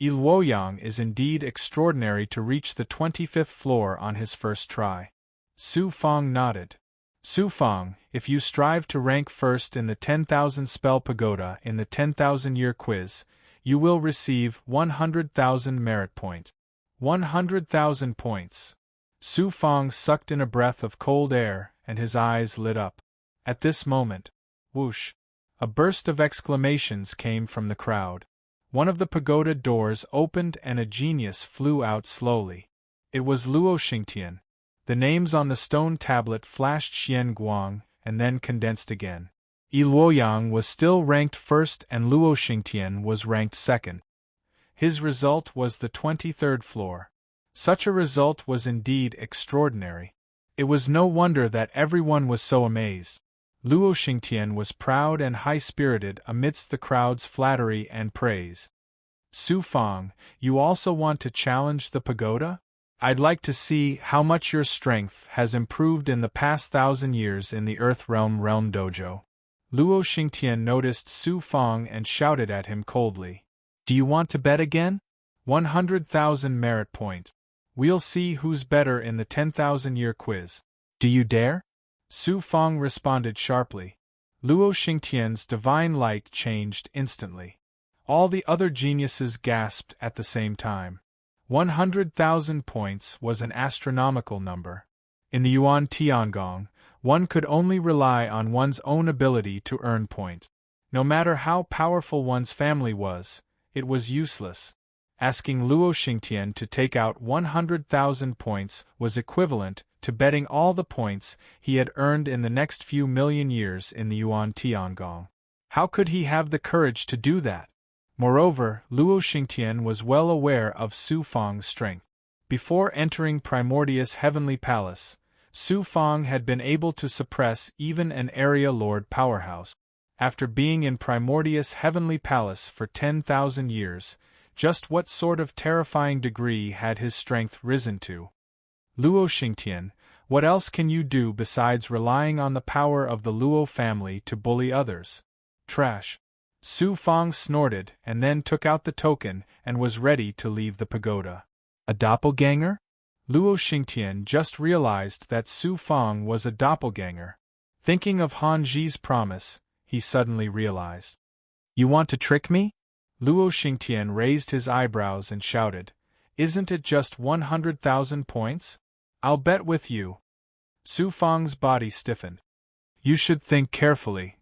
Speaker 1: Luoyang is indeed extraordinary to reach the 25th floor on his first try." Su Fang nodded. "Su Fang, if you strive to rank first in the 10,000 spell pagoda in the 10,000-year quiz, you will receive 100,000 merit points." 100,000 points. Su Fang sucked in a breath of cold air, and his eyes lit up. At this moment, whoosh! A burst of exclamations came from the crowd. One of the pagoda doors opened and a genius flew out slowly. It was Luo Xingtian. The names on the stone tablet flashed Xian Guang and then condensed again. Luoyang was still ranked first and Luo Xingtian was ranked second. His result was the 23rd floor. Such a result was indeed extraordinary. It was no wonder that everyone was so amazed. Luo Xingtian was proud and high-spirited amidst the crowd's flattery and praise. "Su Fang, you also want to challenge the pagoda? I'd like to see how much your strength has improved in the past 1,000 years in the Earth Realm dojo." Luo Xingtian noticed Su Fang and shouted at him coldly, "Do you want to bet again? 100,000 merit point. We'll see who's better in the 10,000-year quiz. Do you dare?" Su Fang responded sharply. Luo Xingtian's divine light changed instantly. All the other geniuses gasped at the same time. 100,000 points was an astronomical number. In the Yuan Tiangong, one could only rely on one's own ability to earn points. No matter how powerful one's family was, it was useless. Asking Luo Xingtian to take out 100,000 points was equivalent to betting all the points he had earned in the next few million years in the Yuan Tiangong. How could he have the courage to do that? Moreover, Luo Xingtian was well aware of Su Fang's strength. Before entering Primordius' heavenly palace, Su Fang had been able to suppress even an area lord powerhouse. After being in Primordius' heavenly palace for 10,000 years, just what sort of terrifying degree had his strength risen to? "Luo Xingtian, what else can you do besides relying on the power of the Luo family to bully others?" "Trash." Su Fang snorted and then took out the token and was ready to leave the pagoda. A doppelganger? Luo Xingtian just realized that Su Fang was a doppelganger. Thinking of Han Ji's promise, he suddenly realized. "You want to trick me?" Luo Xingtian raised his eyebrows and shouted, "Isn't it just 100,000 points? I'll bet with you." Su Fang's body stiffened. "You should think carefully.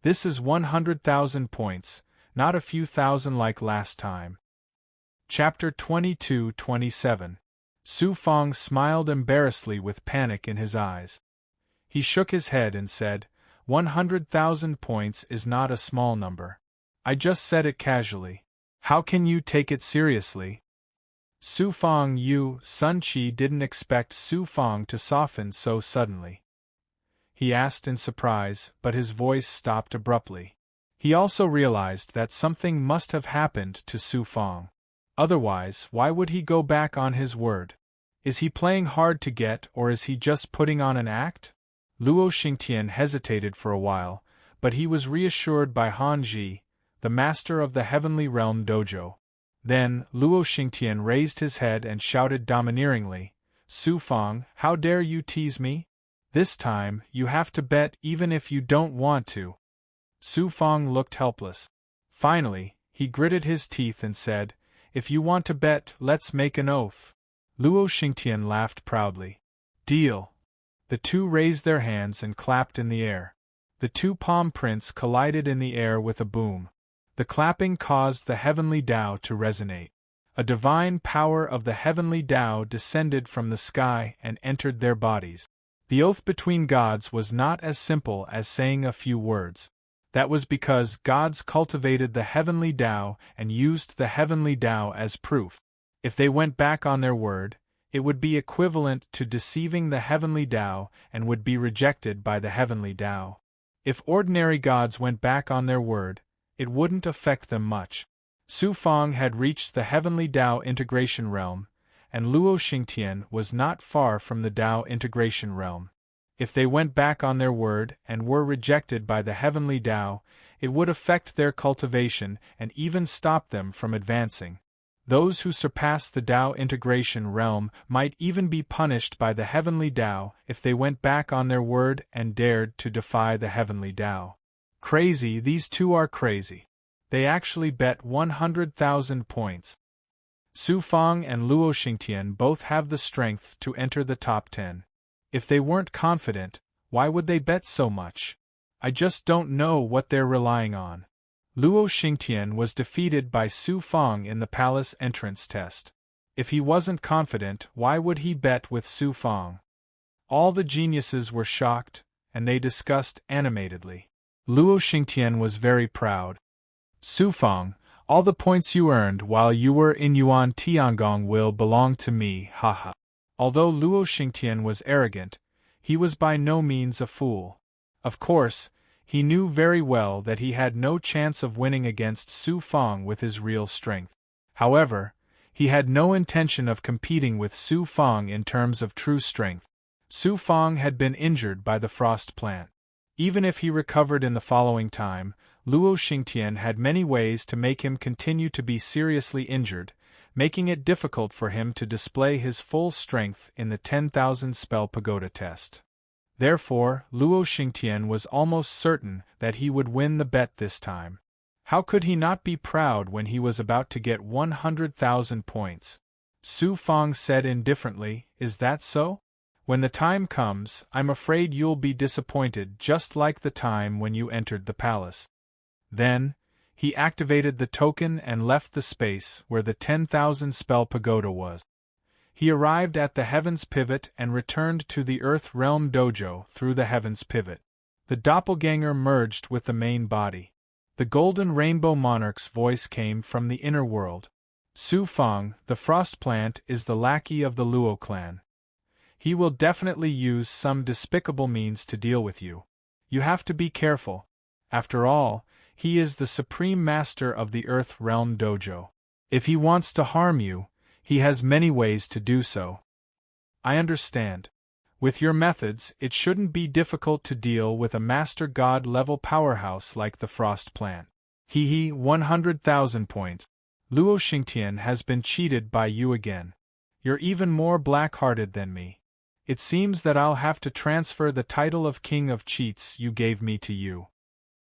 Speaker 1: This is 100,000 points, not a few thousand like last time. Chapter 22-27. Su Fong smiled embarrassedly with panic in his eyes. He shook his head and said, 100,000 points is not a small number. I just said it casually. How can you take it seriously? Su Fong, Sun Qi didn't expect Su Fong to soften so suddenly. He asked in surprise, but his voice stopped abruptly. He also realized that something must have happened to Su Fong. Otherwise, why would he go back on his word? Is he playing hard to get, or is he just putting on an act? Luo Xingtian hesitated for a while, but he was reassured by Han Ji, the master of the Heavenly Realm Dojo. Then, Luo Xingtian raised his head and shouted domineeringly, Su Fong, how dare you tease me? This time, you have to bet even if you don't want to. Su Fong looked helpless. Finally, he gritted his teeth and said, if you want to bet, let's make an oath. Luo Xingtian laughed proudly. Deal. The two raised their hands and clapped in the air. The two palm prints collided in the air with a boom. The clapping caused the heavenly Tao to resonate. A divine power of the heavenly Tao descended from the sky and entered their bodies. The oath between gods was not as simple as saying a few words. That was because gods cultivated the heavenly Tao and used the heavenly Tao as proof. If they went back on their word, it would be equivalent to deceiving the heavenly Tao and would be rejected by the heavenly Tao. If ordinary gods went back on their word, it wouldn't affect them much. Su Fong had reached the heavenly Tao integration realm, and Luo Xingtian was not far from the Tao integration realm. If they went back on their word and were rejected by the heavenly Tao, it would affect their cultivation and even stop them from advancing. Those who surpassed the Tao integration realm might even be punished by the heavenly Tao if they went back on their word and dared to defy the heavenly Tao. Crazy, these two are crazy. They actually bet 100,000 points. Su Fong and Luo Xingtian both have the strength to enter the top 10. If they weren't confident, why would they bet so much? I just don't know what they're relying on. Luo Xingtian was defeated by Su Fong in the palace entrance test. If he wasn't confident, why would he bet with Su Fong? All the geniuses were shocked, and they discussed animatedly. Luo Xingtian was very proud. Su Fong, all the points you earned while you were in Yuan Tiangong will belong to me, haha. Although Luo Xingtian was arrogant, he was by no means a fool. Of course, he knew very well that he had no chance of winning against Su Fong with his real strength. However, he had no intention of competing with Su Fong in terms of true strength. Su Fong had been injured by the frost plant. Even if he recovered in the following time, Luo Xingtian had many ways to make him continue to be seriously injured, making it difficult for him to display his full strength in the 10,000 spell pagoda test. Therefore, Luo Xingtian was almost certain that he would win the bet this time. How could he not be proud when he was about to get 100,000 points? Su Fong said indifferently, is that so? When the time comes, I'm afraid you'll be disappointed just like the time when you entered the palace. Then, he activated the token and left the space where the 10,000 spell pagoda was. He arrived at the Heavens Pivot and returned to the Earth Realm Dojo through the Heavens Pivot. The doppelganger merged with the main body. The Golden Rainbow Monarch's voice came from the inner world. Su Fong, the Frost Plant, is the lackey of the Luo clan. He will definitely use some despicable means to deal with you. You have to be careful. After all, he is the supreme master of the Earth Realm Dojo. If he wants to harm you, he has many ways to do so. I understand. With your methods, it shouldn't be difficult to deal with a Master God level powerhouse like the Frost Plant. 100,000 points. Luo Xingtian has been cheated by you again. You're even more black-hearted than me. It seems that I'll have to transfer the title of King of Cheats you gave me to you.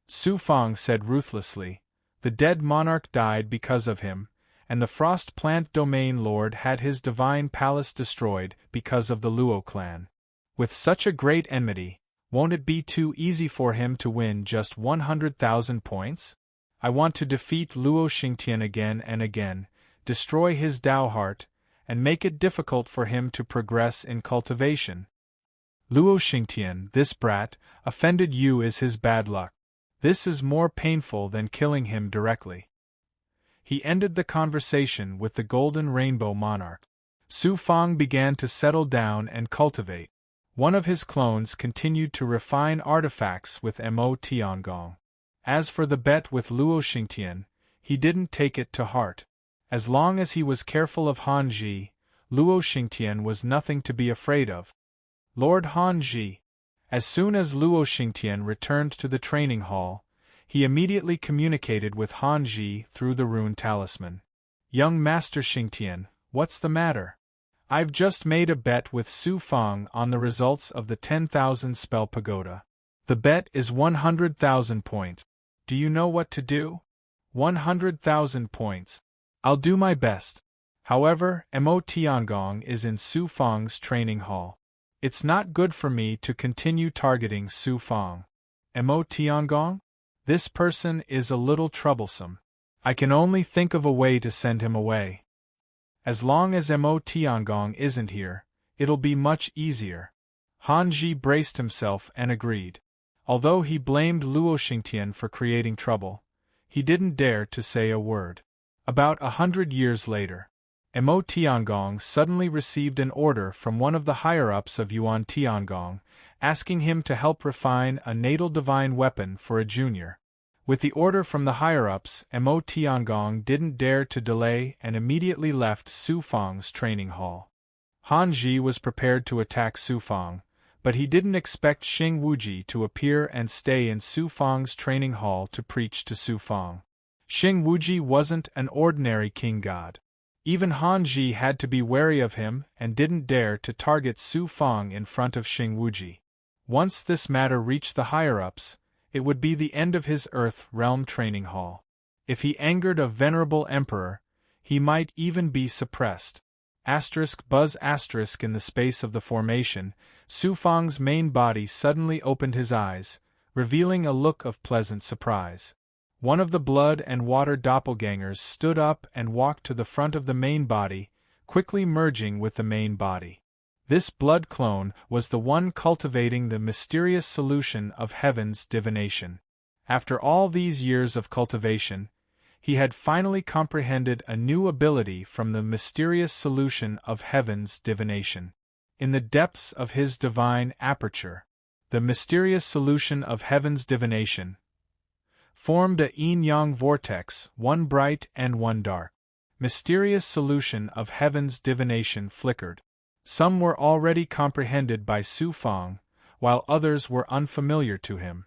Speaker 1: Su Fong said ruthlessly. The dead monarch died because of him, and the Frost Plant Domain Lord had his divine palace destroyed because of the Luo clan. With such a great enmity, won't it be too easy for him to win just 100,000 points? I want to defeat Luo Xingtian again and again, destroy his Tao heart, and make it difficult for him to progress in cultivation. Luo Xingtian, this brat, offended you is his bad luck. This is more painful than killing him directly. He ended the conversation with the golden rainbow monarch. Su Fang began to settle down and cultivate. One of his clones continued to refine artifacts with Mo Tiangong. As for the bet with Luo Xingtian, he didn't take it to heart. As long as he was careful of Han Ji, Luo Xingtian was nothing to be afraid of. Lord Han Ji. As soon as Luo Xingtian returned to the training hall, he immediately communicated with Han Ji through the rune talisman. Young Master Xingtian, what's the matter? I've just made a bet with Su Fang on the results of the 10,000 spell pagoda. The bet is 100,000 points. Do you know what to do? 100,000 points. I'll do my best. However, Mo Tiangong is in Su Fang's training hall. It's not good for me to continue targeting Su Fang. Mo Tiangong? This person is a little troublesome. I can only think of a way to send him away. As long as Mo Tiangong isn't here, it'll be much easier. Han Ji braced himself and agreed. Although he blamed Luo Xingtian for creating trouble, he didn't dare to say a word. About 100 years later, Mo Tiangong suddenly received an order from one of the higher-ups of Yuan Tiangong, asking him to help refine a natal divine weapon for a junior. With the order from the higher-ups, Mo Tiangong didn't dare to delay and immediately left Su Fang's training hall. Han Ji was prepared to attack Su Fang, but he didn't expect Xing Wuji to appear and stay in Su Fang's training hall to preach to Su Fang. Xing Wuji wasn't an ordinary king god. Even Han Ji had to be wary of him and didn't dare to target Su Fang in front of Xing Wuji. Once this matter reached the higher-ups, it would be the end of his Earth Realm training hall. If he angered a venerable emperor, he might even be suppressed. Buzz in the space of the formation, Su Fang's main body suddenly opened his eyes, revealing a look of pleasant surprise. One of the blood and water doppelgangers stood up and walked to the front of the main body, quickly merging with the main body. This blood clone was the one cultivating the mysterious solution of heaven's divination. After all these years of cultivation, he had finally comprehended a new ability from the mysterious solution of heaven's divination. In the depths of his divine aperture, the mysterious solution of heaven's divination formed a yin-yang vortex, one bright and one dark. Mysterious solution of heaven's divination flickered. Some were already comprehended by Su Fang, while others were unfamiliar to him.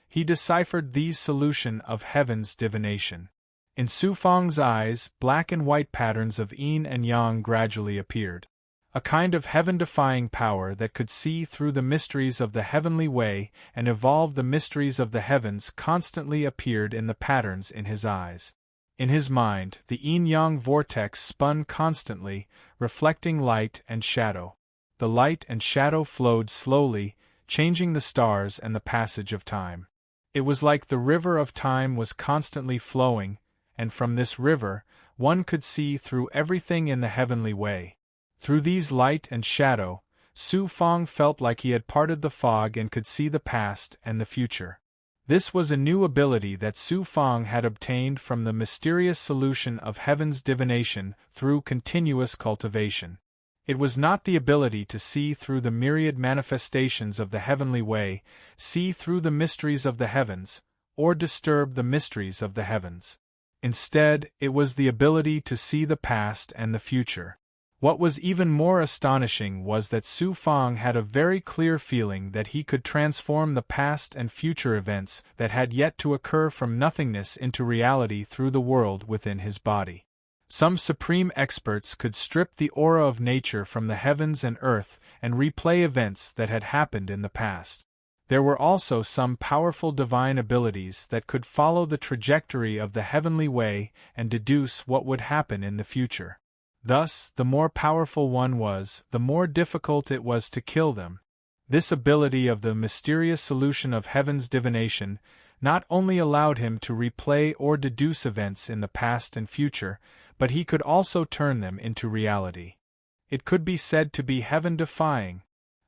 Speaker 1: He deciphered these solution of heaven's divination. In Su Fang's eyes, black and white patterns of yin and yang gradually appeared. A kind of heaven-defying power that could see through the mysteries of the heavenly way and evolve the mysteries of the heavens constantly appeared in the patterns in his eyes. In his mind, the yin-yang vortex spun constantly, reflecting light and shadow. The light and shadow flowed slowly, changing the stars and the passage of time. It was like the river of time was constantly flowing, and from this river, one could see through everything in the heavenly way. Through these light and shadow, Su Fang felt like he had parted the fog and could see the past and the future. This was a new ability that Su Fang had obtained from the mysterious solution of heaven's divination through continuous cultivation. It was not the ability to see through the myriad manifestations of the heavenly way, see through the mysteries of the heavens, or disturb the mysteries of the heavens. Instead, it was the ability to see the past and the future. What was even more astonishing was that Su Fang had a very clear feeling that he could transform the past and future events that had yet to occur from nothingness into reality through the world within his body. Some supreme experts could strip the aura of nature from the heavens and earth and replay events that had happened in the past. There were also some powerful divine abilities that could follow the trajectory of the heavenly way and deduce what would happen in the future. Thus, the more powerful one was, the more difficult it was to kill them. This ability of the mysterious solution of heaven's divination not only allowed him to replay or deduce events in the past and future, but he could also turn them into reality. It could be said to be heaven-defying.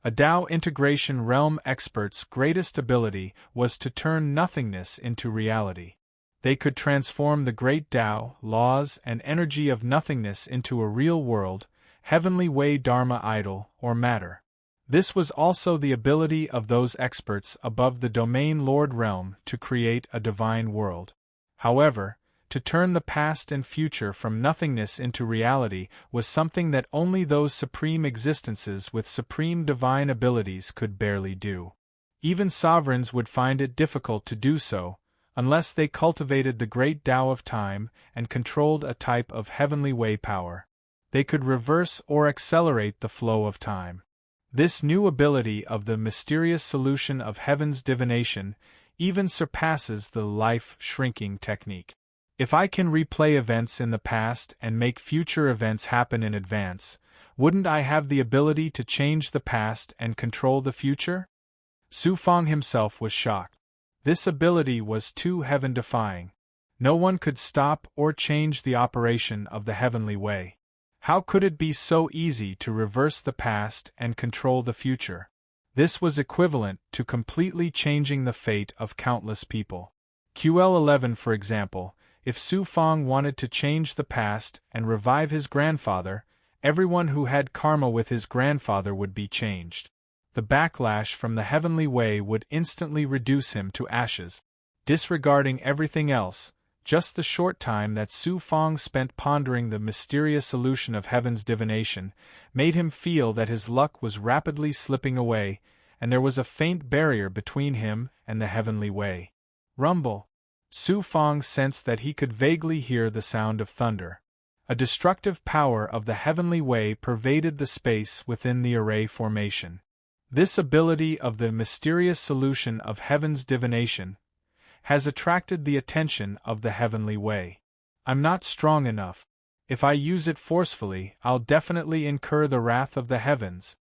Speaker 1: A Tao integration realm expert's greatest ability was to turn nothingness into reality. They could transform the great Tao, laws, and energy of nothingness into a real world, heavenly way Dharma idol, or matter. This was also the ability of those experts above the domain Lord realm to create a divine world. However, to turn the past and future from nothingness into reality was something that only those supreme existences with supreme divine abilities could barely do. Even sovereigns would find it difficult to do so, unless they cultivated the great Tao of time and controlled a type of heavenly way power. They could reverse or accelerate the flow of time. This new ability of the mysterious solution of heaven's divination even surpasses the life-shrinking technique. If I can replay events in the past and make future events happen in advance, wouldn't I have the ability to change the past and control the future? Su Fang himself was shocked. This ability was too heaven-defying. No one could stop or change the operation of the heavenly way. How could it be so easy to reverse the past and control the future? This was equivalent to completely changing the fate of countless people. QL11, for example, if Su Fang wanted to change the past and revive his grandfather, everyone who had karma with his grandfather would be changed. The backlash from the heavenly way would instantly reduce him to ashes. Disregarding everything else, just the short time that Su Fang spent pondering the mysterious solution of heaven's divination made him feel that his luck was rapidly slipping away, and there was a faint barrier between him and the heavenly way. Rumble. Su Fang sensed that he could vaguely hear the sound of thunder. A destructive power of the heavenly way pervaded the space within the array formation. This ability of the mysterious solution of heaven's divination has attracted the attention of the heavenly way. I'm not strong enough. If I use it forcefully, I'll definitely incur the wrath of the heavens.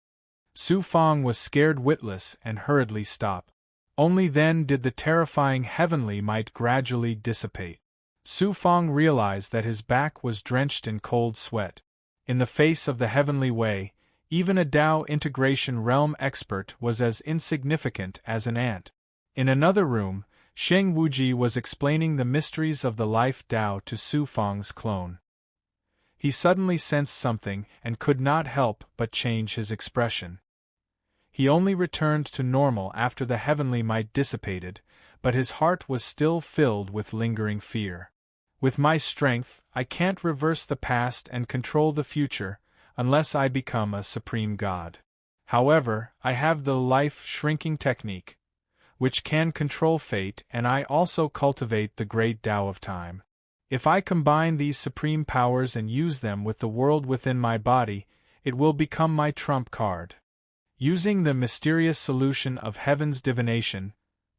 Speaker 1: Su Fang was scared witless and hurriedly stopped. Only then did the terrifying heavenly might gradually dissipate. Su Fang realized that his back was drenched in cold sweat. In the face of the heavenly way, even a Tao integration realm expert was as insignificant as an ant. In another room, Sheng Wuji was explaining the mysteries of the life Tao to Su Fang's clone. He suddenly sensed something and could not help but change his expression. He only returned to normal after the heavenly might dissipated, but his heart was still filled with lingering fear. With my strength, I can't reverse the past and control the future, unless I become a supreme god. However, I have the life-shrinking technique, which can control fate, and I also cultivate the great Tao of time. If I combine these supreme powers and use them with the world within my body, it will become my trump card. Using the mysterious solution of heaven's divination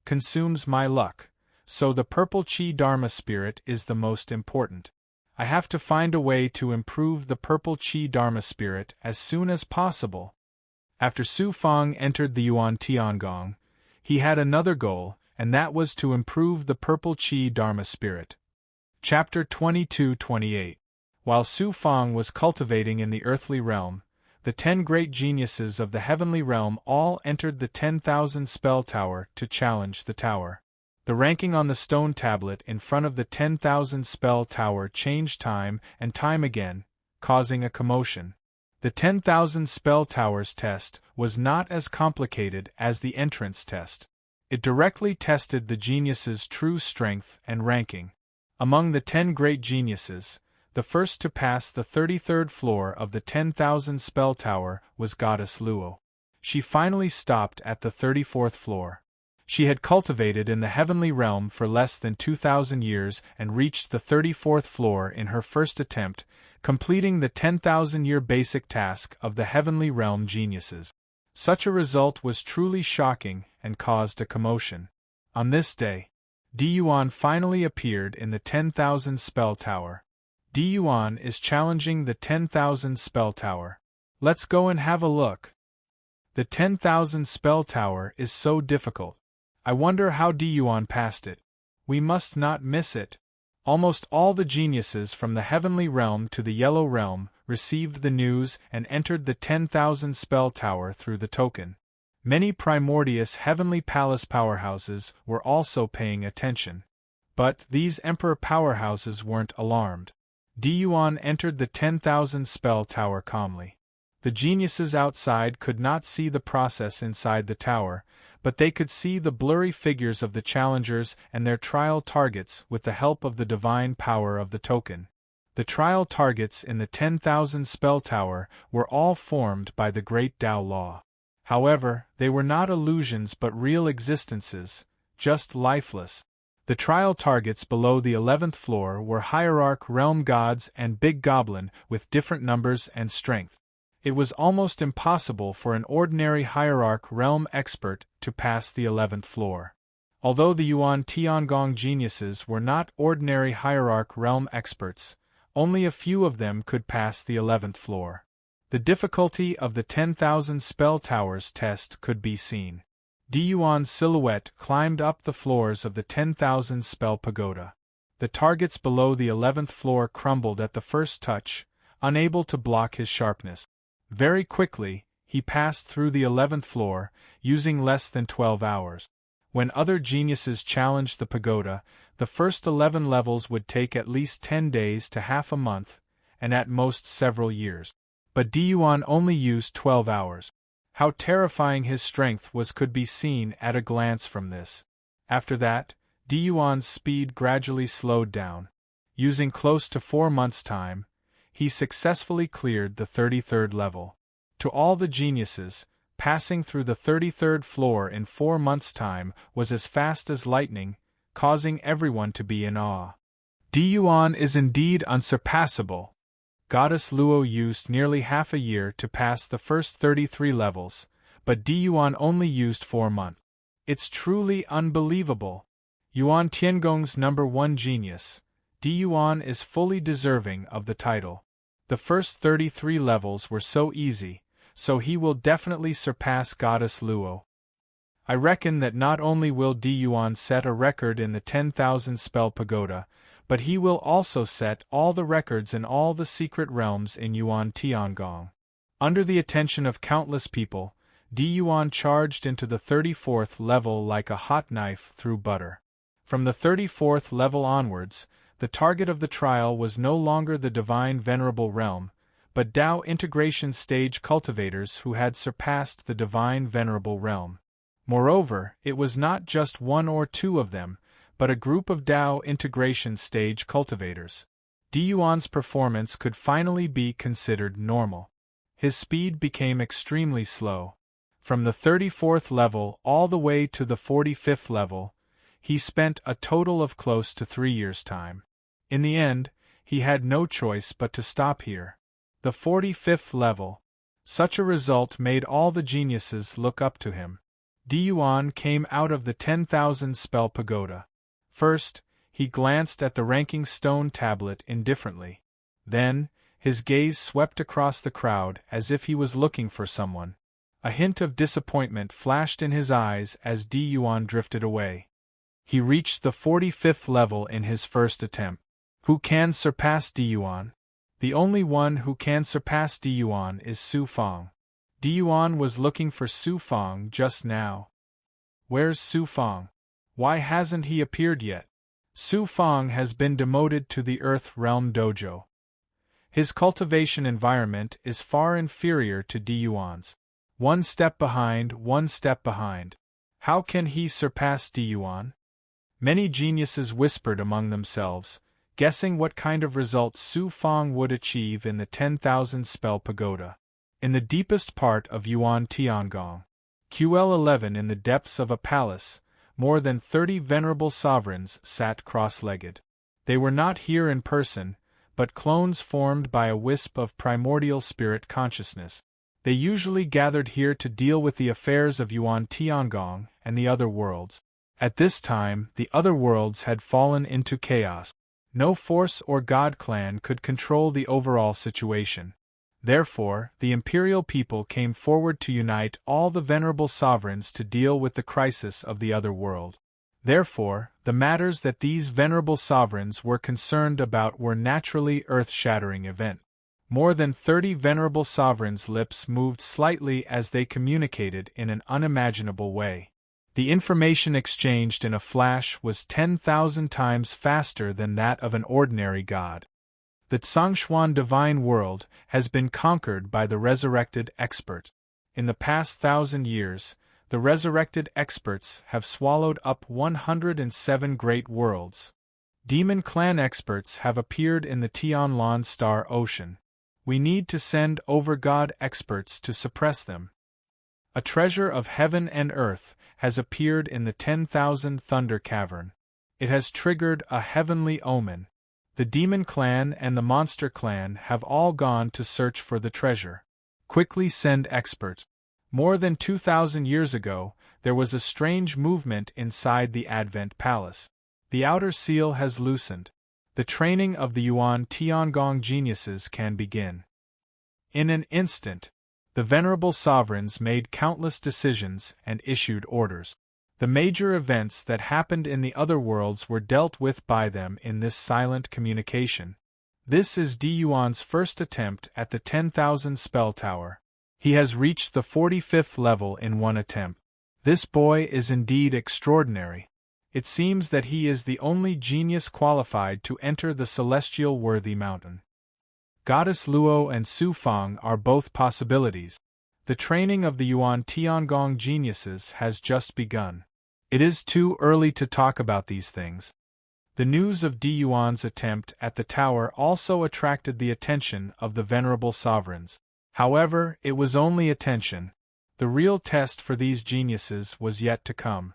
Speaker 1: consumes my luck, so the purple chi dharma spirit is the most important. I have to find a way to improve the purple chi dharma spirit as soon as possible. After Su Fang entered the Yuan Tiangong, he had another goal, and that was to improve the purple chi dharma spirit. Chapter 22-28. While Su Fang was cultivating in the earthly realm, the 10 great geniuses of the heavenly realm all entered the 10,000 spell tower to challenge the tower. The ranking on the stone tablet in front of the 10,000 spell tower changed time and time again, causing a commotion. The 10,000 spell towers test was not as complicated as the entrance test. It directly tested the geniuses' true strength and ranking. Among the 10 great geniuses, the first to pass the 33rd floor of the 10,000 spell tower was Goddess Luo. She finally stopped at the 34th floor. She had cultivated in the heavenly realm for less than 2,000 years and reached the 34th floor in her first attempt, completing the 10,000-year basic task of the heavenly realm geniuses. Such a result was truly shocking and caused a commotion. On this day, Di Yuan finally appeared in the 10,000 spell tower. Di Yuan is challenging the 10,000 spell tower. Let's go and have a look. The 10,000 spell tower is so difficult. I wonder how Diyuan passed it. We must not miss it. Almost all the geniuses from the heavenly realm to the yellow realm received the news and entered the 10,000 spell tower through the token. Many primordious heavenly palace powerhouses were also paying attention. But these emperor powerhouses weren't alarmed. Diyuan entered the 10,000 spell tower calmly. The geniuses outside could not see the process inside the tower, but they could see the blurry figures of the challengers and their trial targets with the help of the divine power of the token. The trial targets in the 10,000 spell tower were all formed by the great Tao law. However, they were not illusions but real existences, just lifeless. The trial targets below the 11th floor were hierarch realm gods and big goblin with different numbers and strength. It was almost impossible for an ordinary hierarch realm expert to pass the 11th floor. Although the Yuan Tiangong geniuses were not ordinary hierarch realm experts, only a few of them could pass the 11th floor. The difficulty of the 10,000 spell towers test could be seen. Diyuan's silhouette climbed up the floors of the 10,000 spell pagoda. The targets below the 11th floor crumbled at the first touch, unable to block his sharpness. Very quickly, he passed through the 11th floor, using less than 12 hours. When other geniuses challenged the pagoda, the first 11 levels would take at least 10 days to half a month, and at most several years. But Diyuan only used 12 hours. How terrifying his strength was could be seen at a glance from this. After that, Diyuan's speed gradually slowed down. Using close to 4 months' time, he successfully cleared the 33rd level. To all the geniuses, passing through the 33rd floor in 4 months' time was as fast as lightning, causing everyone to be in awe. Diyuan is indeed unsurpassable. Goddess Luo used nearly half a year to pass the first 33 levels, but Diyuan only used 4 months. It's truly unbelievable. Yuan Tiangong's #1 genius, Diyuan is fully deserving of the title. The first 33 levels were so easy, so he will definitely surpass Goddess Luo. I reckon that not only will Diyuan set a record in the 10,000 spell pagoda, but he will also set all the records in all the secret realms in Yuan Tiangong. Under the attention of countless people, Diyuan charged into the 34th level like a hot knife through butter. From the 34th level onwards, the target of the trial was no longer the divine venerable realm, but Tao integration stage cultivators who had surpassed the divine venerable realm. Moreover, it was not just 1 or 2 of them, but a group of Tao integration stage cultivators. Diyuan's performance could finally be considered normal. His speed became extremely slow. From the 34th level all the way to the 45th level, he spent a total of close to 3 years' time. In the end, he had no choice but to stop here. The 45th level. Such a result made all the geniuses look up to him. Diyuan came out of the 10,000 spell pagoda. First, he glanced at the ranking stone tablet indifferently. Then, his gaze swept across the crowd as if he was looking for someone. A hint of disappointment flashed in his eyes as Diyuan drifted away. He reached the 45th level in his first attempt. Who can surpass Diyuan? The only one who can surpass Diyuan is Su Fang. Diyuan was looking for Su Fang just now. Where's Su Fang? Why hasn't he appeared yet? Su Fang has been demoted to the Earth Realm Dojo. His cultivation environment is far inferior to Diyuan's. 1 step behind, 1 step behind. How can he surpass Diyuan? Many geniuses whispered among themselves, guessing what kind of results Su Fang would achieve in the 10,000 spell pagoda. In the deepest part of Yuan Tiangong, QL11 in the depths of a palace, more than 30 venerable sovereigns sat cross-legged. They were not here in person, but clones formed by a wisp of primordial spirit consciousness. They usually gathered here to deal with the affairs of Yuan Tiangong and the other worlds. At this time, the other worlds had fallen into chaos. No force or god clan could control the overall situation. Therefore, the imperial people came forward to unite all the venerable sovereigns to deal with the crisis of the other world. Therefore, the matters that these venerable sovereigns were concerned about were naturally earth-shattering events. More than 30 venerable sovereigns' lips moved slightly as they communicated in an unimaginable way. The information exchanged in a flash was 10,000 times faster than that of an ordinary god. The Zhongshuan divine world has been conquered by the resurrected expert. In the past 1,000 years, the resurrected experts have swallowed up 107 great worlds. Demon clan experts have appeared in the Tianlan Star Ocean. We need to send over god experts to suppress them. A treasure of heaven and earth has appeared in the 10,000 Thunder Cavern. It has triggered a heavenly omen. The Demon Clan and the Monster Clan have all gone to search for the treasure. Quickly send experts. More than 2,000 years ago, there was a strange movement inside the Advent Palace. The outer seal has loosened. The training of the Yuan Tiangong geniuses can begin. In an instant, the venerable sovereigns made countless decisions and issued orders. The major events that happened in the other worlds were dealt with by them in this silent communication. This is Di Yuan's first attempt at the 10,000 spell tower. He has reached the 45th level in one attempt. This boy is indeed extraordinary. It seems that he is the only genius qualified to enter the celestial worthy mountain. Goddess Luo and Su Fang are both possibilities. The training of the Yuan Tiangong geniuses has just begun. It is too early to talk about these things. The news of Di Yuan's attempt at the tower also attracted the attention of the venerable sovereigns. However, it was only attention. The real test for these geniuses was yet to come.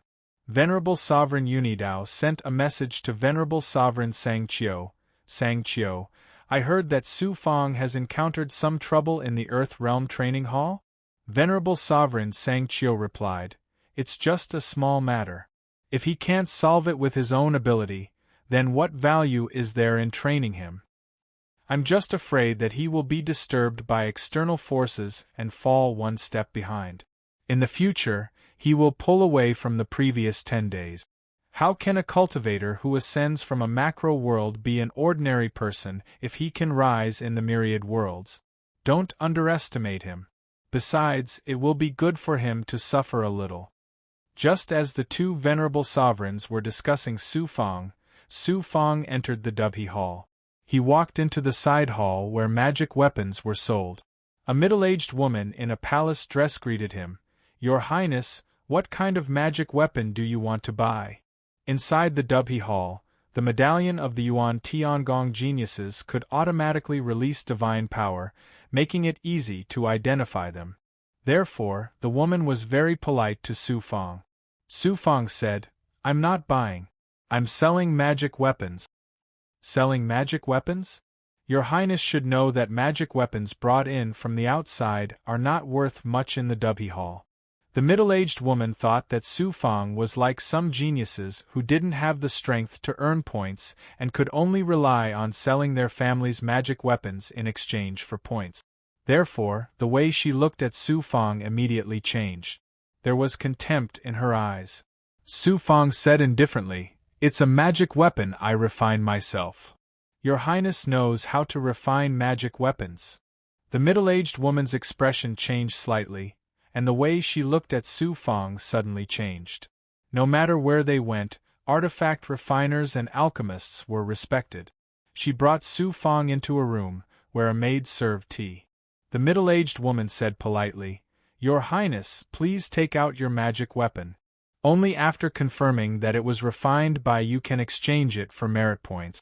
Speaker 1: Venerable Sovereign Unidao sent a message to Venerable Sovereign Sangqiu. Sangqiu, I heard that Su Fang has encountered some trouble in the Earth Realm Training Hall? Venerable Sovereign Sangqiu replied, It's just a small matter. If he can't solve it with his own ability, then what value is there in training him? I'm just afraid that he will be disturbed by external forces and fall one step behind. In the future, he will pull away from the previous 10 days. How can a cultivator who ascends from a macro world be an ordinary person if he can rise in the myriad worlds? Don't underestimate him. Besides, it will be good for him to suffer a little. Just as the two venerable sovereigns were discussing Su Fang entered the Dubhe Hall. He walked into the side hall where magic weapons were sold. A middle-aged woman in a palace dress greeted him. Your Highness, what kind of magic weapon do you want to buy? Inside the Dubhe Hall, the medallion of the Yuan Tiangong geniuses could automatically release divine power, making it easy to identify them. Therefore, the woman was very polite to Su Fang. Su Fang said, I'm not buying. I'm selling magic weapons. Selling magic weapons? Your Highness should know that magic weapons brought in from the outside are not worth much in the Dubhe Hall. The middle-aged woman thought that Su Fang was like some geniuses who didn't have the strength to earn points and could only rely on selling their family's magic weapons in exchange for points. Therefore, the way she looked at Su Fang immediately changed. There was contempt in her eyes. Su Fang said indifferently, It's a magic weapon I refine myself. Your Highness knows how to refine magic weapons. The middle-aged woman's expression changed slightly, and the way she looked at Su Fang suddenly changed. No matter where they went, artifact refiners and alchemists were respected. She brought Su Fang into a room, where a maid served tea. The middle-aged woman said politely, Your Highness, please take out your magic weapon. Only after confirming that it was refined by you can exchange it for merit points.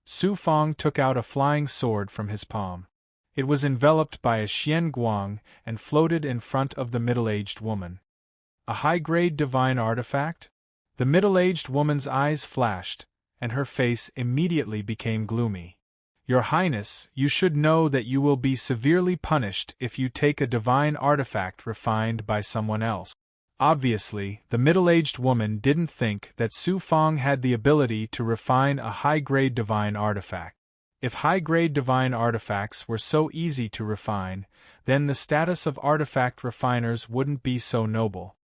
Speaker 1: Su Fang took out a flying sword from his palm. It was enveloped by a xian guang and floated in front of the middle-aged woman. A high-grade divine artifact? The middle-aged woman's eyes flashed, and her face immediately became gloomy. Your Highness, you should know that you will be severely punished if you take a divine artifact refined by someone else. Obviously, the middle-aged woman didn't think that Su Fang had the ability to refine a high-grade divine artifact. If high-grade divine artifacts were so easy to refine, then the status of artifact refiners wouldn't be so noble.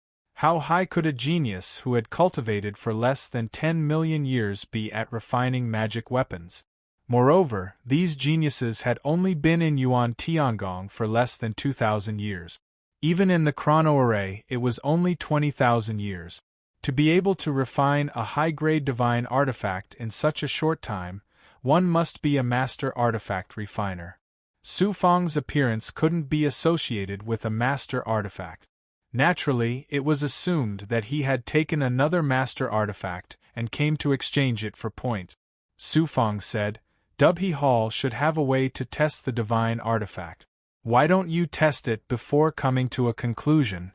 Speaker 1: How high could a genius who had cultivated for less than 10 million years be at refining magic weapons? Moreover, these geniuses had only been in Yuan Tiangong for less than 2,000 years. Even in the chrono array, it was only 20,000 years. To be able to refine a high-grade divine artifact in such a short time, one must be a master artifact refiner. Su Fang's appearance couldn't be associated with a master artifact. Naturally, it was assumed that he had taken another master artifact and came to exchange it for points. Su Fang said, Dubhe Hall should have a way to test the divine artifact. Why don't you test it before coming to a conclusion?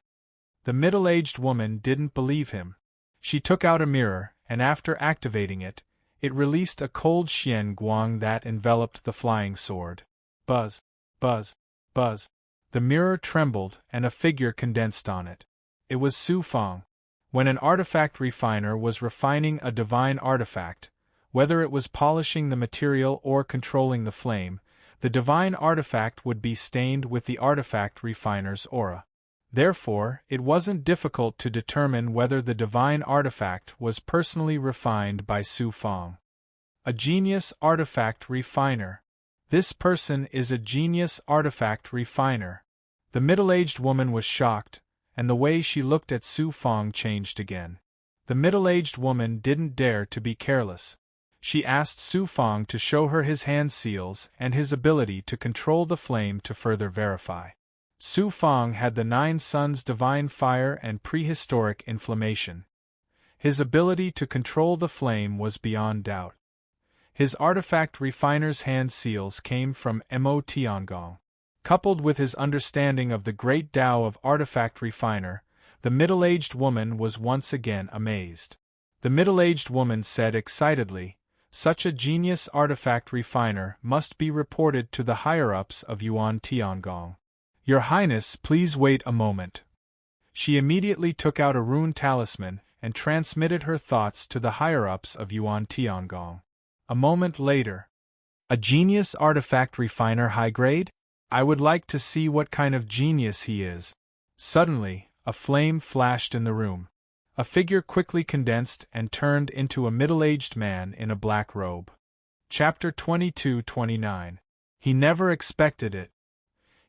Speaker 1: The middle-aged woman didn't believe him. She took out a mirror, and after activating it, it released a cold Xian Guang that enveloped the flying sword. Buzz, buzz, buzz. The mirror trembled and a figure condensed on it. It was Su Fang. When an artifact refiner was refining a divine artifact, whether it was polishing the material or controlling the flame, the divine artifact would be stained with the artifact refiner's aura. Therefore, it wasn't difficult to determine whether the divine artifact was personally refined by Su Fang. A genius artifact refiner. This person is a genius artifact refiner. The middle-aged woman was shocked, and the way she looked at Su Fang changed again. The middle-aged woman didn't dare to be careless. She asked Su Fang to show her his hand seals and his ability to control the flame to further verify. Su Fang had the 9 suns divine fire and prehistoric inflammation. His ability to control the flame was beyond doubt. His artifact refiner's hand seals came from Mo Tiangong. Coupled with his understanding of the great Tao of artifact refiner, the middle-aged woman was once again amazed. The middle-aged woman said excitedly, Such a genius artifact refiner must be reported to the higher-ups of Yuan Tiangong. Your Highness, please wait a moment. She immediately took out a rune talisman and transmitted her thoughts to the higher-ups of Yuan Tiangong. A moment later. A genius artifact refiner high grade? I would like to see what kind of genius he is. Suddenly, a flame flashed in the room. A figure quickly condensed and turned into a middle-aged man in a black robe. Chapter 22-29. He never expected it.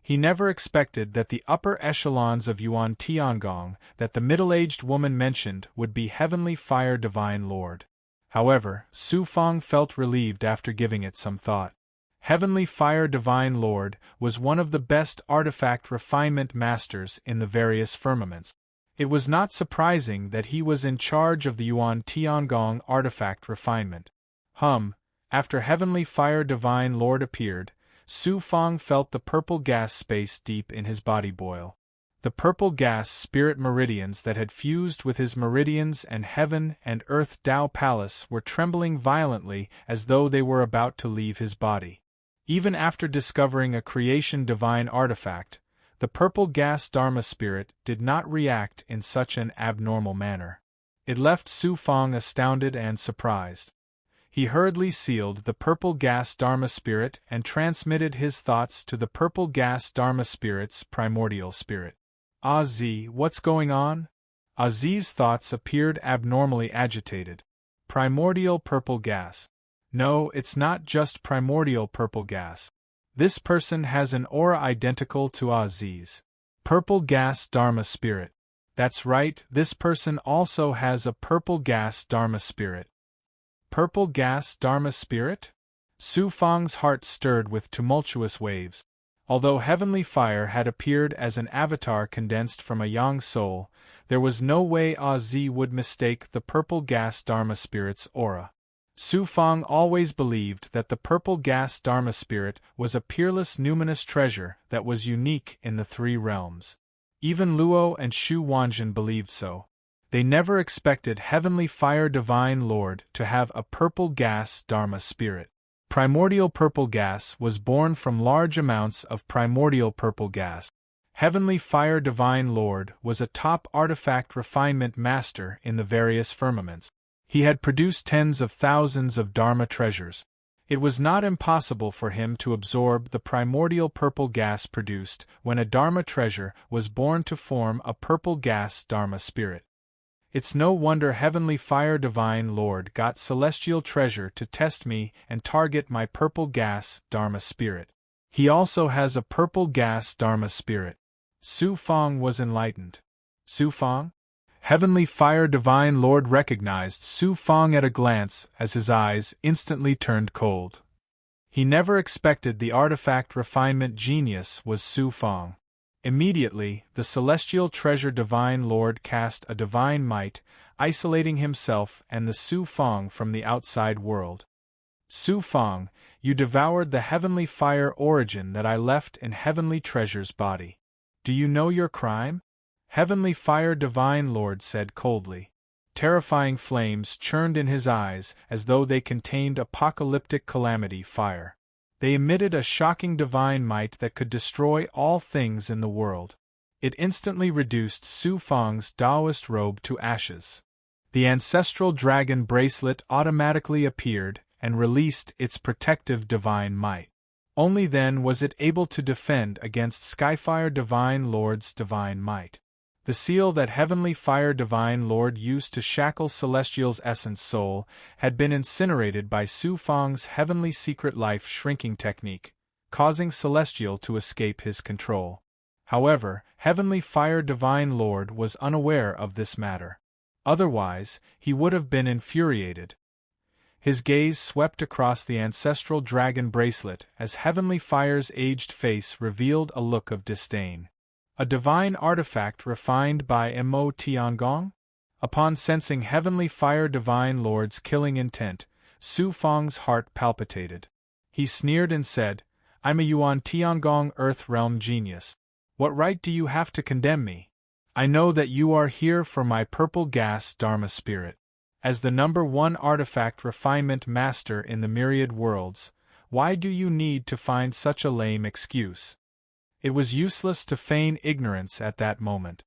Speaker 1: He never expected that the upper echelons of Yuan Tiangong that the middle-aged woman mentioned would be Heavenly Fire Divine Lord. However, Su Fang felt relieved after giving it some thought. Heavenly Fire Divine Lord was one of the best artifact refinement masters in the various firmaments. It was not surprising that he was in charge of the Yuan Tiangong artifact refinement. After Heavenly Fire Divine Lord appeared, Su Fang felt the purple gas space deep in his body boil. The purple gas spirit meridians that had fused with his meridians and heaven and earth Tao Palace were trembling violently as though they were about to leave his body. Even after discovering a creation divine artifact, the purple gas Dharma spirit did not react in such an abnormal manner. It left Su Fang astounded and surprised. He hurriedly sealed the purple gas Dharma spirit and transmitted his thoughts to the purple gas Dharma spirit's primordial spirit. Z, what's going on? Z's thoughts appeared abnormally agitated. Primordial purple gas. No, it's not just primordial purple gas. This person has an aura identical to Z's. Purple gas Dharma spirit. That's right, this person also has a purple gas Dharma spirit. Purple gas Dharma spirit? Su Fang's heart stirred with tumultuous waves. Although Heavenly Fire had appeared as an avatar condensed from a Yang soul, there was no way Z would mistake the purple gas Dharma spirit's aura. Su Fang always believed that the purple gas Dharma spirit was a peerless numinous treasure that was unique in the 3 realms. Even Luo and Shu Wanjin believed so. They never expected Heavenly Fire Divine Lord to have a purple gas Dharma spirit. Primordial purple gas was born from large amounts of primordial purple gas. Heavenly Fire Divine Lord was a top artifact refinement master in the various firmaments. He had produced tens of thousands of Dharma treasures. It was not impossible for him to absorb the primordial purple gas produced when a Dharma treasure was born to form a purple gas Dharma spirit. It's no wonder Heavenly Fire Divine Lord got celestial treasure to test me and target my purple gas Dharma spirit. He also has a purple gas Dharma spirit. Su Fang was enlightened. Su Fang? Heavenly Fire Divine Lord recognized Su Fang at a glance as his eyes instantly turned cold. He never expected the artifact refinement genius was Su Fang. Immediately, the celestial treasure Divine Lord cast a divine might, isolating himself and the Su Fang from the outside world. Su Fang, you devoured the heavenly fire origin that I left in Heavenly Treasure's body. Do you know your crime? Heavenly Fire Divine Lord said coldly. Terrifying flames churned in his eyes as though they contained apocalyptic calamity fire. They emitted a shocking divine might that could destroy all things in the world. It instantly reduced Su Fang's Taoist robe to ashes. The ancestral dragon bracelet automatically appeared and released its protective divine might. Only then was it able to defend against Skyfire Divine Lord's divine might. The seal that Heavenly Fire Divine Lord used to shackle Celestial's essence soul had been incinerated by Su Fang's heavenly secret life shrinking technique, causing Celestial to escape his control. However, Heavenly Fire Divine Lord was unaware of this matter. Otherwise, he would have been infuriated. His gaze swept across the ancestral dragon bracelet as Heavenly Fire's aged face revealed a look of disdain. A divine artifact refined by Mo Tiangong? Upon sensing Heavenly Fire Divine Lord's killing intent, Su Fang's heart palpitated. He sneered and said, I'm a Yuan Tiangong Earth Realm genius. What right do you have to condemn me? I know that you are here for my purple gas Dharma spirit. As the #1 artifact refinement master in the myriad worlds, why do you need to find such a lame excuse? It was useless to feign ignorance at that moment.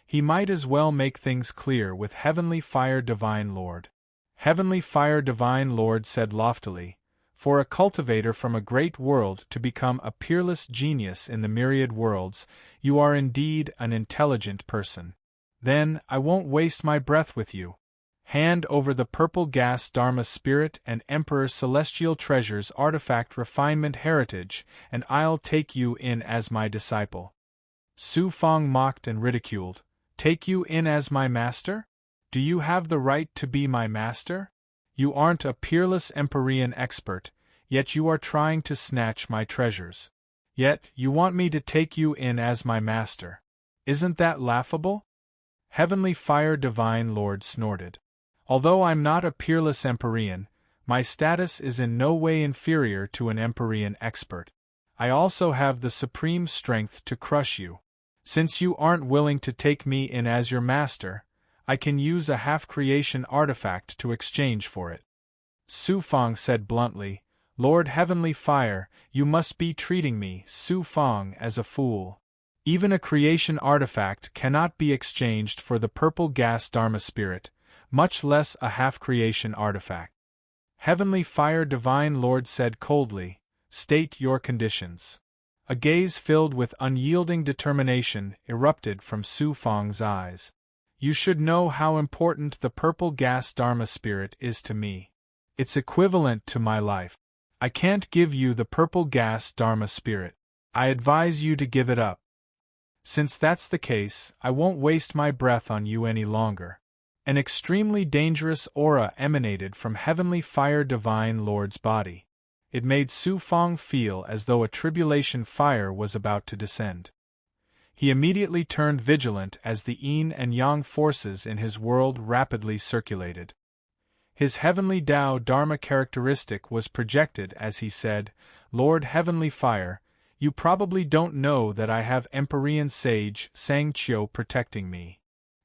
Speaker 1: He might as well make things clear with Heavenly Fire Divine Lord. Heavenly Fire Divine Lord said loftily, for a cultivator from a great world to become a peerless genius in the myriad worlds, you are indeed an intelligent person. Then, I won't waste my breath with you. Hand over the purple gas Dharma spirit and Emperor Celestial Treasure's artifact refinement heritage, and I'll take you in as my disciple. Su Fang mocked and ridiculed. Take you in as my master? Do you have the right to be my master? You aren't a peerless Empyrean expert, yet you are trying to snatch my treasures. Yet, you want me to take you in as my master. Isn't that laughable? Heavenly Fire Divine Lord snorted. Although I'm not a peerless Empyrean, my status is in no way inferior to an Empyrean expert. I also have the supreme strength to crush you. Since you aren't willing to take me in as your master, I can use a half-creation artifact to exchange for it. Su Fang said bluntly, Lord Heavenly Fire, you must be treating me, Su Fang, as a fool. Even a creation artifact cannot be exchanged for the purple gas Dharma spirit, much less a half-creation artifact. Heavenly Fire Divine Lord said coldly, state your conditions. A gaze filled with unyielding determination erupted from Su Fang's eyes. You should know how important the purple gas Dharma spirit is to me. It's equivalent to my life. I can't give you the purple gas Dharma spirit. I advise you to give it up. Since that's the case, I won't waste my breath on you any longer. An extremely dangerous aura emanated from Heavenly Fire Divine Lord's body. It made Su Fang feel as though a tribulation fire was about to descend. He immediately turned vigilant as the yin and yang forces in his world rapidly circulated. His heavenly Tao Dharma characteristic was projected as he said, Lord Heavenly Fire, you probably don't know that I have Empyrean Sage Sangqiu protecting me.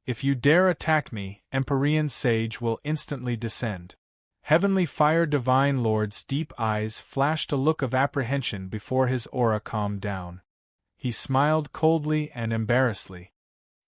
Speaker 1: If you dare attack me, Empyrean Sage will instantly descend. Heavenly Fire Divine Lord's deep eyes flashed a look of apprehension before his aura calmed down. He smiled coldly and embarrassedly.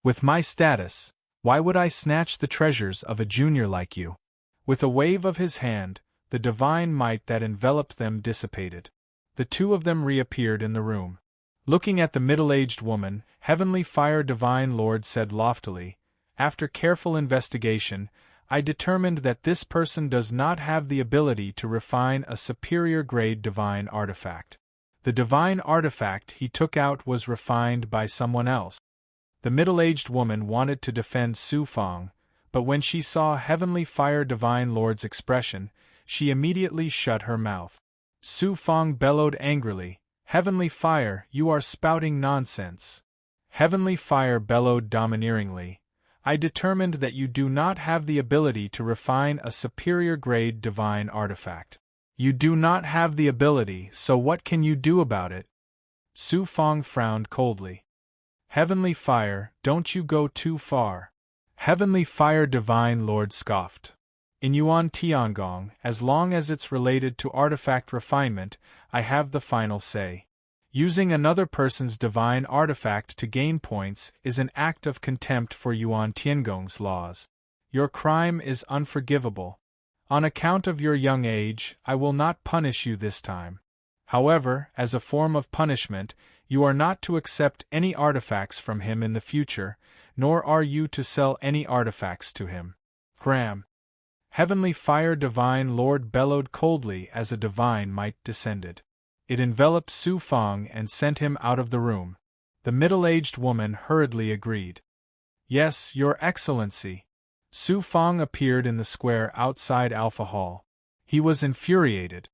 Speaker 1: With my status, why would I snatch the treasures of a junior like you? With a wave of his hand, the divine might that enveloped them dissipated. The two of them reappeared in the room. Looking at the middle-aged woman, Heavenly Fire Divine Lord said loftily, "After careful investigation, I determined that this person does not have the ability to refine a superior-grade divine artifact. The divine artifact he took out was refined by someone else." The middle-aged woman wanted to defend Su Fang, but when she saw Heavenly Fire Divine Lord's expression, she immediately shut her mouth. Su Fang bellowed angrily, "Heavenly Fire, you are spouting nonsense." Heavenly Fire bellowed domineeringly, "I determined that you do not have the ability to refine a superior-grade divine artifact. You do not have the ability, so what can you do about it?" Su Fang frowned coldly. "Heavenly Fire, don't you go too far." Heavenly Fire Divine Lord scoffed. "In Yuan Tiangong, as long as it's related to artifact refinement, I have the final say. Using another person's divine artifact to gain points is an act of contempt for Yuan Tiangong's laws. Your crime is unforgivable. On account of your young age, I will not punish you this time. However, as a form of punishment, you are not to accept any artifacts from him in the future, nor are you to sell any artifacts to him." Cram. Heavenly Fire Divine Lord bellowed coldly as a divine might descended. It enveloped Su Fang and sent him out of the room. The middle-aged woman hurriedly agreed. "Yes, Your Excellency." Su Fang appeared in the square outside Alpha Hall. He was infuriated.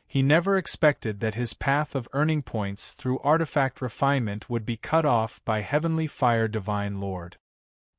Speaker 1: He never expected that his path of earning points through artifact refinement would be cut off by Heavenly Fire Divine Lord.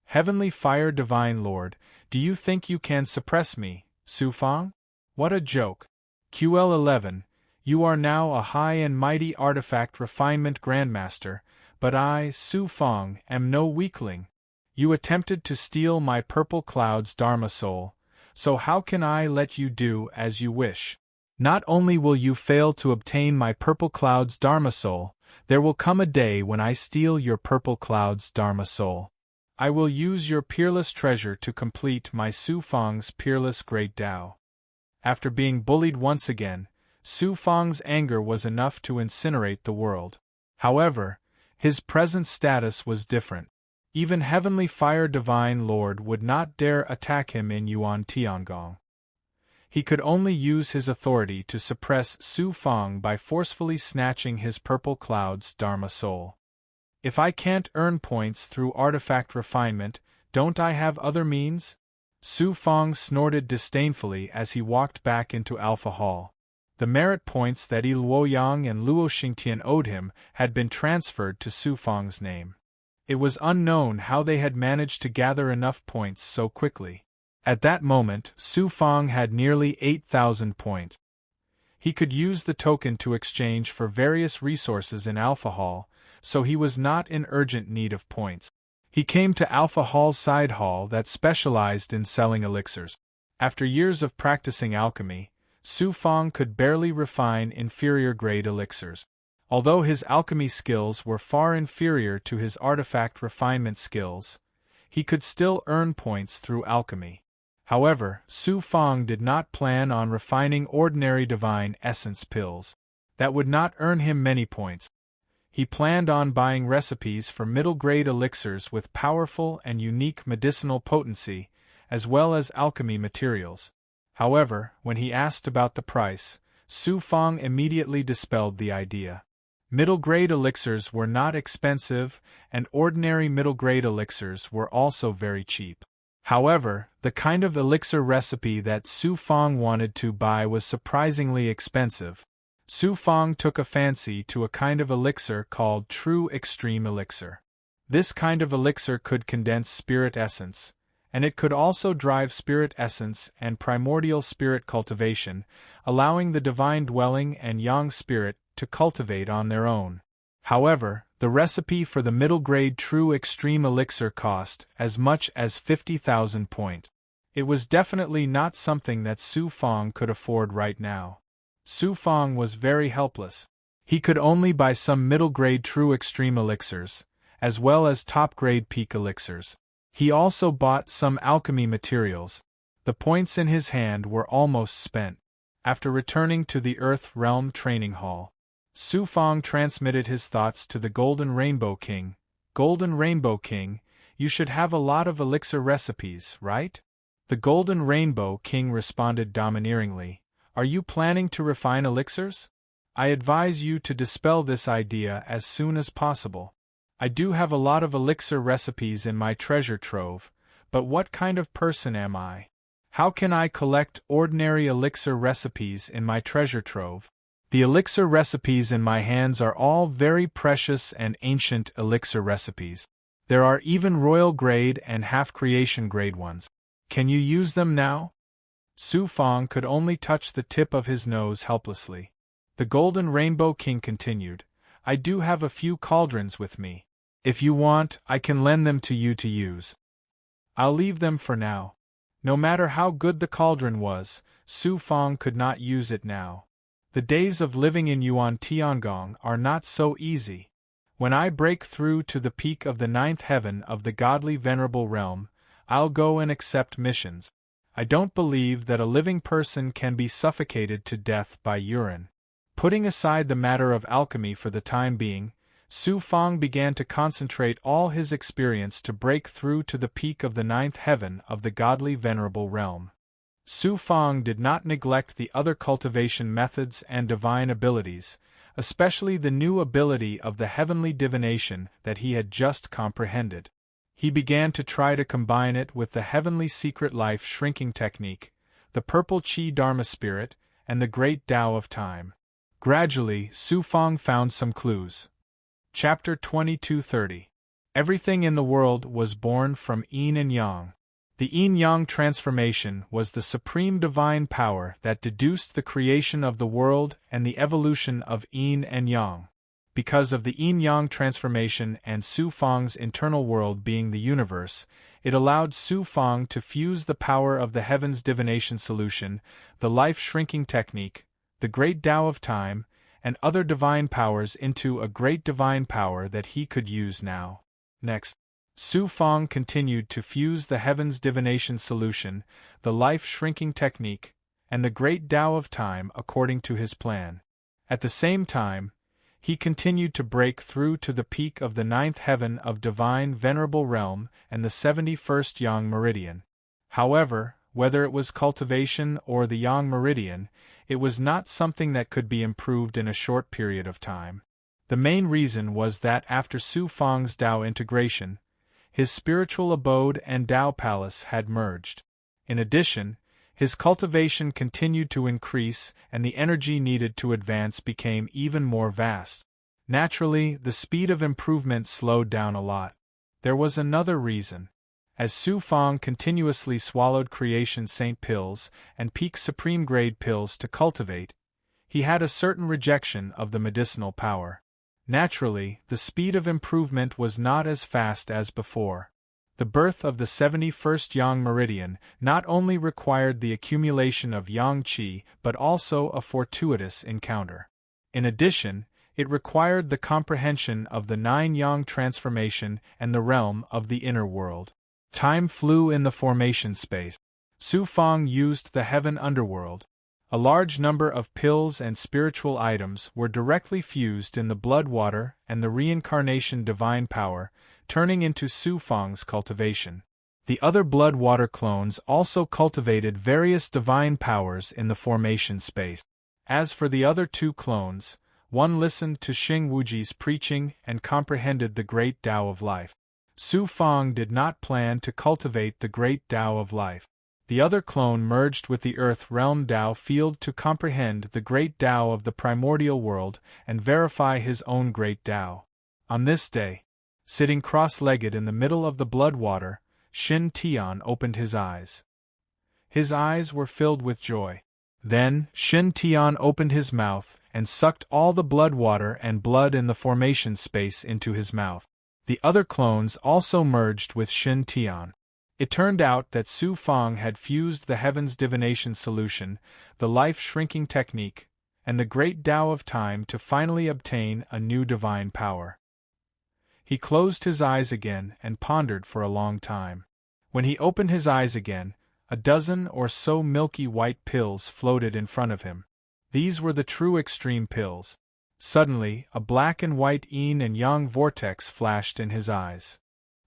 Speaker 1: "Heavenly Fire Divine Lord, do you think you can suppress me, Su Fang? What a joke. QL11, you are now a high and mighty artifact refinement grandmaster, but I, Su Fang, am no weakling. You attempted to steal my Purple Cloud's Dharma soul, so how can I let you do as you wish? Not only will you fail to obtain my Purple Cloud's Dharma soul, there will come a day when I steal your Purple Cloud's Dharma soul. I will use your peerless treasure to complete my Su Fang's peerless Great Tao." After being bullied once again, Su Fang's anger was enough to incinerate the world. However, his present status was different. Even Heavenly Fire Divine Lord would not dare attack him in Yuan Tiangong. He could only use his authority to suppress Su Fang by forcefully snatching his Purple Cloud's Dharma soul. "If I can't earn points through artifact refinement, don't I have other means?" Su Fang snorted disdainfully as he walked back into Alpha Hall. The merit points that Yi Luoyang and Luo Xingtian owed him had been transferred to Su Fang's name. It was unknown how they had managed to gather enough points so quickly. At that moment, Su Fang had nearly 8,000 points. He could use the token to exchange for various resources in Alpha Hall, so he was not in urgent need of points. He came to Alpha Hall's side hall that specialized in selling elixirs. After years of practicing alchemy, Su Fang could barely refine inferior-grade elixirs. Although his alchemy skills were far inferior to his artifact refinement skills, he could still earn points through alchemy. However, Su Fang did not plan on refining ordinary divine essence pills. That would not earn him many points. He planned on buying recipes for middle-grade elixirs with powerful and unique medicinal potency, as well as alchemy materials. However, when he asked about the price, Su Fang immediately dispelled the idea. Middle-grade elixirs were not expensive, and ordinary middle-grade elixirs were also very cheap. However, the kind of elixir recipe that Su Fang wanted to buy was surprisingly expensive. Su Fang took a fancy to a kind of elixir called True Extreme Elixir. This kind of elixir could condense spirit essence, and it could also drive spirit essence and primordial spirit cultivation, allowing the divine dwelling and yang spirit to cultivate on their own. However, the recipe for the middle-grade True Extreme Elixir cost as much as 50,000 points. It was definitely not something that Su Fang could afford right now. Su Fang was very helpless. He could only buy some middle-grade True Extreme Elixirs, as well as top-grade Peak Elixirs. He also bought some alchemy materials. The points in his hand were almost spent. After returning to the Earth Realm Training Hall, Su Fang transmitted his thoughts to the Golden Rainbow King. Golden Rainbow King, you should have a lot of elixir recipes, right? The Golden Rainbow King responded domineeringly. Are you planning to refine elixirs? I advise you to dispel this idea as soon as possible. I do have a lot of elixir recipes in my treasure trove, but what kind of person am I? How can I collect ordinary elixir recipes in my treasure trove? The elixir recipes in my hands are all very precious and ancient elixir recipes. There are even royal grade and half-creation grade ones. Can you use them now? Su Fang could only touch the tip of his nose helplessly. The Golden Rainbow King continued, I do have a few cauldrons with me. If you want, I can lend them to you to use. I'll leave them for now. No matter how good the cauldron was, Su Fang could not use it now. The days of living in Yuan Tiangong are not so easy. When I break through to the peak of the ninth heaven of the godly venerable realm, I'll go and accept missions. I don't believe that a living person can be suffocated to death by urine. Putting aside the matter of alchemy for the time being, Su Fang began to concentrate all his experience to break through to the peak of the ninth heaven of the godly venerable realm. Su Fang did not neglect the other cultivation methods and divine abilities, especially the new ability of the heavenly divination that he had just comprehended. He began to try to combine it with the heavenly secret life shrinking technique, the purple Qi Dharma spirit, and the great Tao of time. Gradually, Su Fang found some clues. Chapter 2230. Everything in the world was born from yin and yang. The yin-yang transformation was the supreme divine power that deduced the creation of the world and the evolution of yin and yang. Because of the yin-yang transformation and Su Fang's internal world being the universe, it allowed Su Fang to fuse the power of the heavens divination solution, the life-shrinking technique, the great Tao of time, and other divine powers into a great divine power that he could use now. Next, Su Fang continued to fuse the heavens divination solution, the life-shrinking technique, and the great Tao of time according to his plan. At the same time, he continued to break through to the peak of the ninth heaven of divine venerable realm and the 71st Yang meridian. However, whether it was cultivation or the Yang meridian, it was not something that could be improved in a short period of time. The main reason was that after Su Fang's Tao integration, his spiritual abode and Tao palace had merged. In addition, his cultivation continued to increase and the energy needed to advance became even more vast. Naturally, the speed of improvement slowed down a lot. There was another reason. As Su Fang continuously swallowed Creation Saint pills and Peak Supreme Grade pills to cultivate, he had a certain rejection of the medicinal power. Naturally, the speed of improvement was not as fast as before. The birth of the 71st Yang meridian not only required the accumulation of Yang Qi but also a fortuitous encounter. In addition, it required the comprehension of the 9 Yang transformation and the realm of the inner world. Time flew in the formation space. Su Fang used the heaven underworld. A large number of pills and spiritual items were directly fused in the blood water and the reincarnation divine power, turning into Su Fang's cultivation. The other blood water clones also cultivated various divine powers in the formation space. As for the other 2 clones, one listened to Xing Wuji's preaching and comprehended the great Tao of life. Su Fang did not plan to cultivate the great Tao of life. The other clone merged with the Earth Realm Tao field to comprehend the great Tao of the primordial world and verify his own great Tao. On this day, sitting cross-legged in the middle of the blood water, Shin Tian opened his eyes. His eyes were filled with joy. Then, Shin Tian opened his mouth and sucked all the blood water and blood in the formation space into his mouth. The other clones also merged with Shin Tian. It turned out that Su Fang had fused the heavens divination solution, the life-shrinking technique, and the great Tao of time to finally obtain a new divine power. He closed his eyes again and pondered for a long time. When he opened his eyes again, A dozen or so milky white pills floated in front of him. These were the true extreme pills. Suddenly, a black and white yin and yang vortex flashed in his eyes.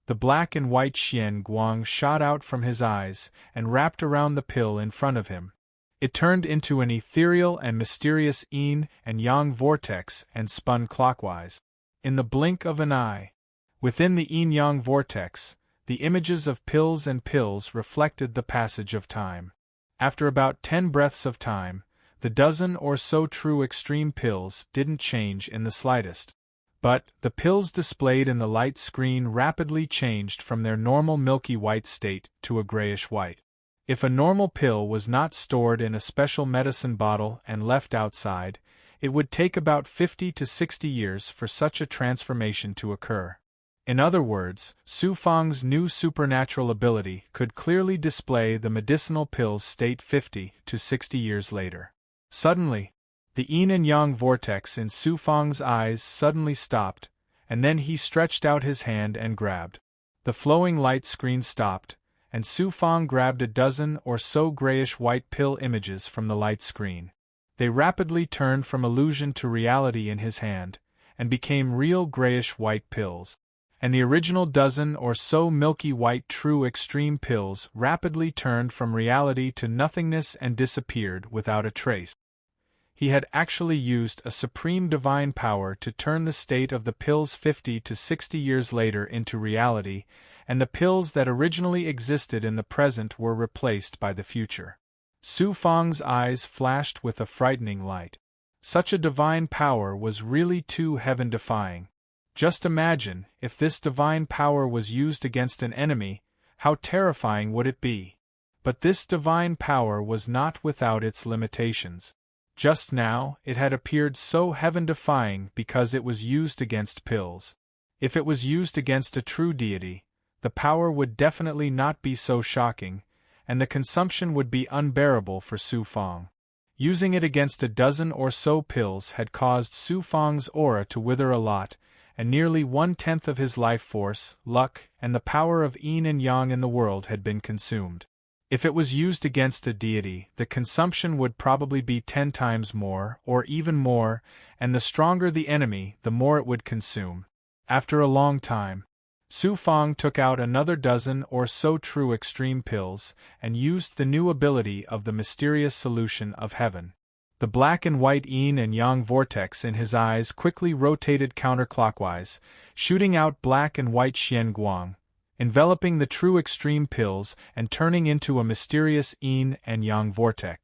Speaker 1: The black and white xian guang shot out from his eyes and wrapped around the pill in front of him. It turned into an ethereal and mysterious yin and yang vortex and spun clockwise. In the blink of an eye, within the yin-yang vortex, the images of pills and pills reflected the passage of time. After about 10 breaths of time, the dozen or so true extreme pills didn't change in the slightest. But the pills displayed in the light screen rapidly changed from their normal milky white state to a grayish white. If a normal pill was not stored in a special medicine bottle and left outside, it would take about 50 to 60 years for such a transformation to occur. In other words, Su Fang's new supernatural ability could clearly display the medicinal pill's state 50 to 60 years later. Suddenly, the yin and yang vortex in Su Fang's eyes suddenly stopped, and then he stretched out his hand and grabbed. The flowing light screen stopped, and Su Fang grabbed a dozen or so grayish-white pill images from the light screen. They rapidly turned from illusion to reality in his hand, and became real grayish-white pills. And the original dozen or so milky white true extreme pills rapidly turned from reality to nothingness and disappeared without a trace. He had actually used a supreme divine power to turn the state of the pills 50 to 60 years later into reality, and the pills that originally existed in the present were replaced by the future. Su Fang's eyes flashed with a frightening light. Such a divine power was really too heaven-defying. Just imagine, if this divine power was used against an enemy, how terrifying would it be? But this divine power was not without its limitations. Just now, it had appeared so heaven-defying because it was used against pills. If it was used against a true deity, the power would definitely not be so shocking, and the consumption would be unbearable for Su Fang. Using it against a dozen or so pills had caused Su Fang's aura to wither a lot, and nearly 1/10 of his life force, luck, and the power of yin and yang in the world had been consumed. If it was used against a deity, the consumption would probably be 10 times more, or even more, and the stronger the enemy, the more it would consume. After a long time, Su Fang took out another dozen or so true extreme pills, and used the new ability of the mysterious solution of heaven. The black and white yin and yang vortex in his eyes quickly rotated counterclockwise, shooting out black and white xian guang, enveloping the true extreme pills and turning into a mysterious yin and yang vortex.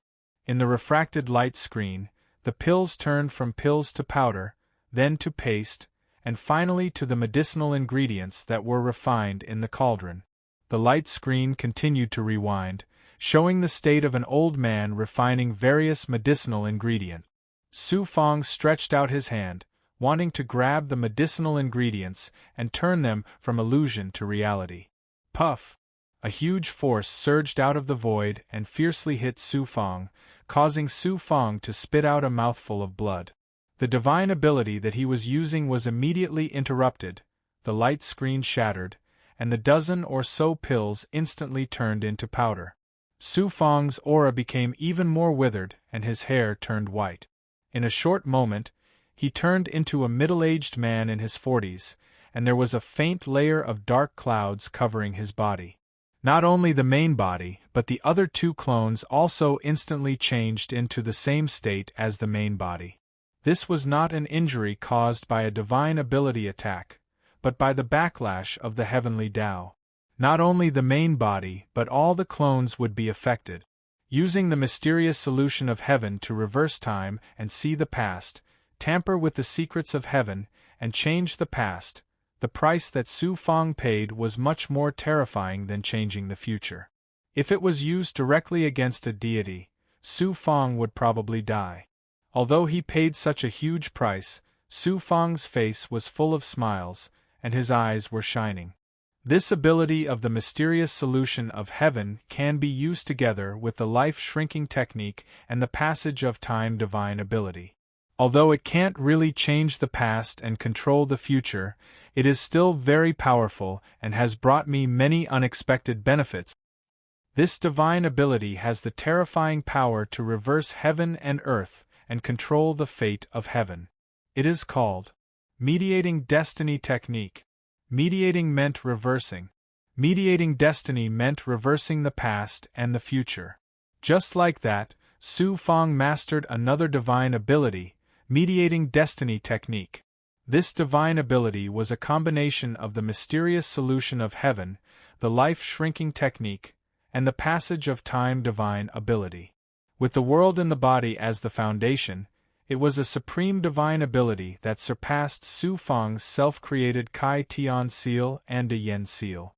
Speaker 1: In the refracted light screen, the pills turned from pills to powder, then to paste, and finally to the medicinal ingredients that were refined in the cauldron. The light screen continued to rewind, showing the state of an old man refining various medicinal ingredients. Su Fang stretched out his hand, wanting to grab the medicinal ingredients and turn them from illusion to reality. Puff! A huge force surged out of the void and fiercely hit Su Fang, causing Su Fang to spit out a mouthful of blood. The divine ability that he was using was immediately interrupted, the light screen shattered, and the dozen or so pills instantly turned into powder. Su Fang's aura became even more withered and his hair turned white. In a short moment, he turned into a middle-aged man in his 40s, and there was a faint layer of dark clouds covering his body. Not only the main body, but the other 2 clones also instantly changed into the same state as the main body. This was not an injury caused by a divine ability attack, but by the backlash of the heavenly Tao. Not only the main body, but all the clones would be affected. Using the mysterious solution of heaven to reverse time and see the past, tamper with the secrets of heaven, and change the past, the price that Su Fang paid was much more terrifying than changing the future. If it was used directly against a deity, Su Fang would probably die. Although he paid such a huge price, Su Fang's face was full of smiles, and his eyes were shining. This ability of the mysterious solution of heaven can be used together with the life-shrinking technique and the passage of time divine ability. Although it can't really change the past and control the future, it is still very powerful and has brought me many unexpected benefits. This divine ability has the terrifying power to reverse heaven and earth and control the fate of heaven. It is called Mediating Destiny Technique. Mediating meant reversing. Mediating destiny meant reversing the past and the future. Just like that, Su Fang mastered another divine ability, Mediating Destiny Technique. This divine ability was a combination of the mysterious solution of heaven, the life-shrinking technique, and the passage of time divine ability. With the world and the body as the foundation, it was a supreme divine ability that surpassed Su Fang's self-created Kai Tian seal and De Yen seal.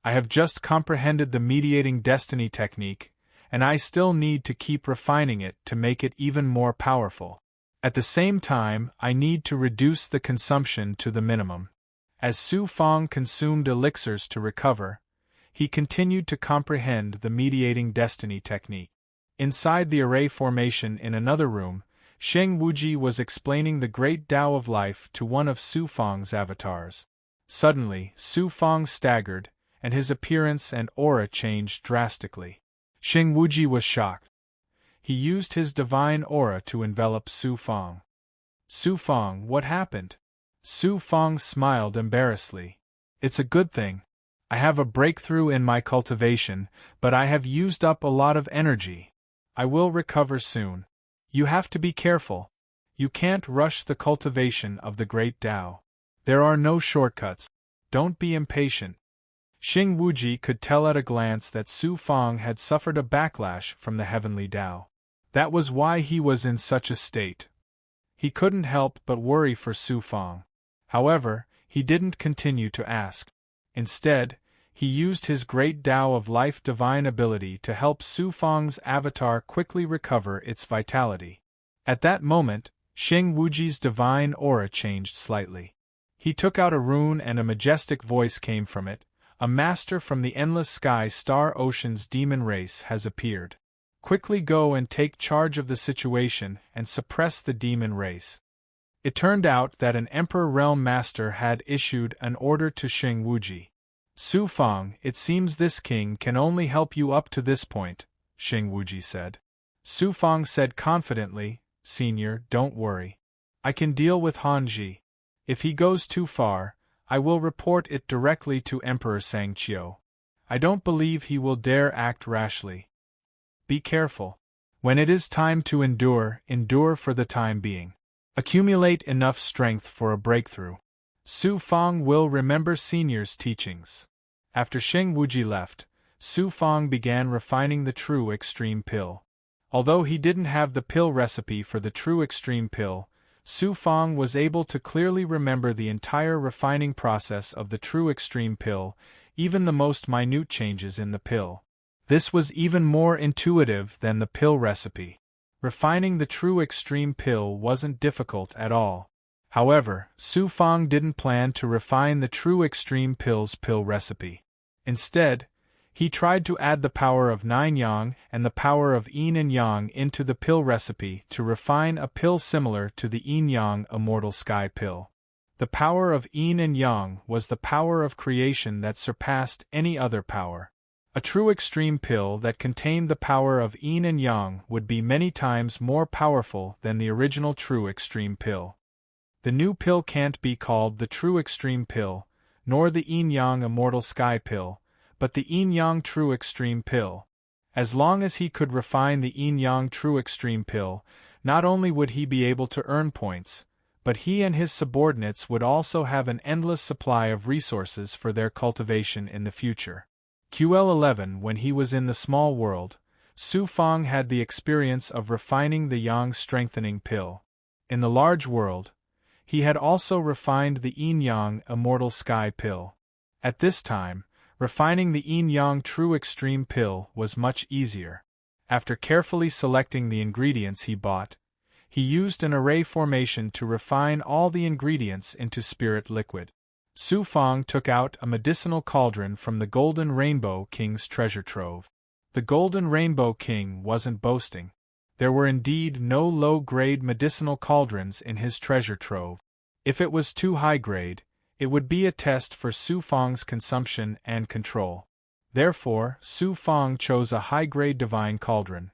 Speaker 1: I have just comprehended the mediating destiny technique, and I still need to keep refining it to make it even more powerful. At the same time, I need to reduce the consumption to the minimum. As Su Fang consumed elixirs to recover, he continued to comprehend the mediating destiny technique. Inside the array formation in another room, Sheng Wuji was explaining the great Tao of life to one of Su Fang's avatars. Suddenly, Su Fang staggered, and his appearance and aura changed drastically. Sheng Wuji was shocked. He used his divine aura to envelop Su Fang. Su Fang, what happened? Su Fang smiled embarrassedly. It's a good thing. I have a breakthrough in my cultivation, but I have used up a lot of energy. I will recover soon. You have to be careful. You can't rush the cultivation of the great Tao. There are no shortcuts. Don't be impatient. Sheng Wuji could tell at a glance that Su Fang had suffered a backlash from the heavenly Tao. That was why he was in such a state. He couldn't help but worry for Su Fang. However, he didn't continue to ask. Instead, he used his great Tao of life divine ability to help Su Fang's avatar quickly recover its vitality. At that moment, Sheng Wuji's divine aura changed slightly. He took out a rune and a majestic voice came from it. A master from the endless sky star ocean's demon race has appeared. Quickly go and take charge of the situation and suppress the demon race. It turned out that an Emperor Realm Master had issued an order to Sheng Wuji. Su Fang, it seems this king can only help you up to this point, Sheng Wuji said. Su Fang said confidently, Senior, don't worry. I can deal with Han Ji. If he goes too far, I will report it directly to Emperor Sangqiu. I don't believe he will dare act rashly. Be careful. When it is time to endure, endure for the time being. Accumulate enough strength for a breakthrough. Su Fang will remember Senior's teachings. After Sheng Wuji left, Su Fang began refining the true extreme pill. Although he didn't have the pill recipe for the true extreme pill, Su Fang was able to clearly remember the entire refining process of the true extreme pill, even the most minute changes in the pill. This was even more intuitive than the pill recipe. Refining the true extreme pill wasn't difficult at all. However, Su Fang didn't plan to refine the true extreme pill's pill recipe. Instead, he tried to add the power of 9 yang and the power of yin and yang into the pill recipe to refine a pill similar to the yin-yang immortal sky pill. The power of yin and yang was the power of creation that surpassed any other power. A true extreme pill that contained the power of yin and yang would be many times more powerful than the original true extreme pill. The new pill can't be called the true extreme pill, nor the yin-yang immortal sky pill, but the yin-yang true extreme pill. As long as he could refine the yin-yang true extreme pill, not only would he be able to earn points, but he and his subordinates would also have an endless supply of resources for their cultivation in the future. QL11 When he was in the small world, Su Fang had the experience of refining the yang strengthening pill. In the large world, he had also refined the yin-yang immortal sky pill. At this time, refining the yin-yang true extreme pill was much easier. After carefully selecting the ingredients he bought, he used an array formation to refine all the ingredients into spirit liquid. Su Fang took out a medicinal cauldron from the Golden Rainbow King's treasure trove. The Golden Rainbow King wasn't boasting. There were indeed no low-grade medicinal cauldrons in his treasure trove. If it was too high-grade, it would be a test for Su Fang's consumption and control. Therefore, Su Fang chose a high-grade divine cauldron.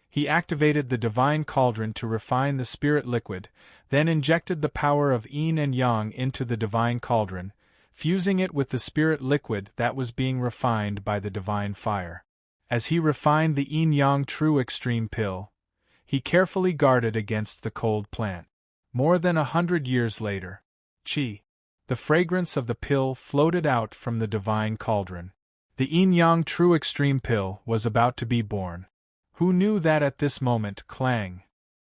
Speaker 1: He activated the divine cauldron to refine the spirit liquid, then injected the power of yin and yang into the divine cauldron, fusing it with the spirit liquid that was being refined by the divine fire. As he refined the yin-yang true extreme pill, he carefully guarded against the cold plant. More than 100 years later, the fragrance of the pill floated out from the divine cauldron. The yin-yang true extreme pill was about to be born. Who knew that at this moment Clang,